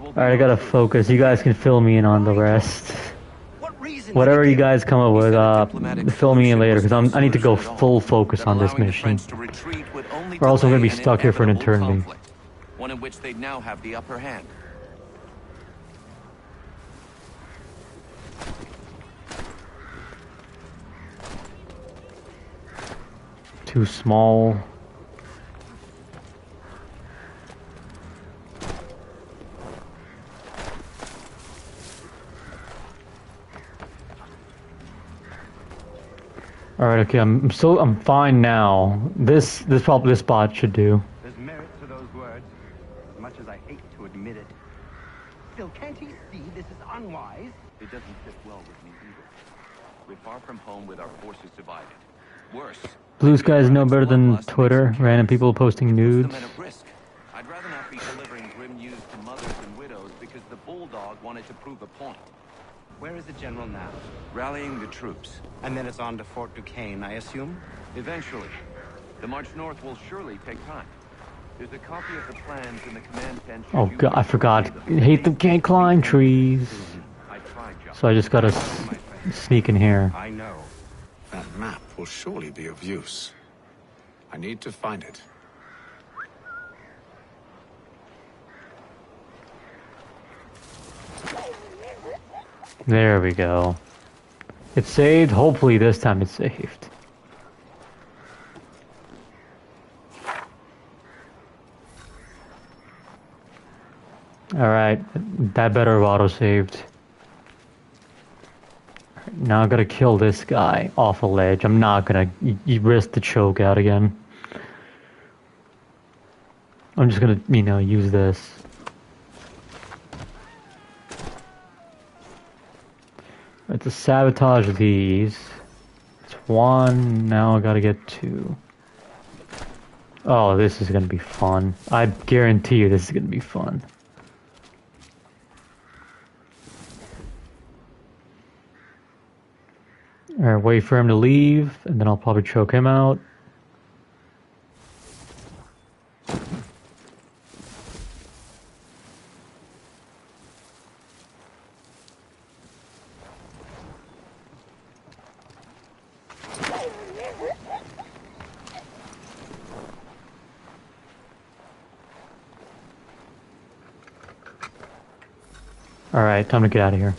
Alright, I gotta focus. You guys can fill me in on the rest. Whatever you guys come up with, fill me in later, because I need to go full focus on this mission. Or else I'm gonna be stuck here for an eternity. One in which they now have the upper hand. Too small. Alright, okay, I'm fine now. This spot should do. There's merit to those words, as much as I hate to admit it. Still, can't he see this is unwise? It doesn't sit well with me either. We're far from home with our forces divided. Worse. Blue Skies know better than Twitter. Random people posting nudes. I'd rather not be delivering grim news to mothers and widows because the bulldog wanted to prove a point. Where is the general now? Rallying the troops. And then it's on to Fort Duquesne, I assume? Eventually. The march north will surely take time. There's a copy of the plans in the command tent. Oh god, I forgot. I hate them, can't climb trees. So I just gotta sneak in here. I know. That map will surely be of use. I need to find it. There we go. It's saved. Hopefully this time it's saved. Alright, that better have auto-saved. Now I gotta kill this guy off a ledge. I'm not gonna risk the choke out again. I'm just gonna, use this. Right, to sabotage these. It's one, now I gotta get two. Oh, this is gonna be fun. I guarantee you this is gonna be fun. Alright, wait for him to leave, and then I'll probably choke him out. Alright, time to get out of here.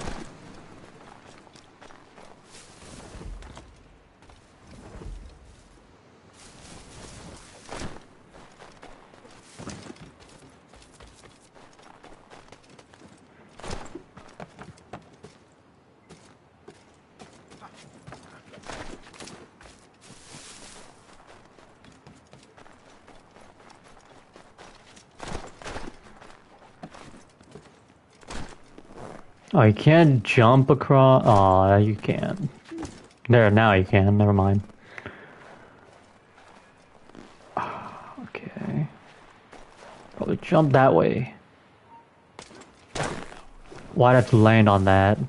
Oh, you can't jump across. Oh, you can. There, now you can. Never mind. Okay. Probably jump that way. Why'd I have to land on that?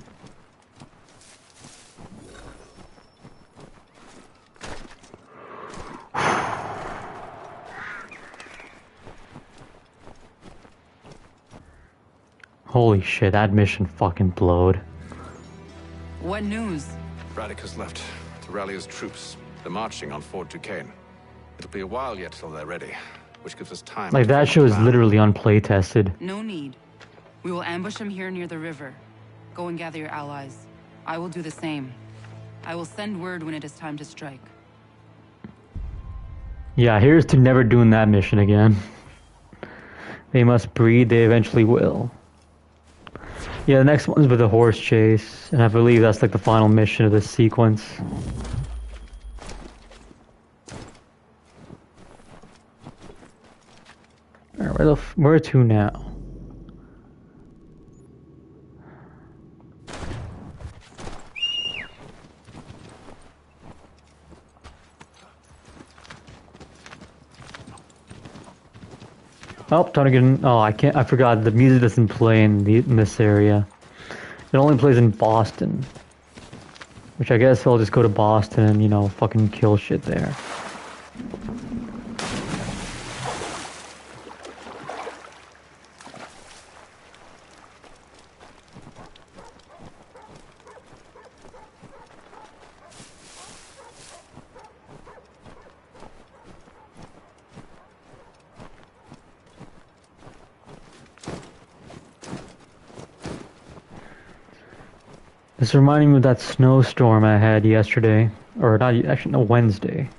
Holy shit, that mission fucking blowed. What news? Braddock has left to rally his troops. They're marching on Fort Duquesne. It'll be a while yet till they're ready, which gives us time. Like, that shit was literally unplay tested. No need. We will ambush him here near the river. Go and gather your allies. I will do the same. I will send word when it is time to strike. Yeah, here's to never doing that mission again. They must breed, they eventually will. Yeah, the next one's with a horse chase, and I believe that's like the final mission of this sequence. Alright, where to now? Oh, time to get in. Oh, I can't. I forgot. The music doesn't play in this area. It only plays in Boston. Which I guess I'll just go to Boston and, fucking kill shit there. This reminded me of that snowstorm I had yesterday. Or not, actually, no, Wednesday.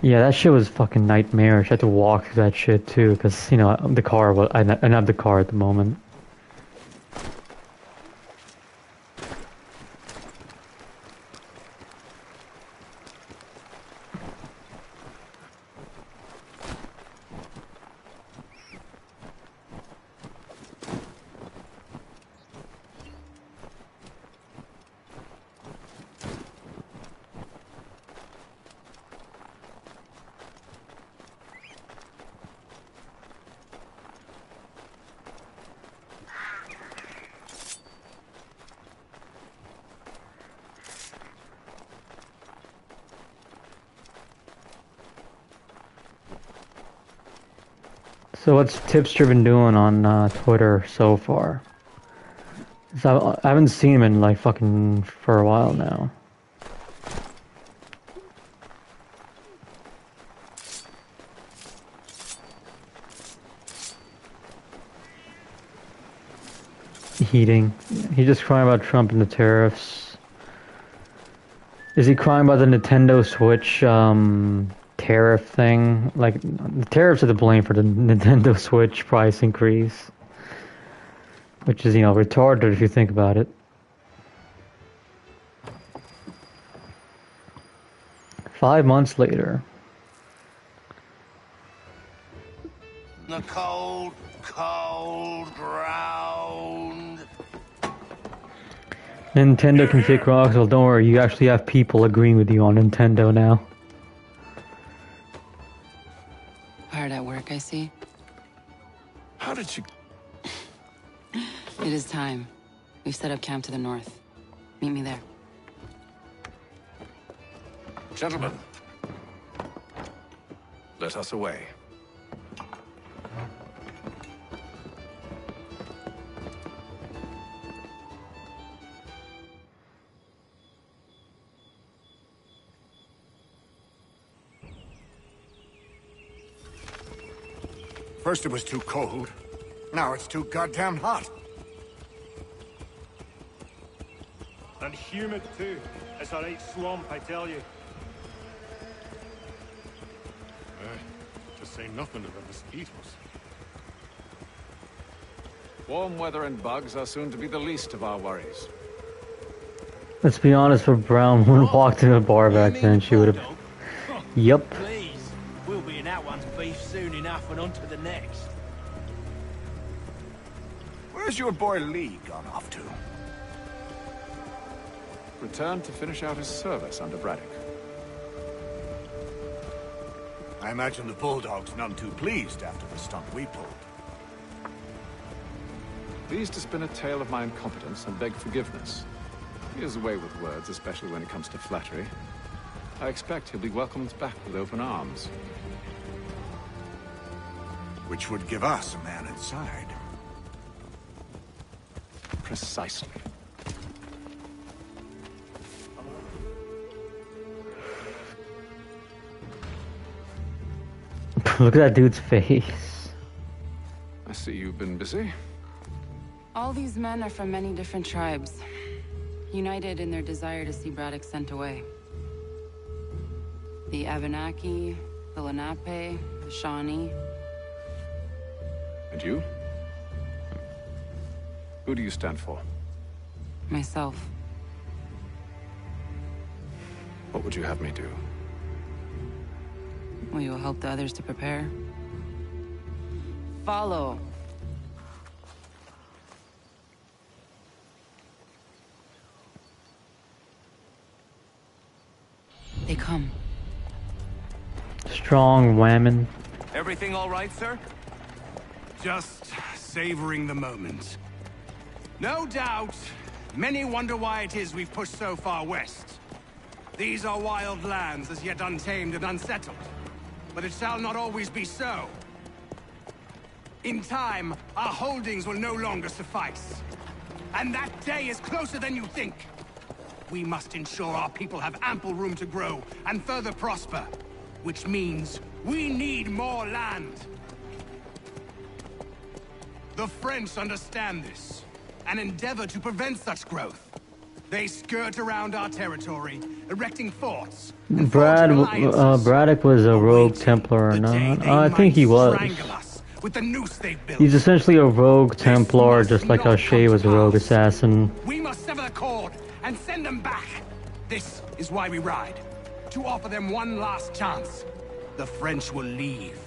Yeah, that shit was fucking nightmarish. I had to walk through that shit too, because, the car, I don't have the car at the moment. So what's Tipster been doing on Twitter so far? So I haven't seen him in like fucking for a while now. Heating. He's just crying about Trump and the tariffs. Is he crying about the Nintendo Switch tariff thing? Like, the tariffs are to blame for the Nintendo Switch price increase. Which is, you know, retarded if you think about it. Five months later. The cold, cold ground. Nintendo can kick rocks. Well, don't worry, you actually have people agreeing with you on Nintendo now. Hard at work, I see. How did you... It is time. We've set up camp to the north. Meet me there. Gentlemen, let us away. First it was too cold. Now it's too goddamn hot. And humid too. It's a right swamp, I tell you. To say nothing of the mosquitoes. Warm weather and bugs are soon to be the least of our worries. Let's be honest, if Brown wouldn't walked into a bar back then, she would have... Yep. Please, we'll be in that one's beef soon enough and on to the next. Where's your boy Lee gone off to? Returned to finish out his service under Braddock. I imagine the Bulldog's none too pleased after the stunt we pulled. Pleased to spin a tale of my incompetence and beg forgiveness. He has a way with words, especially when it comes to flattery. I expect he'll be welcomed back with open arms. Which would give us a man inside. Precisely. Look at that dude's face. I see you've been busy. All these men are from many different tribes, united in their desire to see Braddock sent away. The Abenaki, the Lenape, the Shawnee. And you? Who do you stand for? Myself. What would you have me do? Will you help the others to prepare? Follow. They come. Strong whammon. Everything all right, sir? Just savoring the moment. No doubt, many wonder why it is we've pushed so far west. These are wild lands as yet untamed and unsettled. But it shall not always be so. In time, our holdings will no longer suffice. And that day is closer than you think. We must ensure our people have ample room to grow and further prosper. Which means we need more land. The French understand this, and endeavor to prevent such growth. They skirt around our territory, erecting forts. Braddock was a rogue Templar or not? I think he was. With the noose they've built. He's essentially a rogue Templar, just like how Shay was a rogue assassin. We must sever the cord and send them back. This is why we ride. To offer them one last chance. The French will leave.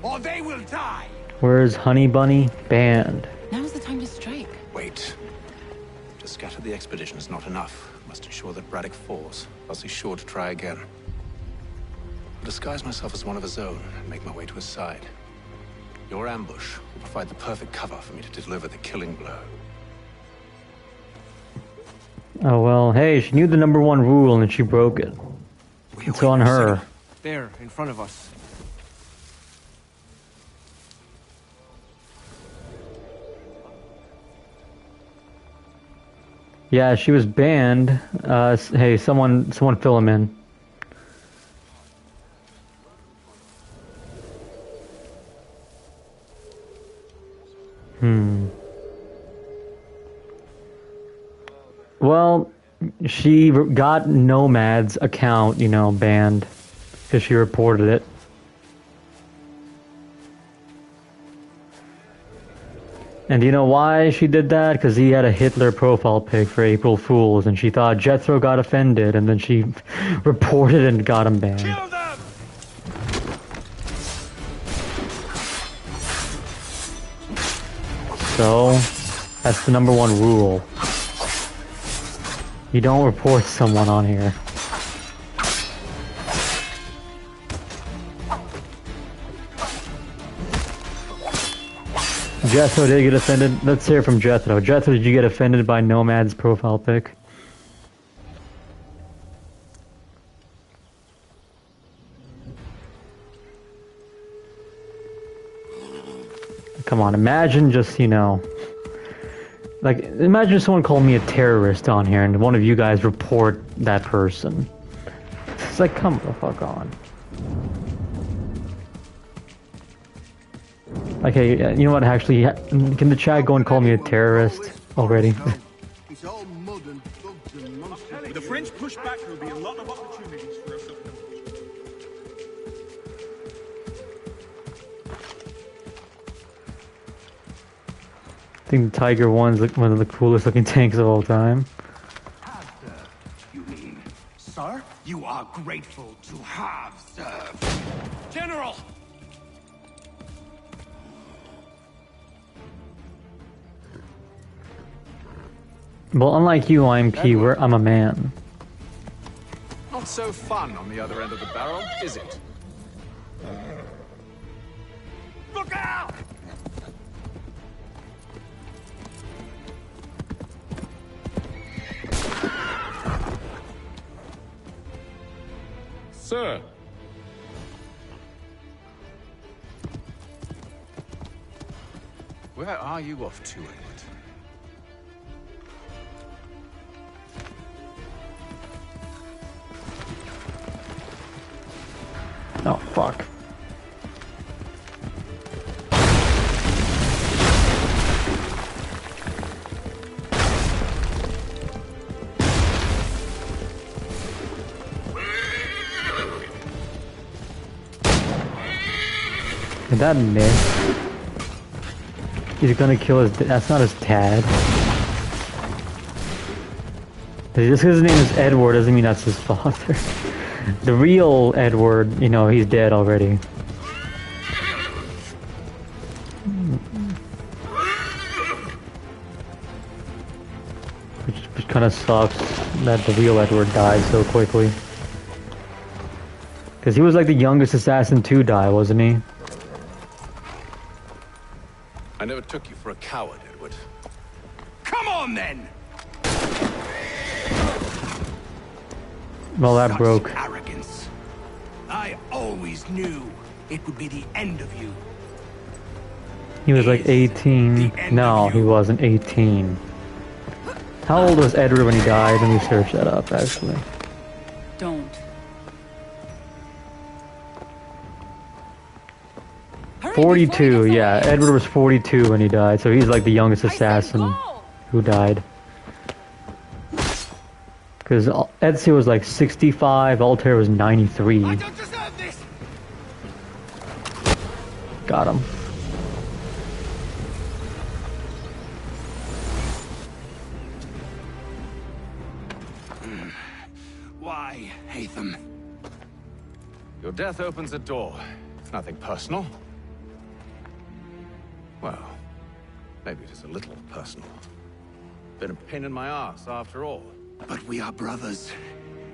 Or they will die. Where's Honey Bunny? Banned. Now's the time to strike. Wait. To scatter the expedition is not enough. Must ensure that Braddock falls, else he's sure to try again. I'll disguise myself as one of his own and make my way to his side. Your ambush will provide the perfect cover for me to deliver the killing blow. Oh well, hey, she knew the #1 rule and she broke it. It's on her. There, in front of us. Yeah, she was banned. Hey, someone fill him in. Well, she got Nomad's account, you know, banned because she reported it. And do you know why she did that? Because he had a Hitler profile pic for April Fools, and she thought Jethro got offended, and then she reported and got him banned. Kill them! So, that's the #1 rule. You don't report someone on here. Jethro did get offended. Let's hear from Jethro. Jethro, did you get offended by Nomad's profile pic? Come on, imagine just, you know... Like, imagine someone called me a terrorist on here and one of you guys report that person. It's like, come the fuck on. Okay, you know what, actually, can the chat go and call me a terrorist already? It's all mud and bugs and monsters. With the French push back, there'll be a lot of opportunities for us up north. I think the Tiger 1's like one of the coolest looking tanks of all time. You mean, sir? You are grateful to have served. General! Well, unlike you, I'm I'm a man. Not so fun on the other end of the barrel, is it? Look out! Sir. Where are you off to, Edward? Oh, fuck. Did that miss? He's gonna kill his... That's not his dad. Just because his name is Edward doesn't mean that's his father. The real Edward, you know, he's dead already. Which kind of sucks that the real Edward died so quickly. Because he was like the youngest assassin to die, wasn't he? I never took you for a coward, Edward. Come on, then! Well, that broke. Arrogance. I always knew it would be the end of you. He was like 18. No, he wasn't 18. How old was Edward when he died? Let me search that up, actually. Don't. 42, yeah. Edward was 42 when he died, so he's like the youngest assassin who died. Because Ezio was like 65, Altair was 93. I don't deserve this! Got him. Why, Hatham? Your death opens a door. It's nothing personal. Well, maybe it is a little personal. Been a pain in my ass, after all. But we are brothers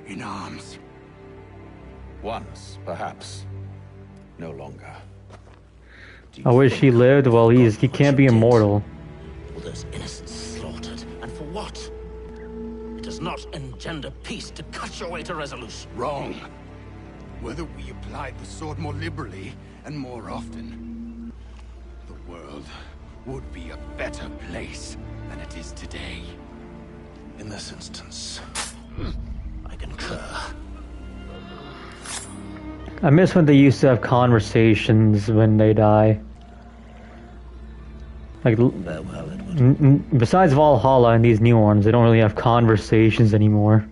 in arms. Once, perhaps. No longer. I wish he lived. Well, he can't be immortal. All those innocents slaughtered, and for what? It does not engender peace to cut your way to resolution. Wrong. Whether we applied the sword more liberally and more often, the world would be a better place than it is today. In this instance, I concur. I miss when they used to have conversations when they die. Like, besides Valhalla and these new ones, they don't really have conversations anymore.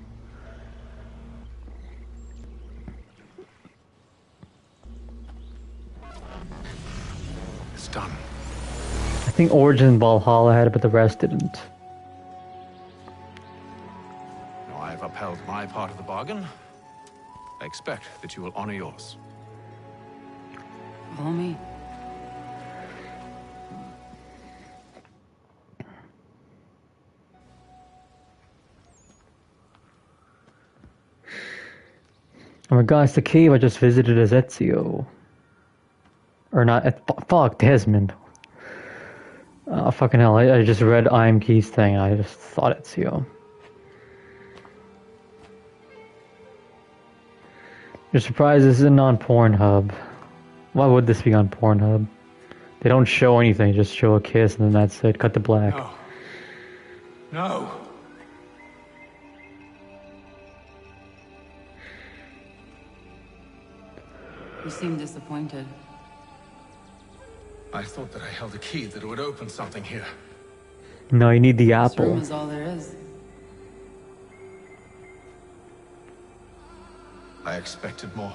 It's done. I think Origin and Valhalla had it, but the rest didn't. Now I've upheld my part of the bargain. I expect that you will honor yours. Follow me. Oh my god, it's the cave I just visited as Ezio. Or not, fuck, Desmond. Oh, fucking hell, I just read IMKey's thing, I just thought Ezio. You're surprised this isn't on Pornhub. Why would this be on Pornhub? They don't show anything, just show a kiss and then that's it. Cut to black. No. No. You seem disappointed. I thought that I held a key that would open something here. No, you need the This apple. room is all there is. I expected more.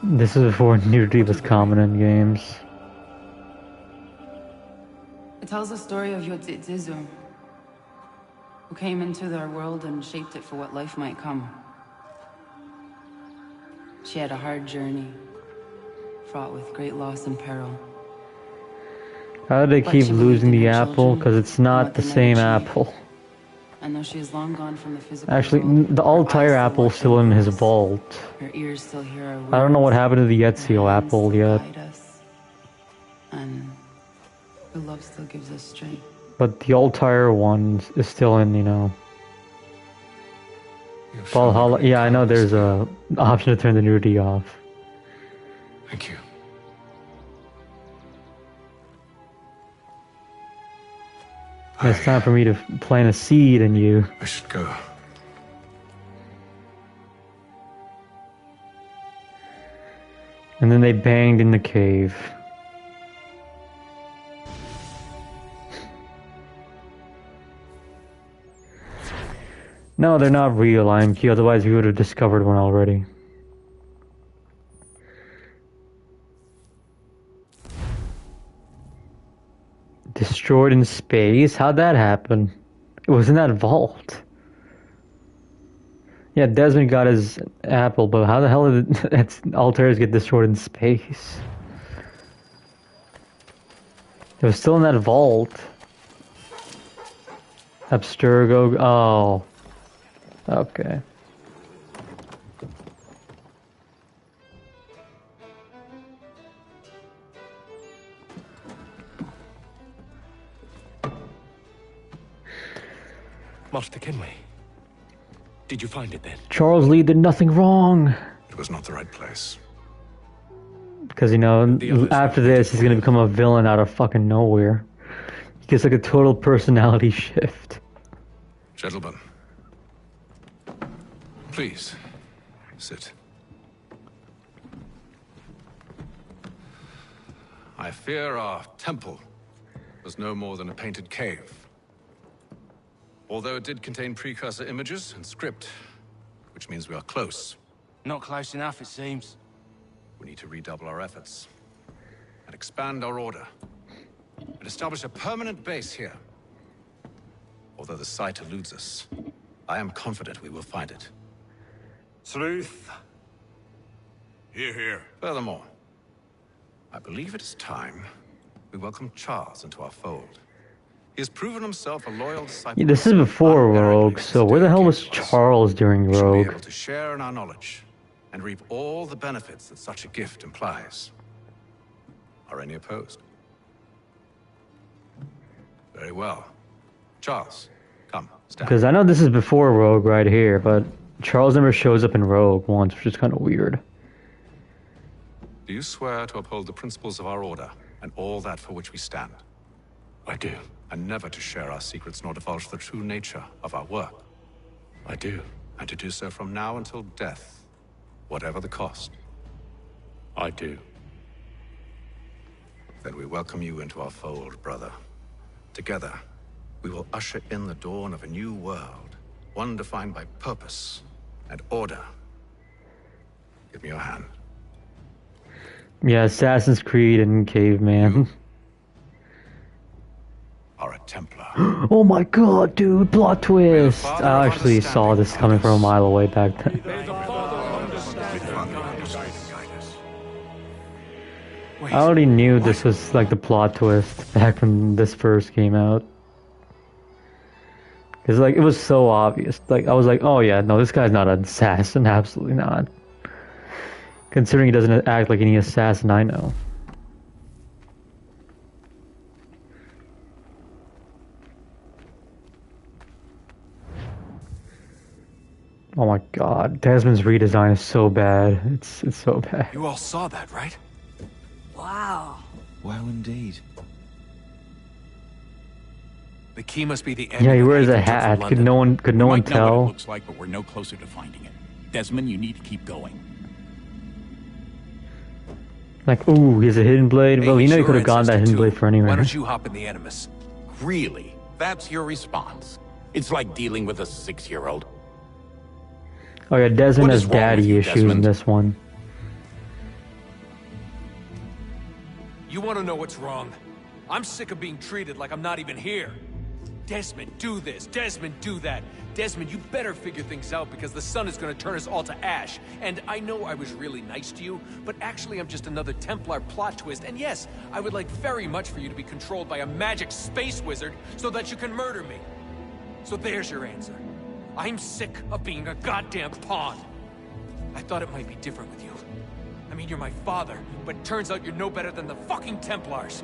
This is before nudity was common in games. It tells the story of Yotzitzizu, who came into their world and shaped it for what life might come. She had a hard journey, fraught with great loss and peril. How do they But keep she losing believed in the her apple? children Because it's and not what the they might same achieve. apple. And though she is long gone from the physical Actually, world, the Altair apple is still in his vault. her ears still hear our words. I don't know what happened to the Ezio Her hands apple still yet. guide us, and her love still gives us strength. But the Altair one is still in, you know. Valhalla. Yeah, I know there's a option to turn the nudity off. Thank you. It's time for me to plant a seed in you. I should go. And then they banged in the cave. No, they're not real IMQ, otherwise we would have discovered one already. Destroyed in space? How'd that happen? It was in that vault. Yeah, Desmond got his apple, but how the hell did Altairs get destroyed in space? It was still in that vault. Abstergo. Oh. Okay. Master Kenway, did you find it then? Charles Lee did nothing wrong. It was not the right place. Because, you know, after this, he's gonna become a villain out of fucking nowhere. He gets like a total personality shift. Gentlemen, please, sit. I fear our temple was no more than a painted cave. Although it did contain precursor images and script, which means we are close. Not close enough, it seems. We need to redouble our efforts and expand our order and establish a permanent base here. Although the site eludes us, I am confident we will find it. Sleuth. Hear, hear. Furthermore, I believe it is time we welcome Charles into our fold. He has proven himself a loyal disciple. Yeah, this is before Rogue, so where the hell was Charles during We shall be Rogue? able to share in our knowledge and reap all the benefits that such a gift implies. Are any opposed? Very well. Charles, come, stand. Because I know this is before Rogue right here, but Charles never shows up in Rogue once, which is kind of weird. Do you swear to uphold the principles of our order? and all that for which we stand. I do. And never to share our secrets nor divulge the true nature of our work. I do. And to do so from now until death, whatever the cost. I do. Then we welcome you into our fold, brother. Together, we will usher in the dawn of a new world, one defined by purpose and order. Give me your hand. Yeah, Assassin's Creed and Caveman. Are a Templar. Oh my god, dude, plot twist! I actually saw this coming from a mile away back then. I already knew this was like the plot twist back when this first came out. Cause like, it was so obvious. Like, I was like, oh yeah, no, this guy's not an assassin, absolutely not. Considering he doesn't act like any assassin I know. Oh my god, Desmond's redesign is so bad. It's so bad. You all saw that, right? Wow. Well, indeed. The key must be the Yeah, he wears a hat. Could no one Know what it tell? looks like, but we're no closer to finding it. Desmond, you need to keep going. Like, ooh, he's a hidden blade. Well, you know, he could have gotten that hidden blade for anywhere. Why don't you hop in the Animus? Really? That's your response? It's like dealing with a 6-year-old. Oh yeah, Desmond What has is wrong with daddy you, issues in Desmond? this one. You want to know what's wrong? I'm sick of being treated like I'm not even here. Desmond, do this. Desmond, do that. Desmond, you better figure things out because the sun is going to turn us all to ash. And I know I was really nice to you, but actually I'm just another Templar plot twist. And yes, I would like very much for you to be controlled by a magic space wizard so that you can murder me. So there's your answer. I'm sick of being a goddamn pawn. I thought it might be different with you. I mean, you're my father, but turns out you're no better than the fucking Templars.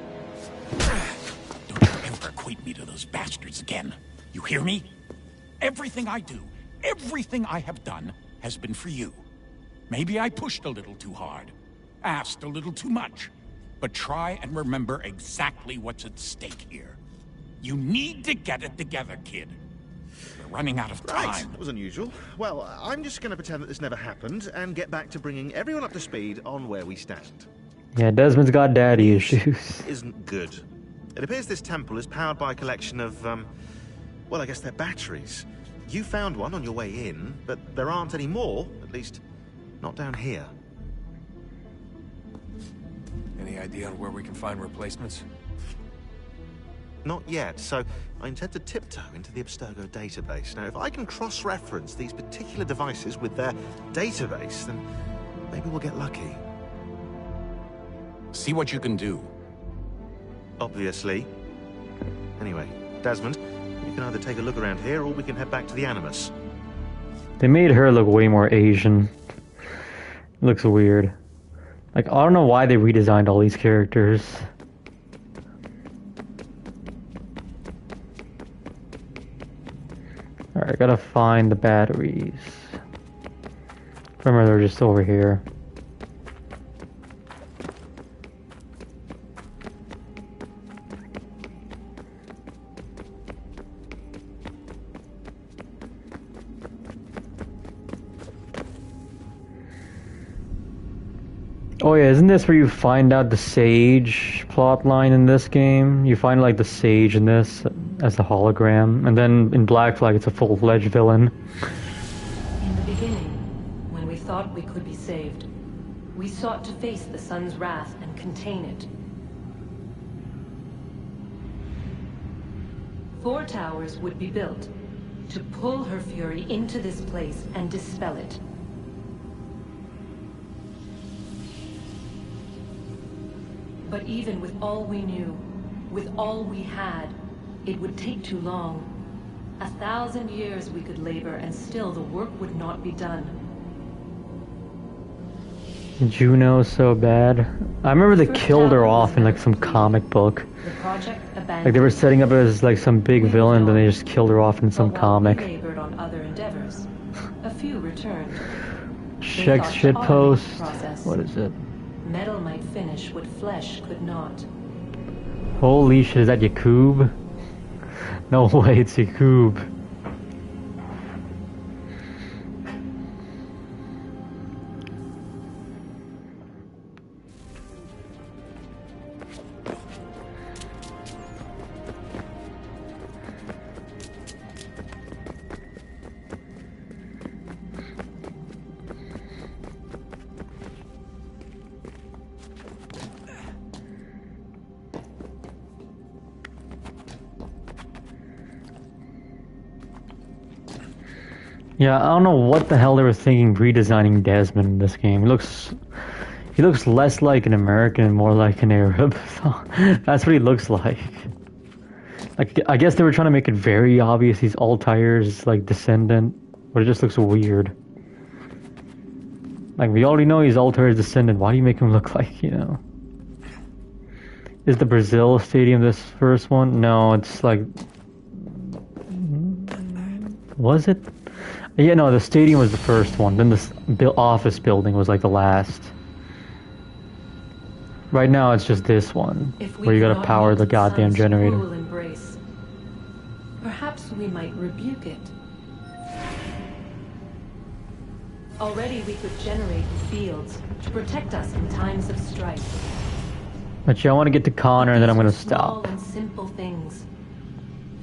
Don't you ever equate me to those bastards again. You hear me? Everything I do, everything I have done, has been for you. Maybe I pushed a little too hard, asked a little too much. But try and remember exactly what's at stake here. You need to get it together, kid. We're running out of time. Right, that was unusual. Well, I'm just going to pretend that this never happened and get back to bringing everyone up to speed on where we stand. Yeah, Desmond's got daddy issues. Isn't good. It appears this temple is powered by a collection of, well, I guess they're batteries. You found one on your way in, but there aren't any more, at least not down here. Any idea on where we can find replacements? Not yet, so I intend to tiptoe into the Abstergo database. Now, if I can cross-reference these particular devices with their database, then maybe we'll get lucky. See what you can do. Obviously. Anyway, Desmond, you can either take a look around here or we can head back to the Animus. They made her look way more Asian. Looks weird. Like, I don't know why they redesigned all these characters. Alright, I gotta find the batteries. Remember, they're just over here. Oh yeah, isn't this where you find out the Sage plotline in this game? You find like the Sage in this as a hologram, and then in Black Flag it's a full-fledged villain. In the beginning, when we thought we could be saved, we sought to face the sun's wrath and contain it. 4 towers would be built to pull her fury into this place and dispel it. But even with all we knew, with all we had, it would take too long. 1,000 years we could labor and still the work would not be done. Juno's so bad. I remember they killed her off in like some comic book. The project abandoned. Like they were setting up as like some big villain, then they just killed her off in some comic. We labored on other endeavors. A few returned. They Check thought to shitpost. automate the process. What is it? Metal might finish what flesh could not. Holy shit, is that Yakub? No way, it's Yakub. Yeah, I don't know what the hell they were thinking redesigning Desmond in this game. He looks less like an American and more like an Arab. So that's what he looks like. Like, I guess they were trying to make it very obvious he's Altair's like descendant, but it just looks weird. Like, we already know he's Altair's descendant. Why do you make him look like, you know? Is the Brazil stadium this first one? No, it's like... Was it? Yeah, no, the stadium was the first one. Then the office building was like the last. Right now, it's just this one, where you gotta power the goddamn generator. Embrace, perhaps we might rebuke it. Already we could generate fields to protect us in times of strife. But yeah, I want to get to Connor, and then I'm gonna Small stop. and simple things.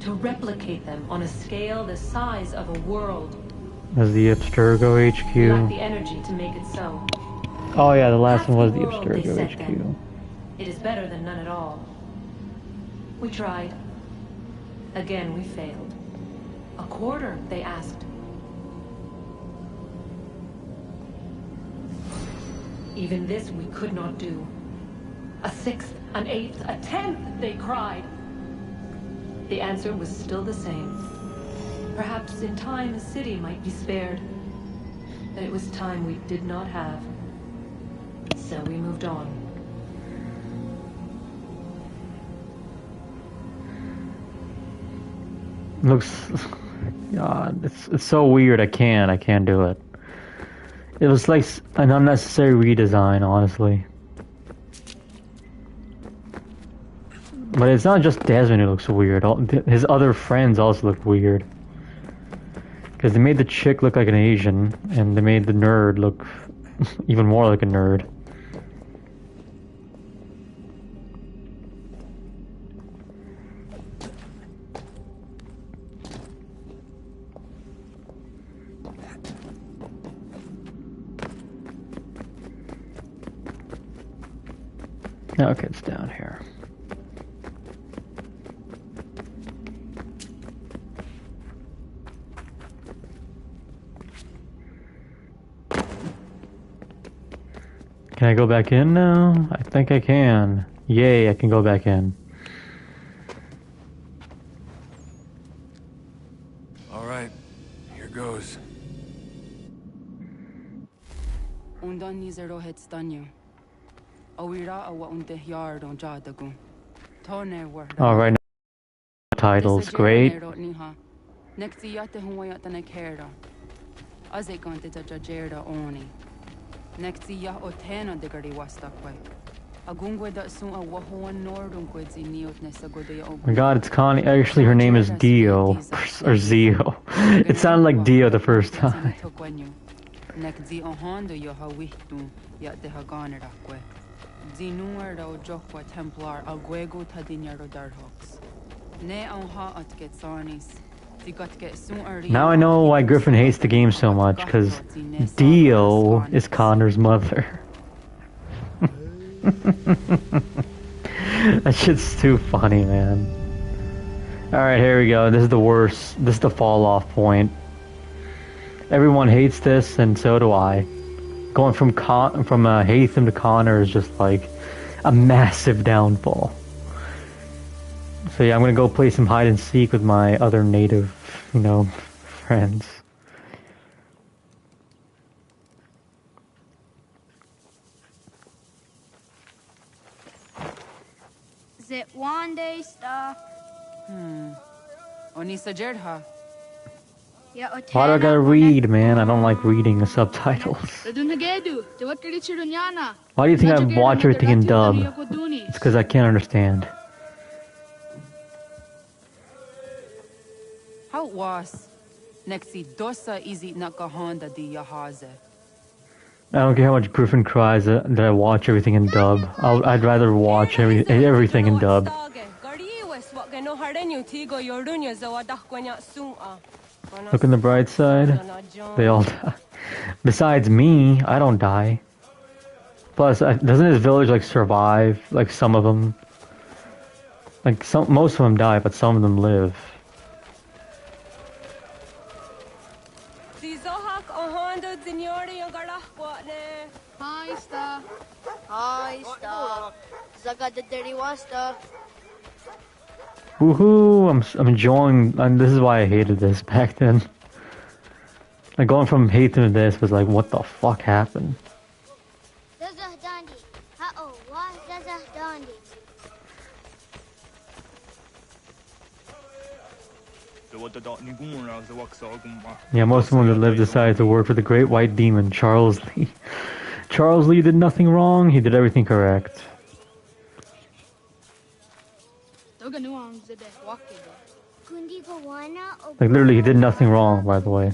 To replicate them on a scale the size of a world. As the Abstergo We lack HQ. the energy to make it so. Oh yeah, the last one was the World, they Abstergo said HQ. then. It is better than none at all. We tried. Again, we failed. A quarter, they asked. Even this we could not do. A sixth, an eighth, a tenth, they cried. The answer was still the same. Perhaps in time a city might be spared. But it was time we did not have. So we moved on. Looks... God, it's so weird, I can't do it. It was like an unnecessary redesign, honestly. But it's not just Desmond who looks weird. His other friends also look weird. Because they made the chick look like an Asian, and they made the nerd look even more like a nerd. Okay, it's down here. Can I go back in now? I think I can. Yay, I can go back in. All right, here goes. Undan nizero het stanyo. Awira awa unte yard on jadagu. Tone war. Alright, titles, great. Next yate huwayat na kera. Aze kante ta jajerda oni. Next ya otena de gari wastakwe. Agungwe da sun a wahuan nordun kwezi niot nesagoda ya Oh my god, it's Connie. Actually, her name is Dio. Or Zio. It sounded like Dio the first time. Next ohondo yo hawitu ya de haganera kwe. Zinuar da ojokwa Templar agwego tadinyaro darhox. Ne onha at get sarnis. Now I know why Griffin hates the game so much, because Dio is Connor's mother. That shit's too funny, man. Alright, here we go. This is the worst. This is the fall off point. Everyone hates this, and so do I. Going from Hatham to Connor is just like a massive downfall. So yeah, I'm gonna go play some hide and seek with my other native, you know, friends. Is it one day stuff? Onisa Jerdha. Why do I gotta read, man? I don't like reading the subtitles. Why do you think I watch everything in dub? It's because I can't understand. was. Nexi dosa izi nakahonda di yahaze. I don't care how much Griffin cries that I watch everything in dub. I'd rather watch everything in dub. Look on the bright side. They all die. Besides me, I don't die. Plus, doesn't his village like survive? Like some of them. Like most of them die, but some of them live. Woohoo! I'm enjoying, and this is why I hated this back then. Like going from hate to this was like, what the fuck happened? Yeah, most of them that lived decided to work for the Great White Demon, Charles Lee. Charles Lee did nothing wrong, he did everything correct. Like literally he did nothing wrong, by the way.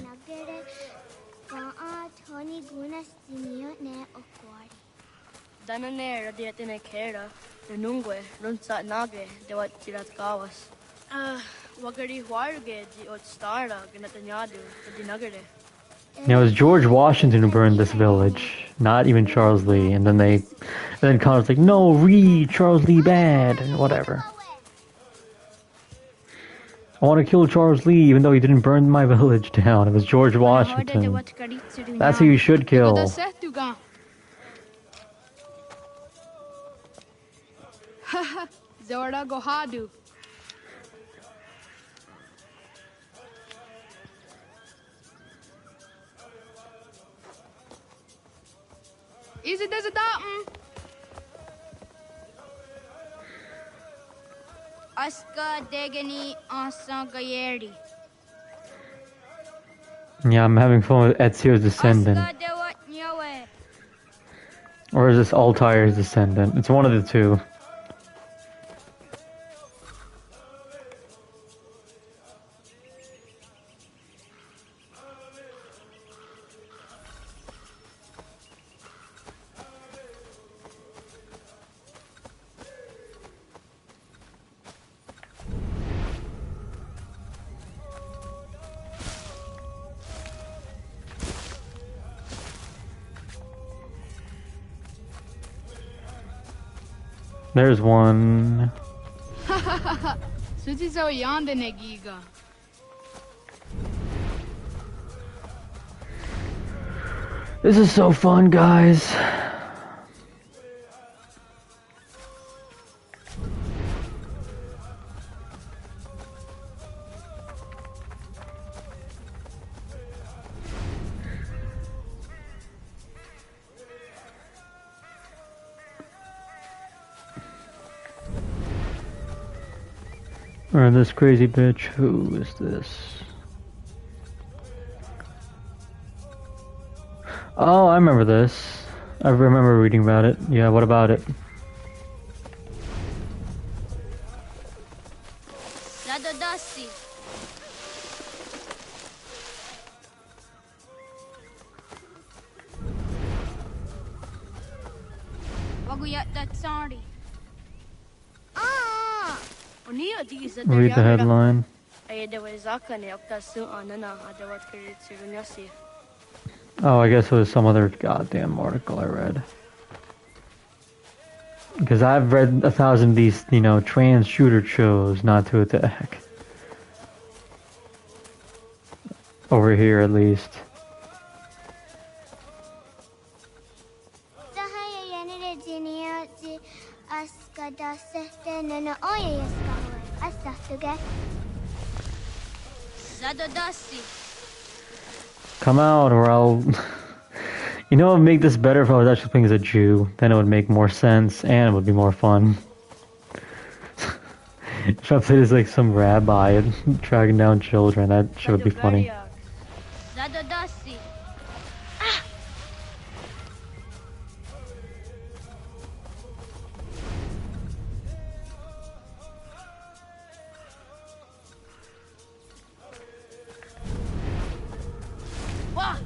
Now it was George Washington who burned this village, not even Charles Lee. And then Connor's like, no, read Charles Lee bad and whatever. I want to kill Charles Lee even though he didn't burn my village down. It was George Washington. That's who you should kill. Is it a datum? Aska degani ansan gayeri. Yeah, I'm having fun with Ezio's descendant. Or is this Altair's descendant? It's one of the two. There's one. This is so fun, guys. Or this crazy bitch, who is this? Oh, I remember this. I remember reading about it. Yeah, what about it? Read the headline. Oh, I guess it was some other goddamn article I read. Because I've read 1,000 of these, you know, trans shooter shows not to attack. Over here, at least. Come out or I'll... You know what would make this better if I was actually playing as a Jew? Then it would make more sense and it would be more fun. If I played as like some rabbi and tracking down children, that shit would be funny.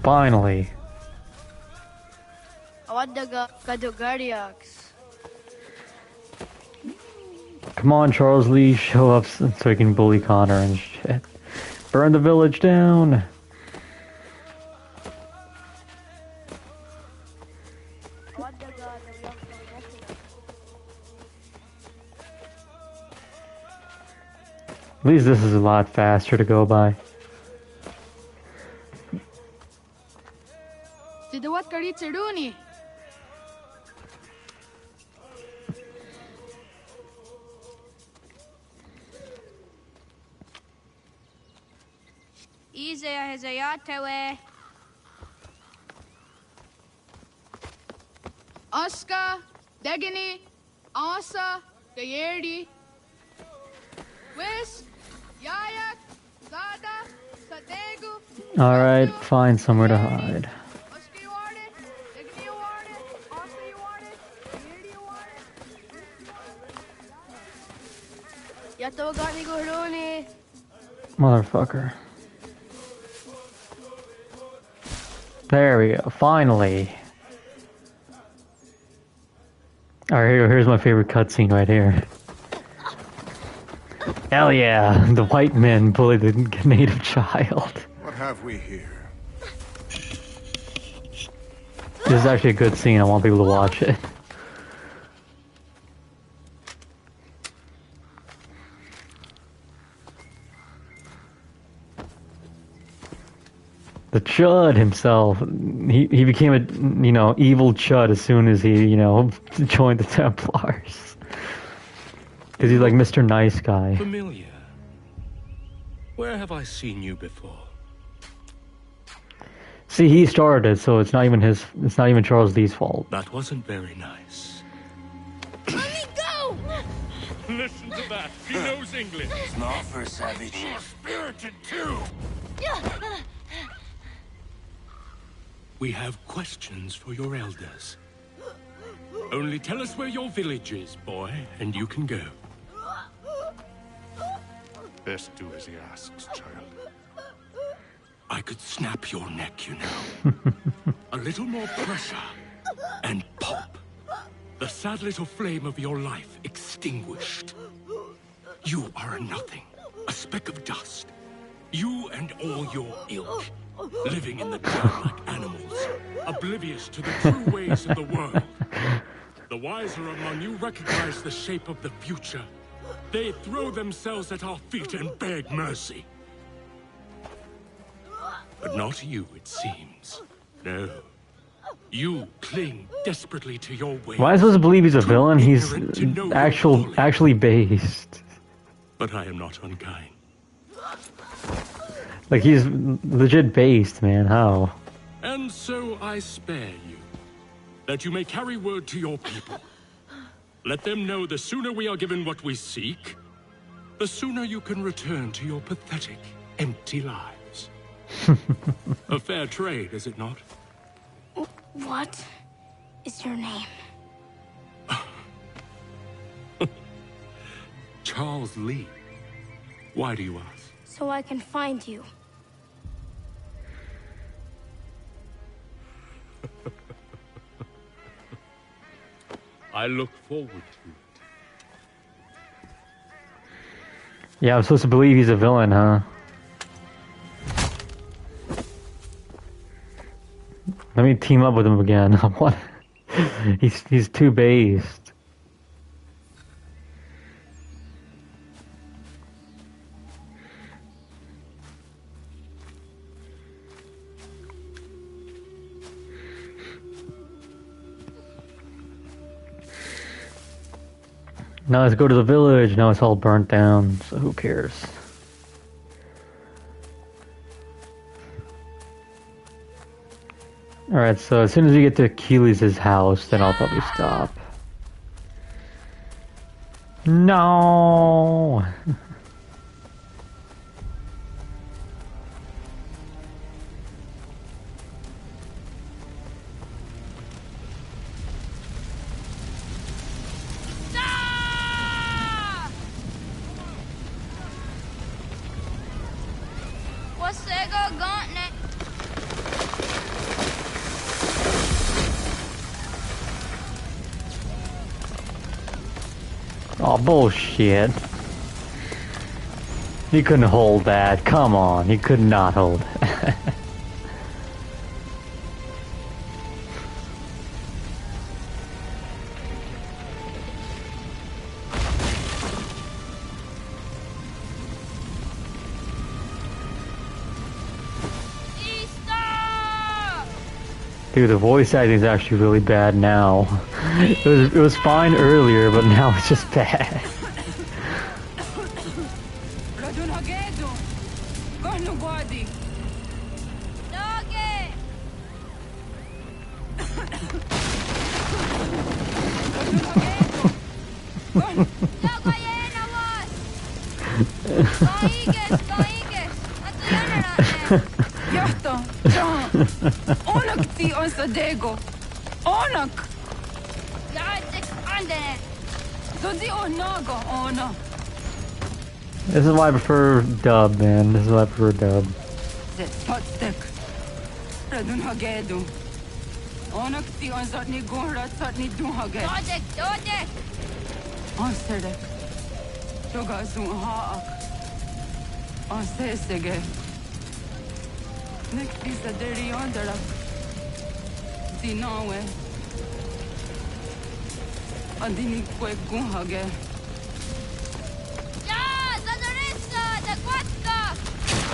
Finally. Awadaga Kadogariax. Come on, Charles Lee, show up so he can bully Connor and shit. Burn the village down! At least this is a lot faster to go by. Sidawat Karit Serduni. Ize Hezayatewe. Oscar, Degani, Asa, Gayerdi. Wis, Yayak, Zada, Sadegu. Alright, find somewhere to hide. Motherfucker. There we go, finally. Alright, here's my favorite cutscene right here. Hell yeah, the white men bullied the native child. What have we here? This is actually a good scene, I want people to watch it. The Chud himself, he became a, evil Chud as soon as he, joined the Templars. Because he's like Mr. Nice Guy. Familiar. Where have I seen you before? See, he started it, so it's not even Charles Lee's fault. That wasn't very nice. Let me go! Listen to that, he knows English. It's not for a savage. You're spirited too. We have questions for your elders. Only tell us where your village is, boy, and you can go. Best do as he asks, child. I could snap your neck, you know. A little more pressure, and pop. The sad little flame of your life extinguished. You are a nothing, a speck of dust. You and all your ilk, living in the dirt like animals, oblivious to the true ways of the world. The wiser among you recognize the shape of the future. They throw themselves at our feet and beg mercy. But not you, it seems. No. You cling desperately to your ways. Why am I supposed to believe he's a villain? He's actually based. But I am not unkind. Like, he's legit based, man. How? And so I spare you, that you may carry word to your people. Let them know the sooner we are given what we seek, the sooner you can return to your pathetic, empty lives. A fair trade, is it not? What is your name? Charles Lee. Why do you ask? So I can find you. I look forward to it. Yeah, I'm supposed to believe he's a villain, huh? Let me team up with him again. What? He's too based. Now let's go to the village. Now it's all burnt down, so who cares? Alright, so as soon as we get to Keely's house, then I'll probably stop. No! Oh, bullshit. He couldn't hold that. Come on, he could not hold it. Dude, the voice acting is actually really bad now. It was fine earlier, but now it's just bad. Onak ti on sa dego. Onak. This is why I prefer dub, man. This is why I prefer dub. Radun hagedu. Onak ti on satni gonra satni dun hage. Dodek. On sedek. Joga sun haak. On sesege. Nek pisa deri ondara. Dinawe. Andini kwe gun hage. Ya, zadoressa, da quatta.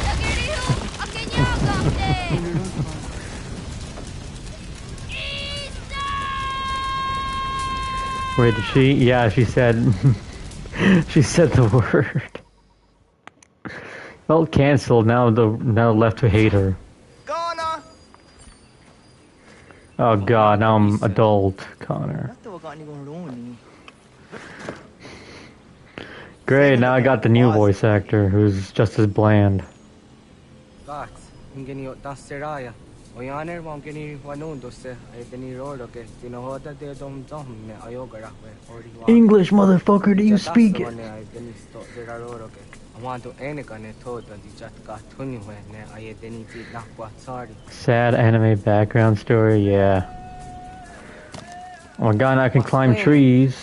Da giriu, a kenyaga te. Wait, did she? Yeah, she said. She said the word. Well, canceled. Now left to hate her. Oh god, now I'm adult, Connor. Great, now I got the new voice actor who's just as bland. English, motherfucker, do you speak it? Sad anime background story, yeah. Oh my god, I can climb trees.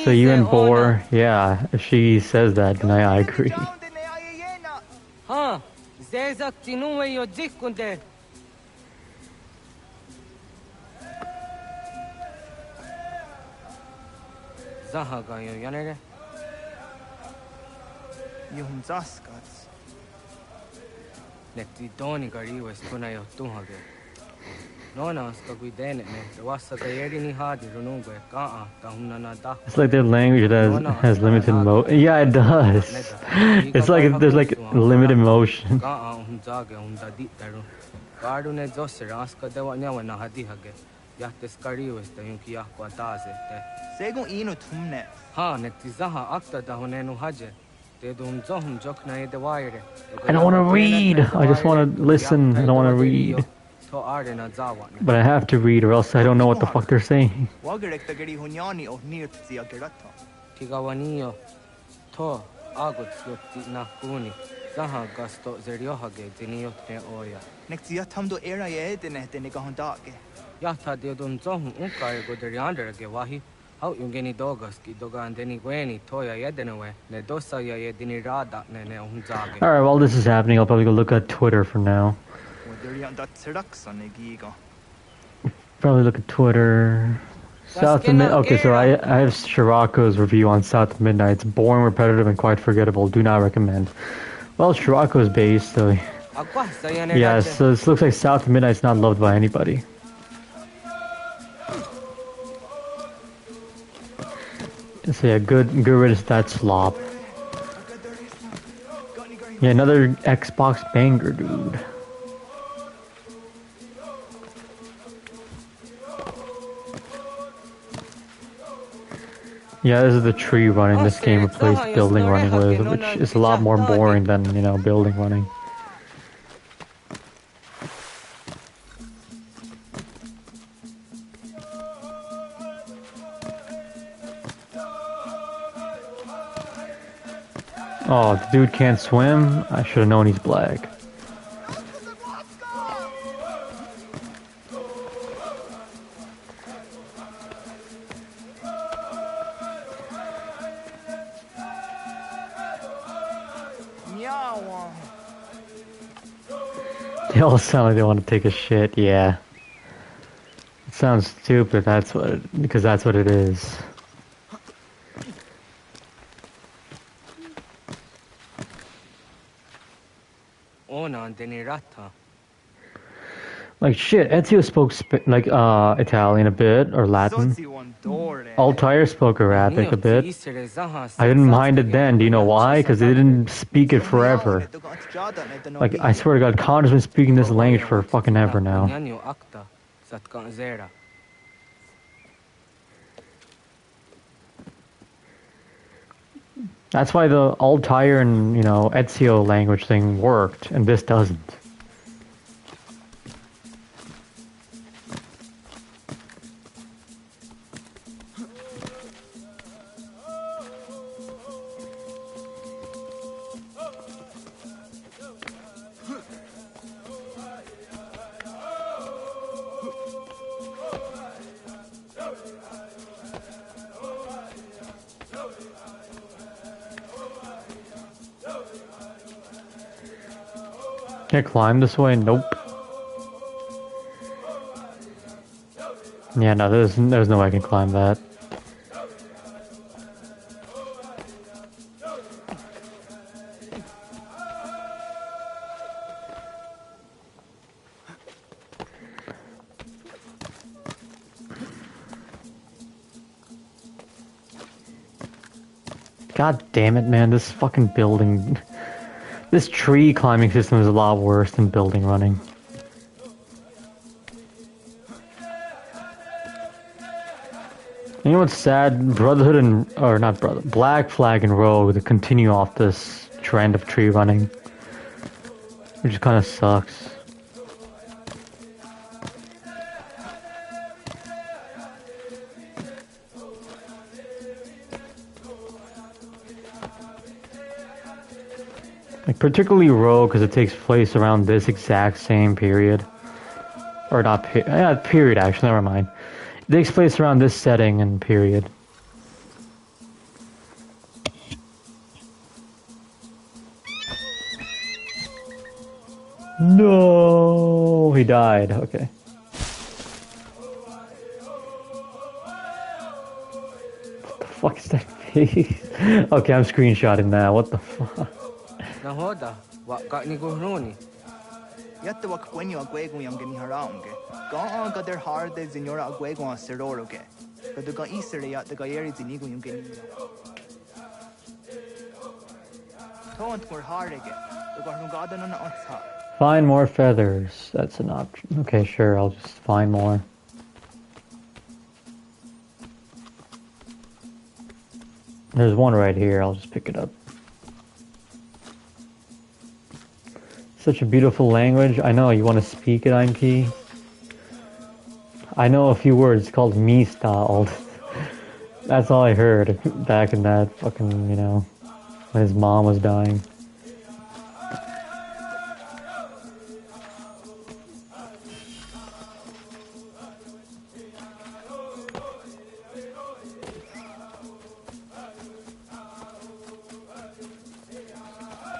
So you and Boar, yeah, if she says that, then I agree. Huh? Zezak tinuwe yo dikunde. Zahaga yo yanere. Yung zaskats. Nekti doni gari wes tuna yo tuhage. Nona ska guidene ne. Wasa tayeri ni hadi runungwe kaa tahuna na da. It's like their language that has limited yeah, it does. It's like there's like limited motion. Kaa unzage undadi taru. Gardu ne josera ska dewa nyawa na hadi hage. Yahtes kari wes ta yunki yahko ataze te. Sego ino tumne. Ha nekti zaha akta da hunenu haje. I don't want to read. I just want to listen. I don't want to read. But I have to read or else I don't know what the fuck they're saying. How you geni dogas ki dogan deni gweni toya yedenewe ne dosa ya yedini rada ne unzage. Alright, while this is happening, I'll probably go look at Twitter for now. Probably look at Twitter. South of Midnight. Okay, so I have Shirako's review on South of Midnight. It's boring, repetitive, and quite forgettable. Do not recommend. Well, Shirako's based, so yeah. So this looks like South of Midnight's not loved by anybody. So yeah, good riddance to that slop. Yeah, another Xbox banger, dude. Yeah, this is the tree running this game replaced building running with, which is a lot more boring than, you know, building running. Oh, the dude can't swim? I should have known he's black. They all sound like they want to take a shit, yeah. It sounds stupid, because that's what it is. Like shit, Ezio spoke Italian a bit, or Latin. Altair spoke Arabic a bit. I didn't mind it then, do you know why? Because they didn't speak it forever. Like, I swear to God, Connor's been speaking this language for fucking ever now. That's why the Altair and, Ezio language thing worked, and this doesn't. Can I climb this way? Nope. Yeah, no, there's no way I can climb that. God damn it, man, this fucking building... This tree climbing system is a lot worse than building running. You know what's sad? Brotherhood Black Flag and Rogue continue off this trend of tree running. Which kind of sucks. Like, particularly Rogue, because it takes place around this exact same period. Or not, period actually, never mind. It takes place around this setting and period. No, he died, okay. What the fuck is that face? Okay, I'm screenshotting that, what the fuck? Nahoda, what got ni gohroni? Yatte wak kwenyo agwego yam geni haraunge. Ga ga der hard de signora agwego a seroroge. Ga de ga isere yat de ga yeri zinigo yam geni. Tont more hardege. De ga hungadan on otsa. Find more feathers. That's an option. Okay, sure, I'll just find more. There's one right here, I'll just pick it up. Such a beautiful language. I know, you want to speak it, Imp? I know a few words called me-styled. That's all I heard back in that fucking, when his mom was dying.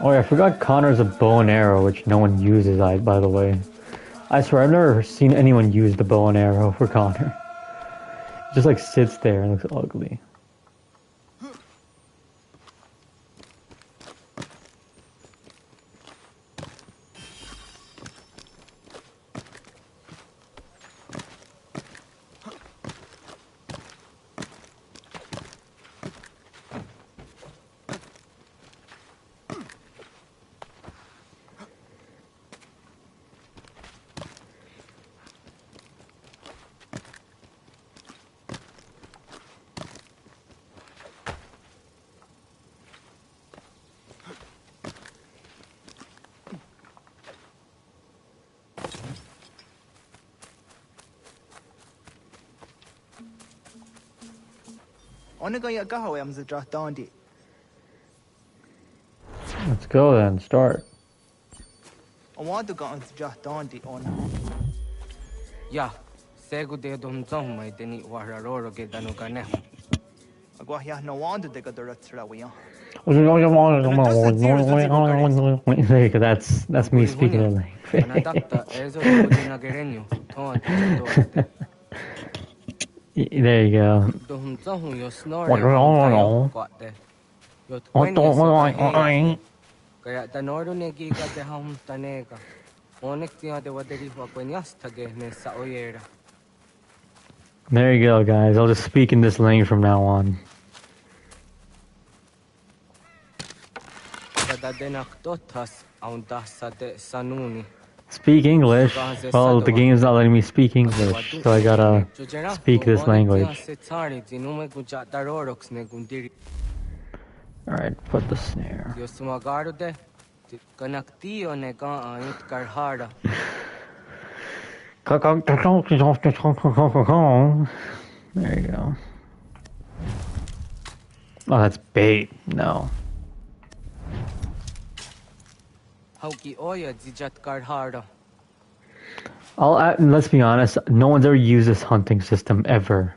Oh yeah, I forgot Connor's a bow and arrow, which no one uses, by the way. I swear, I've never seen anyone use the bow and arrow for Connor. It just like sits there and looks ugly. Let's go then, start. Yeah, segu de don zong deni wahraro ge danu ganehu. Agwa ya no wanda de ga dorat rawiya. There you go. That's me speaking in there you go. Kaya tanoro negi ka de hum tanega. Onek tia de waderi wakwanyas tage ne sa oyera. There you go, guys. I'll just speak in this language from now on. Speak English? Well, the game's not letting me speak English, so I gotta speak this language. Alright, put the snare. There you go. Oh, that's bait. No. Let's be honest, no one's ever used this hunting system, ever.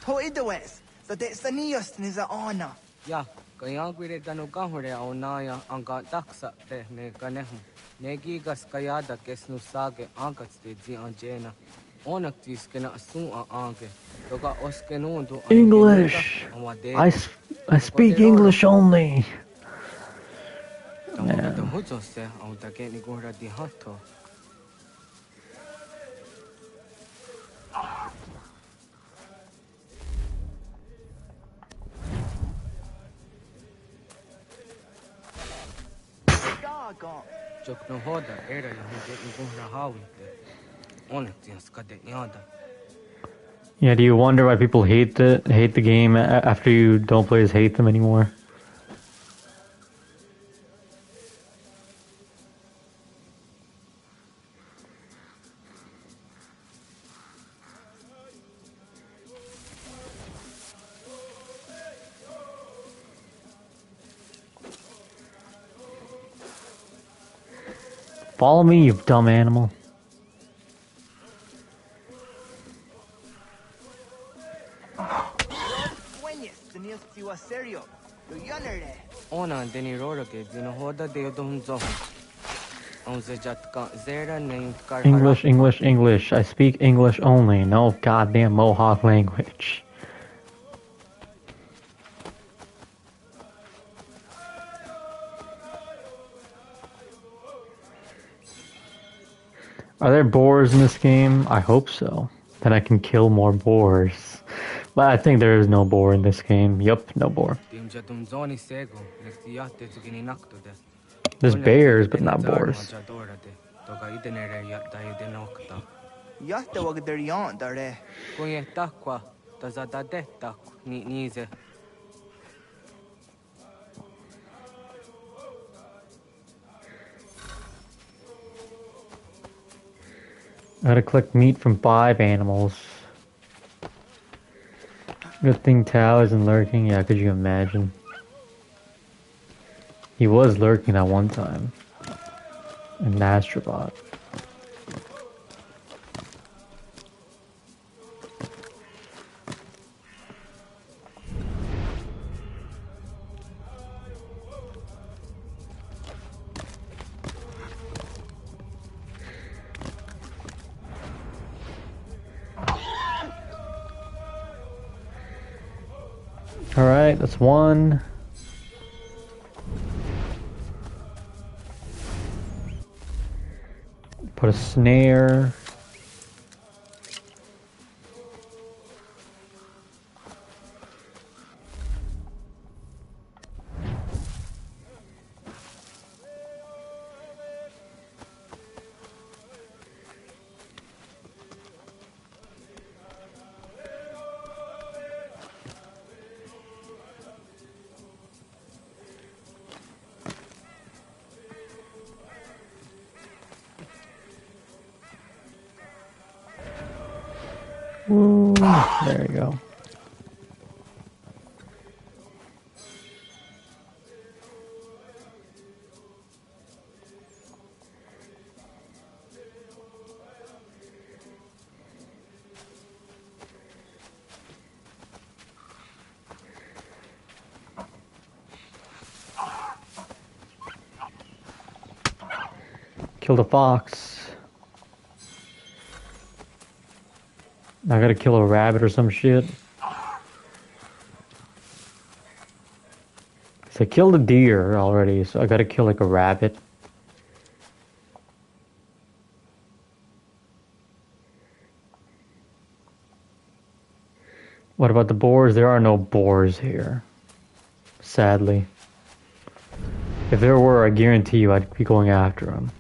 Toidowes, the Desanios is a honor. Yeah, kaya gwire danugahure aunaya anga daksa te ne kanehu. Negigas kayada kesnu sage angats te zi anjena. Onaktis kena asu ange. Toga oskenundu English! I speak English only! Man. Yeah, do you wonder why people hate the game after you don't play as hate them anymore? Follow me, you dumb animal. English, English, English. I speak English only. No goddamn Mohawk language. Are there boars in this game? I hope so. Then I can kill more boars. But I think there is no boar in this game. Yup, no boar. There's bears, but not boars. I gotta collect meat from 5 animals. Good thing Tao isn't lurking. Yeah, could you imagine? He was lurking at one time. In Astrobot. Alright, that's one. Put a snare. Woo, there you go. Killed a fox. I gotta kill a rabbit or some shit. So I killed a deer already, so I gotta kill like a rabbit. What about the boars? There are no boars here. Sadly. If there were, I guarantee you I'd be going after them.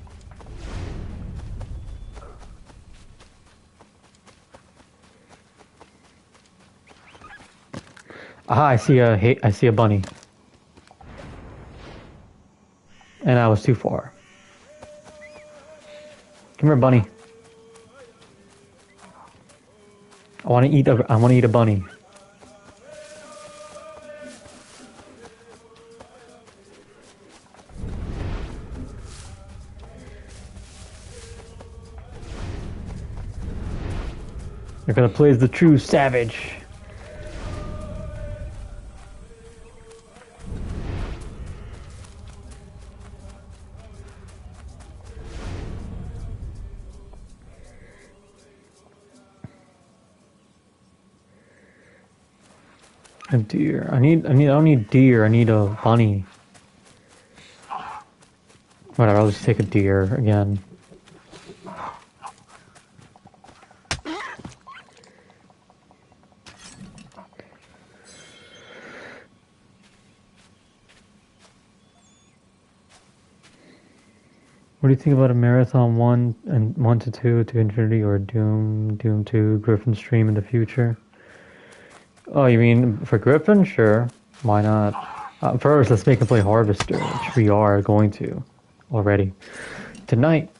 Ah, I see a bunny. And I was too far. Come here, bunny. I want to eat a bunny. You're gonna play as the true savage. A deer. I don't need deer, I need a bunny. Whatever, I'll just take a deer again. What do you think about a Marathon 1 and 1 to 2 to Infinity, or Doom 2, Griffin stream in the future? Oh, you mean for Griffin? Sure. Why not? First, let's make him play Harvester, which we are going to already. Tonight.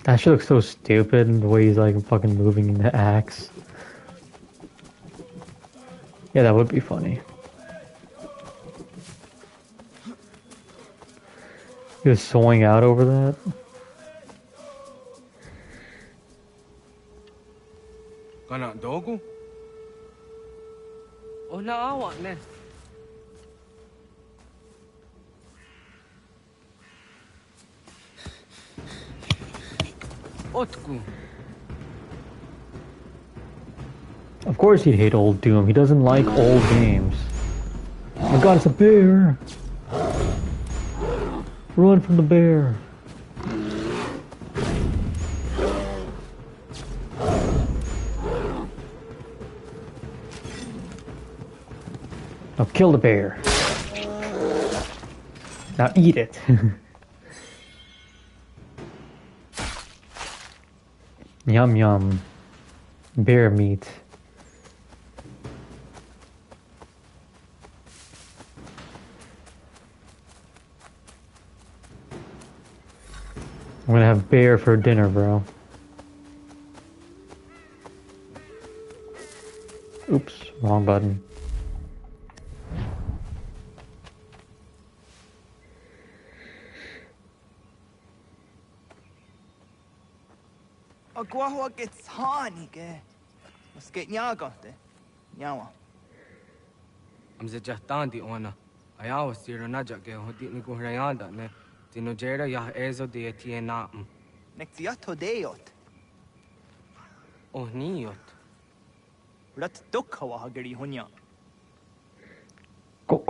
That shit looks so stupid, the way he's like fucking moving the axe. Yeah, that would be funny. He was sawing out over that. Kana dogu? Oh, naawa ne. Otku. Of course he'd hate old Doom. He doesn't like old games. Oh my god, it's a bear! Run from the bear! Now kill the bear. Now eat it. Yum yum. Bear meat. I'm gonna have bear for dinner, bro. Oops, wrong button. Agua gets honey, Let's get nyaga. Nyawa. I'm the Jahtandi ona. I always see Ronaja get who didn't go Rayanda, ne? Tino Jera Yah Ezo de Tiena. Nexiato deot. Oh, Niot. Rat Dukawa Hagari Hunya. Go.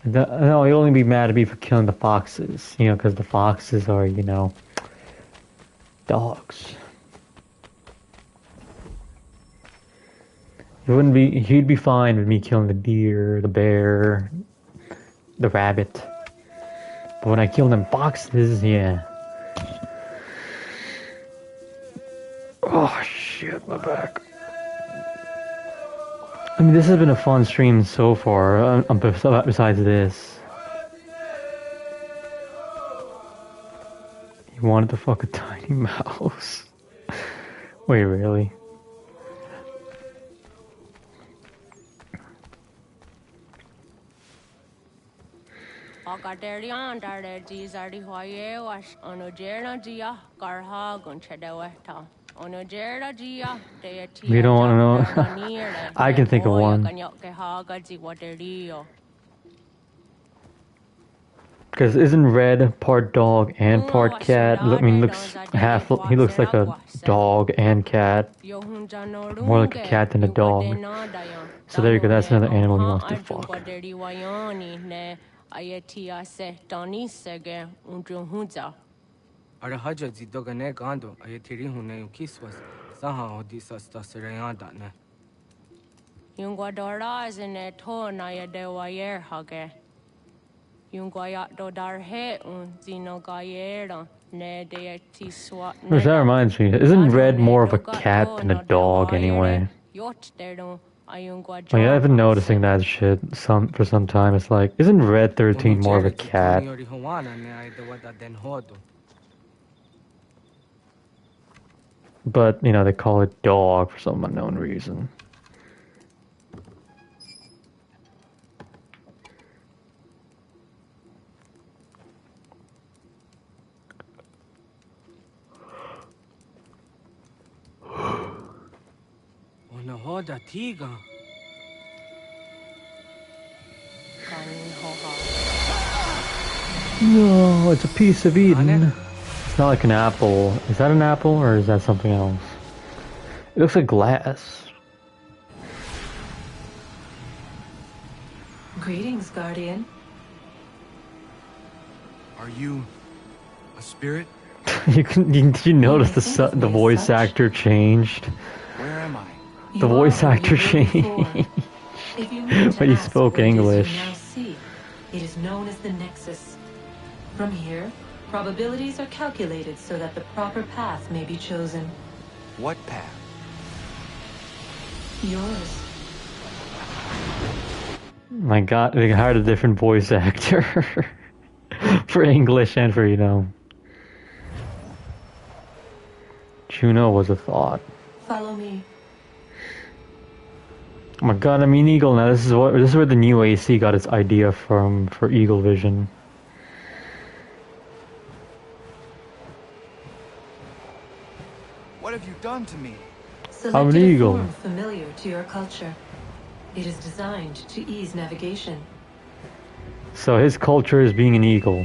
No, he'll only be mad at me for killing the foxes, you know, because the foxes are, you know, dogs. He'd be fine with me killing the deer, the bear, the rabbit. But when I kill them foxes, yeah. Oh shit, my back. I mean, this has been a fun stream so far, besides this. You wanted to fuck a tiny mouse. Wait, really? We don't want to know. I can think of one. Because isn't Red part dog and part cat? I mean, looks half. He looks like a dog and cat. More like a cat than a dog. So there you go. That's another animal he wants to fuck. Which that reminds me, isn't Red more of a cat than a dog anyway? Like, I've been noticing that shit for some time. It's like, isn't Red 13 more of a cat? But, you know, they call it dog for some unknown reason. No, it's a piece of Eden. It's not like an apple. Is that an apple or is that something else? It looks like glass. Greetings, Guardian. Are you a spirit? Did you notice the voice actor changed? Where am I? The voice actor changed. When he spoke English. It is known as the Nexus. From here, probabilities are calculated so that the proper path may be chosen. What path? Yours. My god, they hired a different voice actor. For English and for, you know. Juno was a thought. Follow me. Oh my god, I mean Eagle now. This is where the new AC got its idea from for Eagle Vision. What have you done to me? I'm an eagle. Form familiar to your culture. It is designed to ease navigation. So his culture is being an eagle.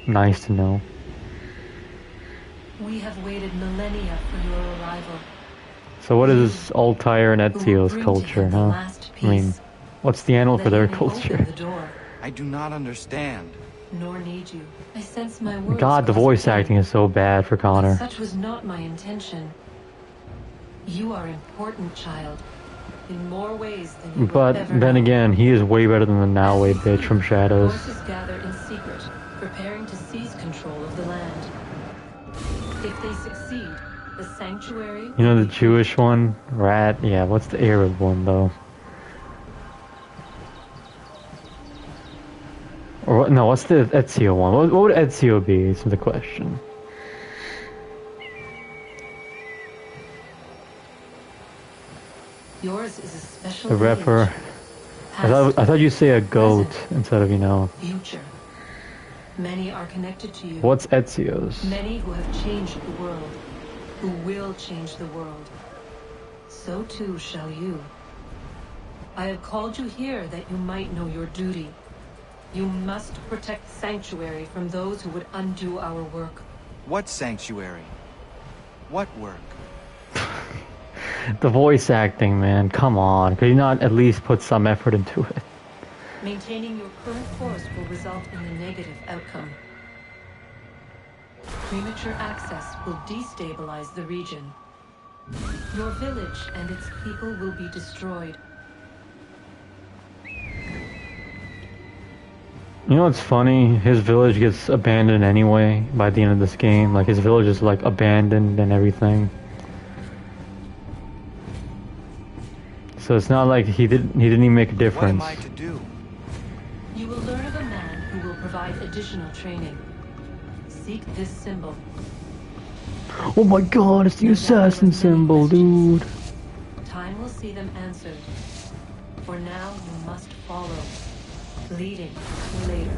Nice to know. We have waited millennia for your arrival. So what is Altair and Ezio's culture, huh? I mean, what's the animal for their culture? I do not understand. Nor need you. I sense my words. God, the voice acting is so bad for Connor. Such was not my intention. You are important, child. In more ways than you But then again, he is way better than the Noway bitch from Shadows. Forces gathered in secret, preparing to seize control of the land. If they succeed, the sanctuary... You know the Jewish one? Rat? Yeah, what's the Arab one, though? Or no, what's the Ezio one? What would Ezio be, is the question. Yours is a special The rapper. I thought you'd say a goat instead of, you know. Future. Many are connected to you. What's Ezio's? Many who have changed the world, who will change the world. So too shall you. I have called you here that you might know your duty. You must protect Sanctuary from those who would undo our work. What sanctuary? What work? The voice acting, man. Come on. Could you not at least put some effort into it? Maintaining your current course will result in a negative outcome. Premature access will destabilize the region. Your village and its people will be destroyed. You know what's funny? His village gets abandoned anyway by the end of this game. Like, his village is, like, abandoned and everything. So it's not like he didn't even make a difference. What am I to do? You will learn of a man who will provide additional training. Seek this symbol. Oh my god, it's the assassin symbol, dude. Time will see them answered. For now, you must follow. Leading later.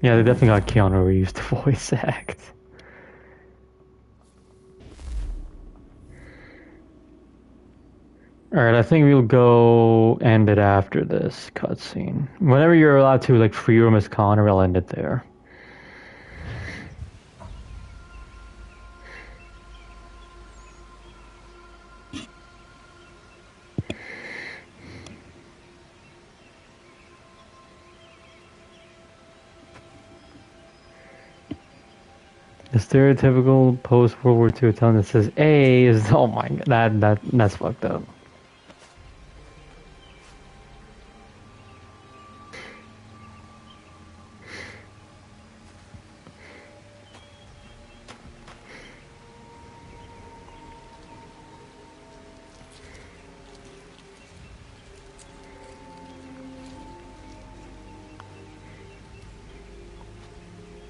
Yeah, they definitely got Keanu Reeves to voice act. Alright, I think we'll go end it after this cutscene. Whenever you're allowed to, like, free roam as Connor, I'll end it there. The stereotypical post-World War II tone that says A is, oh my god, that's fucked up.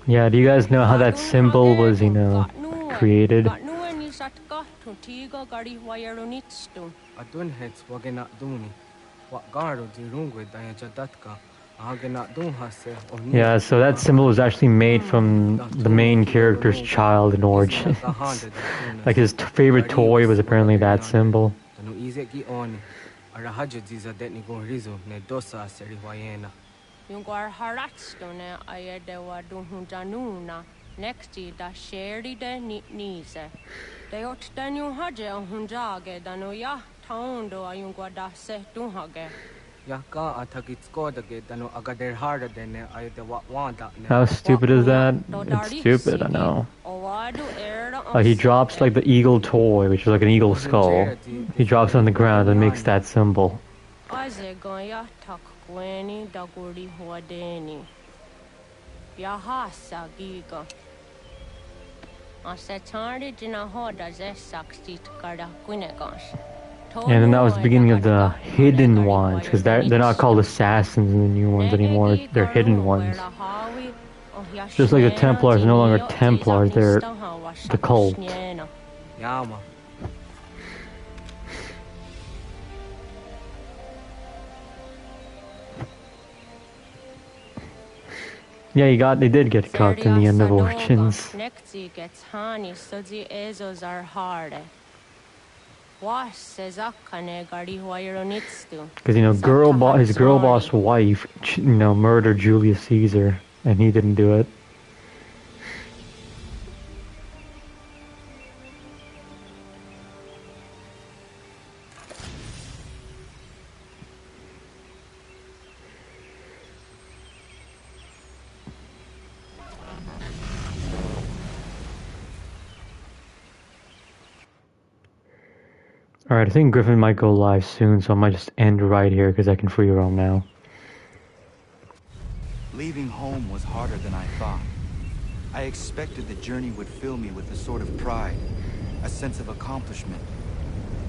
Yeah, do you guys know how that symbol was, you know, created? Yeah, so that symbol was actually made from the main character's child in Origins. Like his favorite toy was apparently that symbol. Jungar haratstone ayedewa dunhunjanuna nexti da sheri de nise. De ottenju haje hunjage danoya taundo ayungwa da se dunhage. How stupid is that? It's stupid, I know. He drops like the eagle toy, which is like an eagle skull. He drops it on the ground and makes that symbol. Weni daguri huadeni. Yahasa giga. Asetari dina hoda zesaksit kada kunegas. And then that was the beginning of the hidden ones, because they're not called assassins in the new ones anymore, they're hidden ones. Just like the Templars are no longer Templars, they're the cult. Yeah, they did get cut in the end of Origins. Because, you know, his girl boss wife, you know, murdered Julius Caesar, and he didn't do it. Alright, I think Griffin might go live soon, so I might just end right here because I can free roam now. Leaving home was harder than I thought. I expected the journey would fill me with a sort of pride, a sense of accomplishment.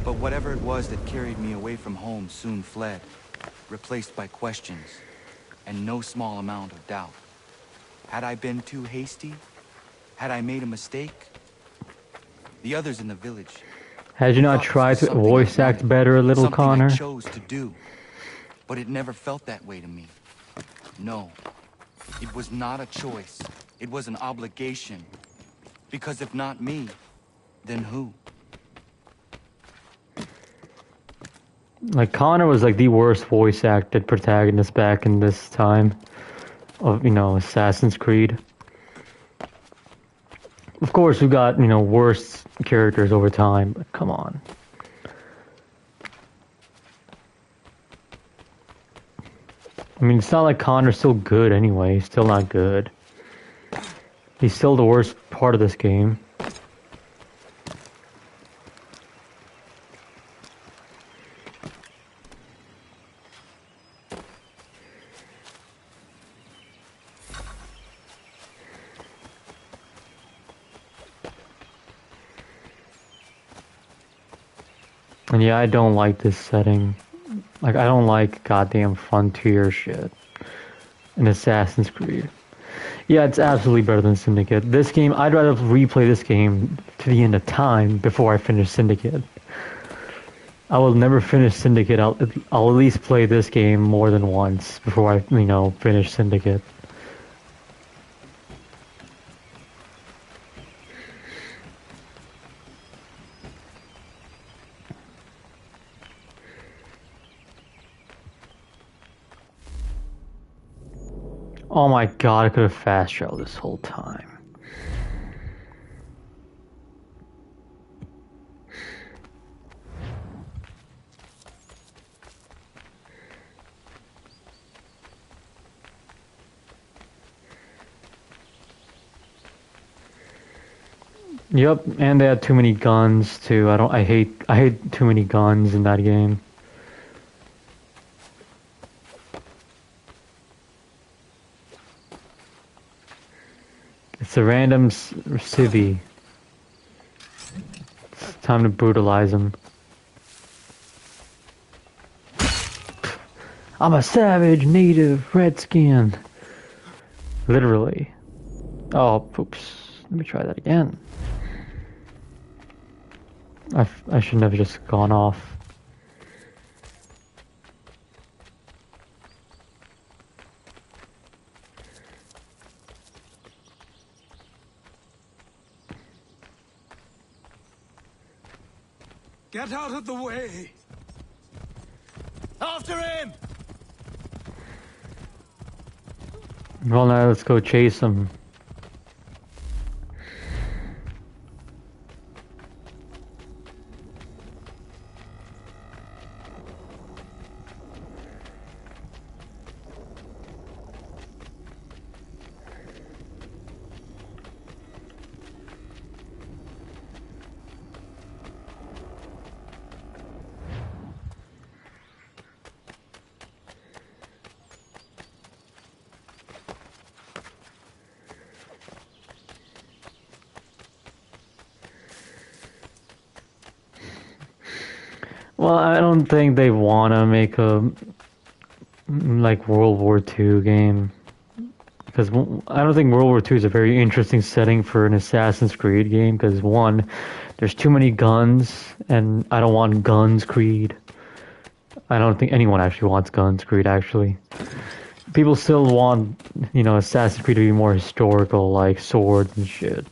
But whatever it was that carried me away from home soon fled, replaced by questions, and no small amount of doubt. Had I been too hasty? Had I made a mistake? The others in the village... Had you not tried to voice act better a little, Connor? I chose to do, but it never felt that way to me. No, it was not a choice. It was an obligation. Because if not me, then who? Like, Connor was like the worst voice acted protagonist back in this time of, you know, Assassin's Creed. Of course, we got, you know, worse characters over time, but come on. I mean, it's not like Connor's still good anyway. He's still not good. He's still the worst part of this game. And yeah, I don't like this setting. Like, I don't like goddamn Frontier shit in Assassin's Creed. Yeah, it's absolutely better than Syndicate. This game, I'd rather replay this game to the end of time before I finish Syndicate. I will never finish Syndicate. I'll at least play this game more than once before I, finish Syndicate. Oh my god, I could have fast traveled this whole time. Yep, and they had too many guns too. I hate too many guns in that game. It's a random civvy. It's time to brutalize him. I'm a savage, native, redskin. Literally. Oh, oops. Let me try that again. I shouldn't have just gone off. Get out of the way! After him! Well, now let's go chase him. Well, I don't think they want to make a like World War II game, because I don't think World War II is a very interesting setting for an Assassin's Creed game, because one, there's too many guns, and I don't want Guns Creed. I don't think anyone actually wants Guns Creed, actually. People still want, Assassin's Creed to be more historical, like swords and shit.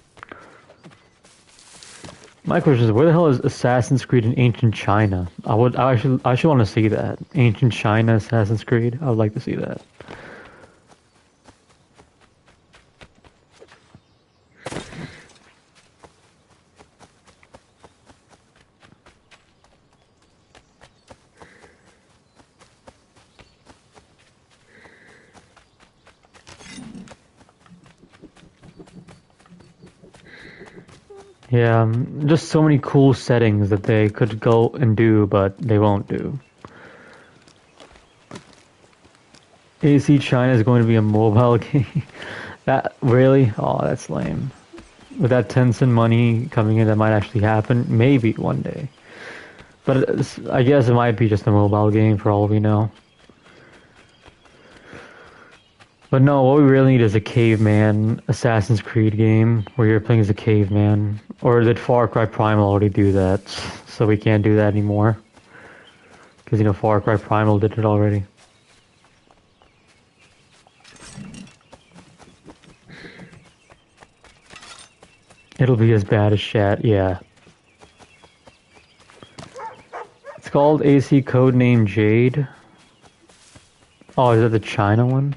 My question is, where the hell is Assassin's Creed in ancient China? I actually want to see that. Ancient China Assassin's Creed. I would like to see that. Yeah, just so many cool settings that they could go and do, but they won't do. AC China is going to be a mobile game. That really? Oh, that's lame. With that Tencent money coming in, that might actually happen. Maybe one day. But I guess it might be just a mobile game for all we know. But no, what we really need is a caveman Assassin's Creed game where you're playing as a caveman. Or did Far Cry Primal already do that? So we can't do that anymore. Because, Far Cry Primal did it already. It'll be as bad as Shat, yeah. It's called AC Codename Jade. Oh, is that the China one?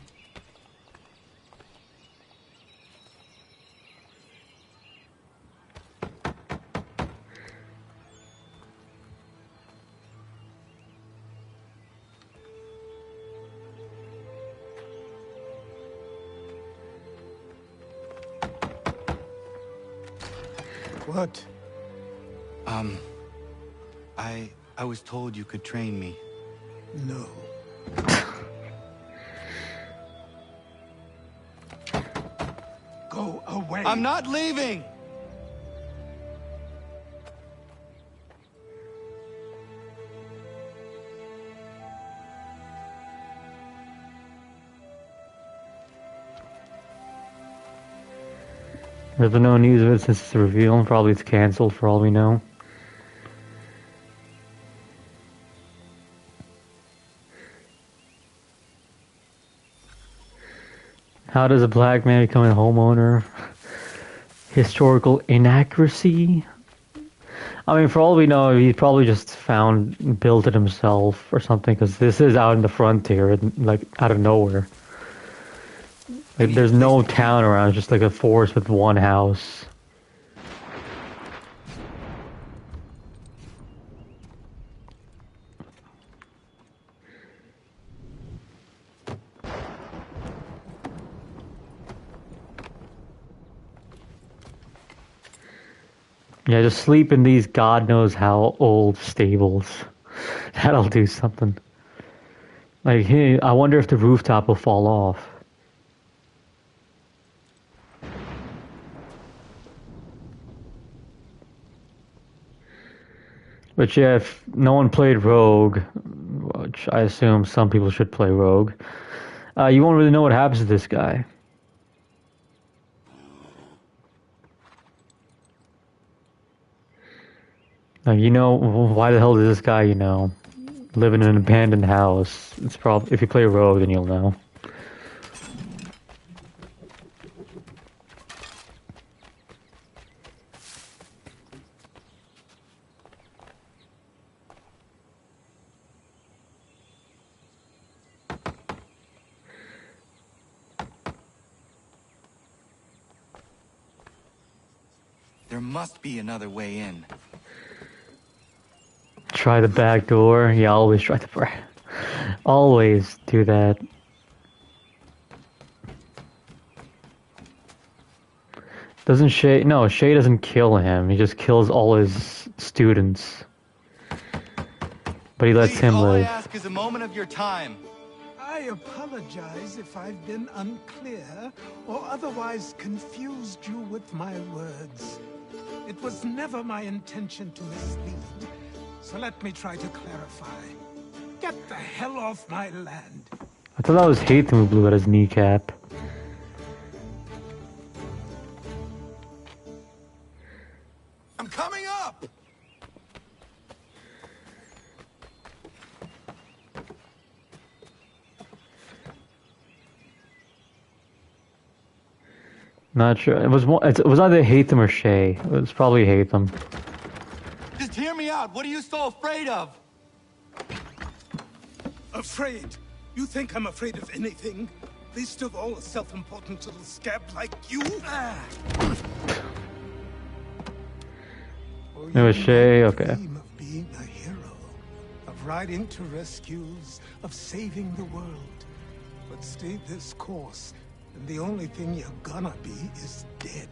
What? I was told you could train me. No. Go away. I'm not leaving! There's been no news of it since it's revealed. Probably it's cancelled for all we know. How does a black man become a homeowner? Historical inaccuracy? I mean, for all we know, he probably just built it himself or something, because this is out in the frontier, like, out of nowhere. Like, there's no town around, it's just like a forest with one house. Yeah, just sleep in these God knows how old stables. That'll do something. Like, hey, I wonder if the rooftop will fall off. But yeah, if no one played Rogue, which I assume some people should play Rogue, you won't really know what happens to this guy. Like, you know, why the hell does this guy, you know, live in an abandoned house? It's probably, if you play Rogue, then you'll know. There must be another way in. Try the back door. Yeah, always try the always do that. Doesn't Shay... No, Shay doesn't kill him. He just kills all his students. But he lets him all live. I ask is a moment of your time. I apologize if I've been unclear or otherwise confused you with my words. It was never my intention to mislead, so let me try to clarify. Get the hell off my land. I thought that was Hatham who blew at his kneecap. I'm coming up! Not sure. It was either Hatham or Shay. It was probably Hatham. Just hear me out. What are you so afraid of? Afraid? You think I'm afraid of anything? Least of all a self-important little scab like you? It was Shay, okay. Dream of being a hero, of riding to rescues, of saving the world. But stay this course, and the only thing you're gonna be is dead.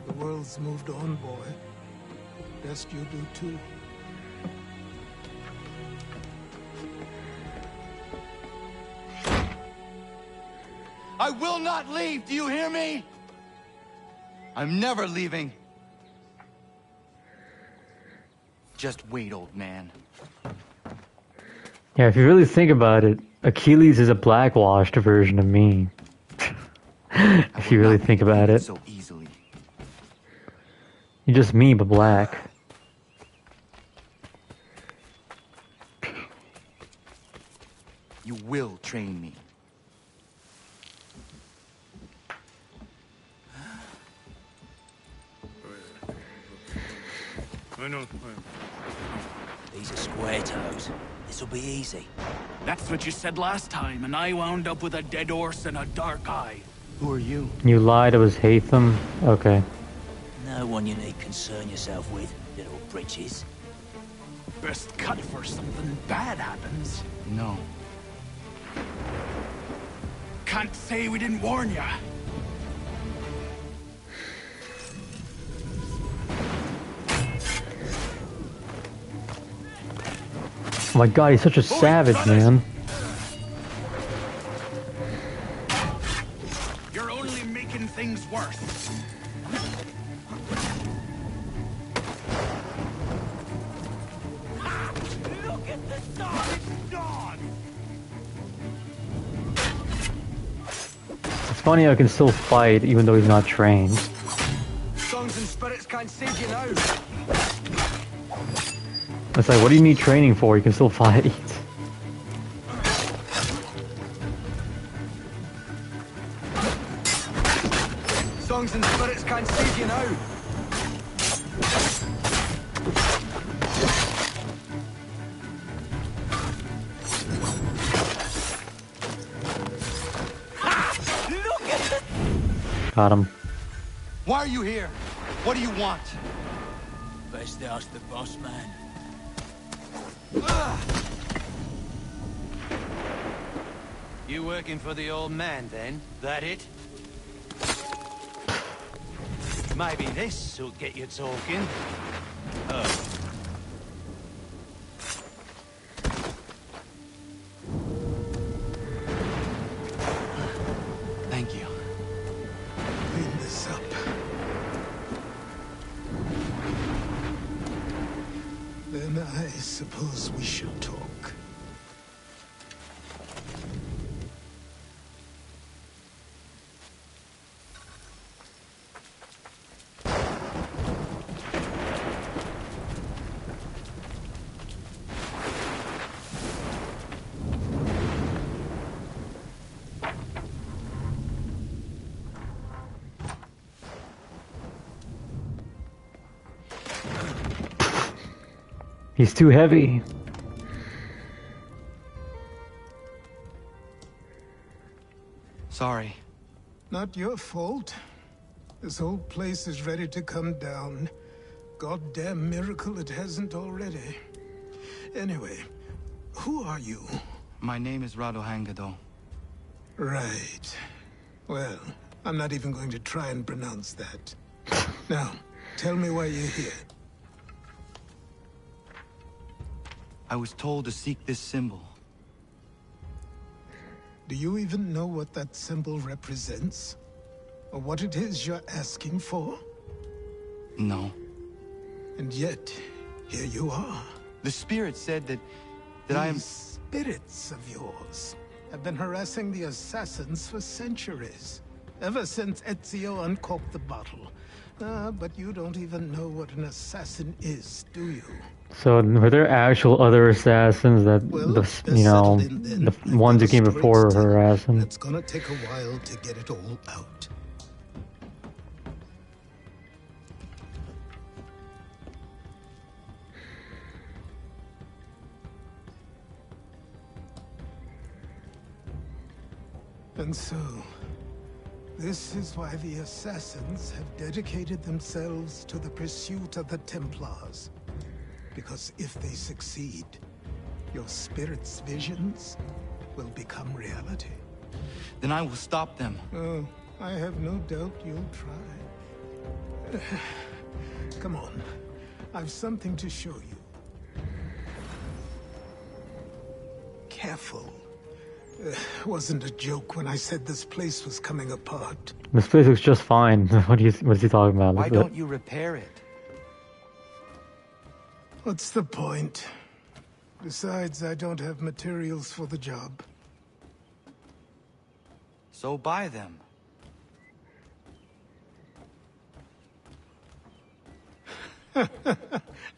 The world's moved on, boy. Best you do too. I will not leave. Do you hear me? I'm never leaving. Just wait, old man. Yeah, if you really think about it, Achilles is a blackwashed version of me. If you really think about it. So easily. You're just me, but black. You will train me. These are square toes. This'll be easy. That's what you said last time, and I wound up with a dead horse and a dark eye. Who are you? You lied, it was Hatham? Okay. No one you need concern yourself with, little britches. Best cut for something bad happens. No. Can't say we didn't warn ya. Oh my god, he's such a savage, man. You're only making things worse. Look at the dog! It's gone! funny how he can still fight even though he's not trained. Songs and spirits can't save you now. It's like, what do you need training for? You can still fight. Songs and spirits can't save you now. Got him. Why are you here? What do you want? Best ask the boss man. You working for the old man, then? That it? Maybe this will get you talking. Oh. Thank you. Clean this up. Then I suppose we should talk. He's too heavy. Sorry. Not your fault. This whole place is ready to come down. Goddamn miracle it hasn't already. Anyway, who are you? My name is Radohangado. Right. Well, I'm not even going to try and pronounce that. Now, tell me why you're here. I was told to seek this symbol. Do you even know what that symbol represents? Or what it is you're asking for? No. And yet, here you are. The spirit said that I am... These spirits of yours have been harassing the assassins for centuries. Ever since Ezio uncorked the bottle. But you don't even know what an assassin is, do you? So were there actual other assassins that the ones who came before were harassing? It's gonna take a while to get it all out. And so, this is why the assassins have dedicated themselves to the pursuit of the Templars. Because if they succeed, your spirit's visions will become reality. Then I will stop them. Oh, I have no doubt you'll try. Come on, I've something to show you. Careful. Wasn't a joke when I said this place was coming apart. This place looks just fine. What is he talking about? Why don't you repair it? What's the point? Besides, I don't have materials for the job. So buy them.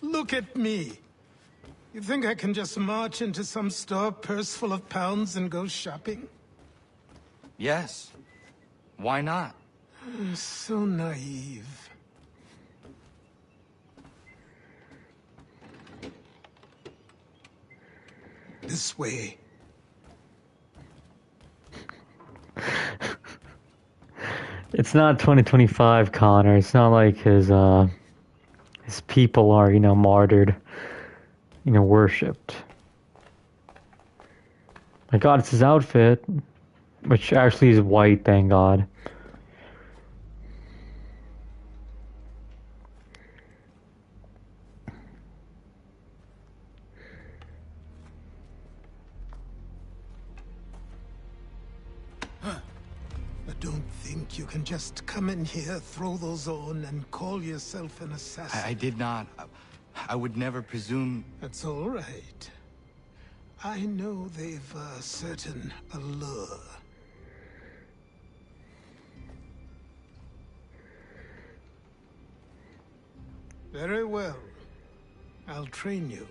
Look at me. You think I can just march into some store, purse full of pounds, and go shopping? Yes. Why not? So naive. This way. It's not 2025, Connor. It's not like his people are, martyred, worshipped. My God, it's his outfit, which actually is white, thank God. You can just come in here, throw those on, and call yourself an assassin. I did not. I would never presume... That's all right. I know they've a certain allure. Very well. I'll train you.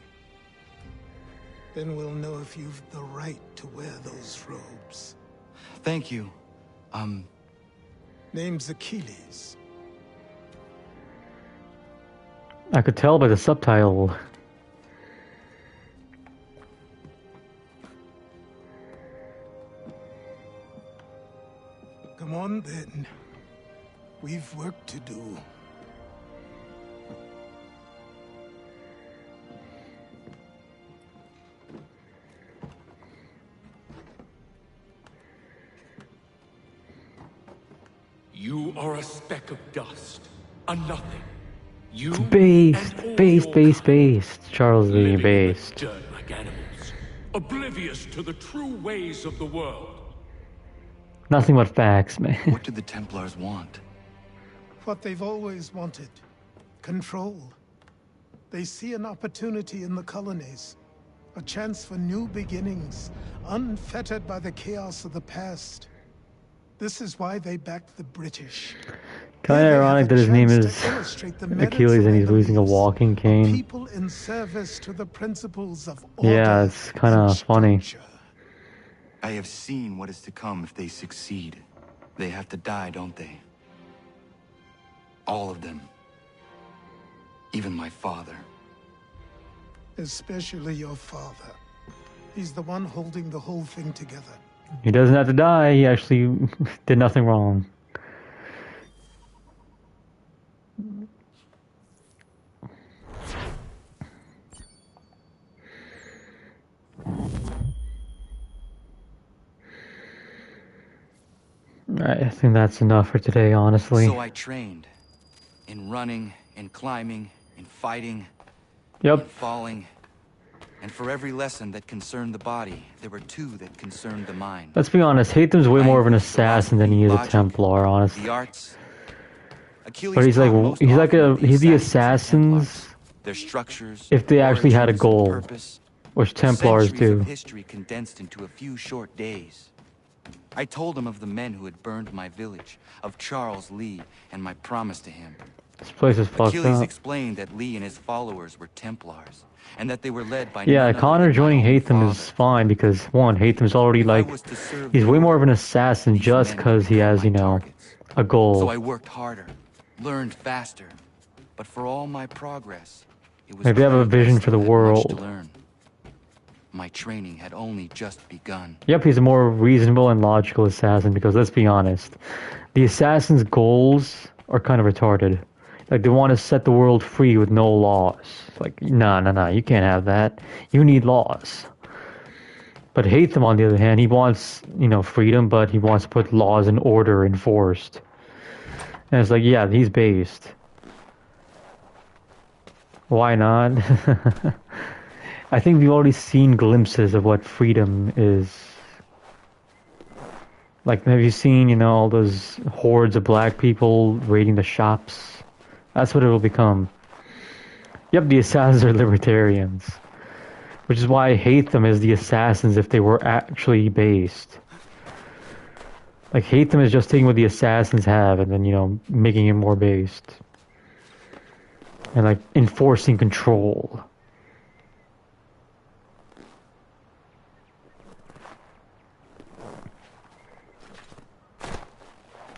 Then we'll know if you've the right to wear those robes. Thank you. Name's Achilles. I could tell by the subtitle. Come on, then. We've work to do. You are a speck of dust, a nothing. You Based, and all based, your based, kind, based. Charles Lee, living in the based. dirt like animals, oblivious to the true ways of the world. Nothing but facts, man. What do the Templars want? What they've always wanted. Control. They see an opportunity in the colonies. A chance for new beginnings, unfettered by the chaos of the past. This is why they backed the British. Kind of ironic that his name is Achilles and he's losing a walking cane. People in service to the principles of order. Yeah, it's kind of funny. I have seen what is to come if they succeed. They have to die, don't they? All of them. Even my father. Especially your father. He's the one holding the whole thing together. He doesn't have to die. He actually did nothing wrong. Alright, I think that's enough for today, honestly. So I trained. In running, in climbing, in fighting, yep. In falling. And for every lesson that concerned the body, there were two that concerned the mind. Let's be honest, Hatham's way more of an assassin than he is a Templar, honestly. The arts. But he's the assassins. Their structures, if they actually had a goal, purpose, which Templars do. Of history condensed into a few short days. I told him of the men who had burned my village, of Charles Lee, and my promise to him. This place is fucked Achilles up. explained that Lee and his followers were Templars, and that they were led by yeah, Connor joining Hatham is fine because one, Hatham's already like he's way more of an assassin just because he has, you know, a goal. So I worked harder, learned faster, but for all my progress, it was if you have a vision for the world. My training had only just begun. Yep, he's a more reasonable and logical assassin because let's be honest, the assassin's goals are kind of retarded. Like they want to set the world free with no laws. Like no, you can't have that. You need laws. But Hatham, on the other hand, he wants, you know, freedom, but he wants to put laws and order enforced. And it's like, yeah, he's based. Why not? I think we've already seen glimpses of what freedom is. Like, have you seen, you know, all those hordes of black people raiding the shops? That's what it will become. Yep, the assassins are libertarians. Which is why I hate them as the assassins if they were actually based. Like, hate them is just taking what the assassins have and then, you know, making it more based. And, like, enforcing control.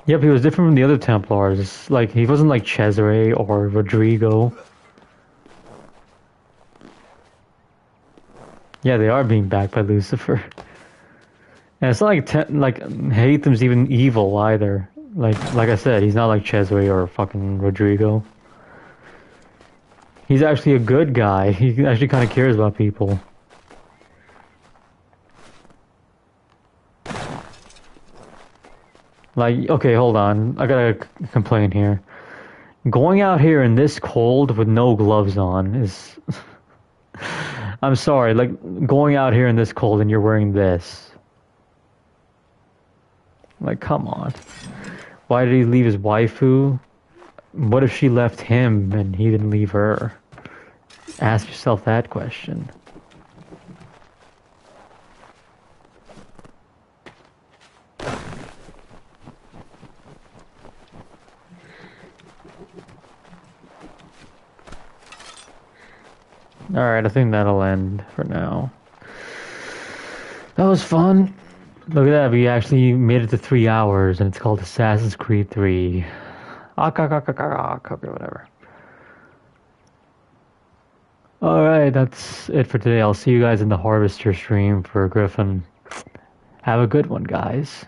Yep, he was different from the other Templars. Like, he wasn't like Cesare or Rodrigo. Yeah, they are being backed by Lucifer. And it's not like Hatham's even evil either. Like I said, he's not like Cesare or fucking Rodrigo. He's actually a good guy. He actually kind of cares about people. Like, okay, hold on. I gotta complain here. Going out here in this cold with no gloves on is... I'm sorry, like, going out here in this cold and you're wearing this. Like, come on. Why did he leave his waifu? What if she left him and he didn't leave her? Ask yourself that question. Alright, I think that'll end for now. That was fun. Look at that, we actually made it to 3 hours, and it's called Assassin's Creed 3. Okay, whatever. Alright, that's it for today. I'll see you guys in the Harvester stream for Griffin. Have a good one, guys.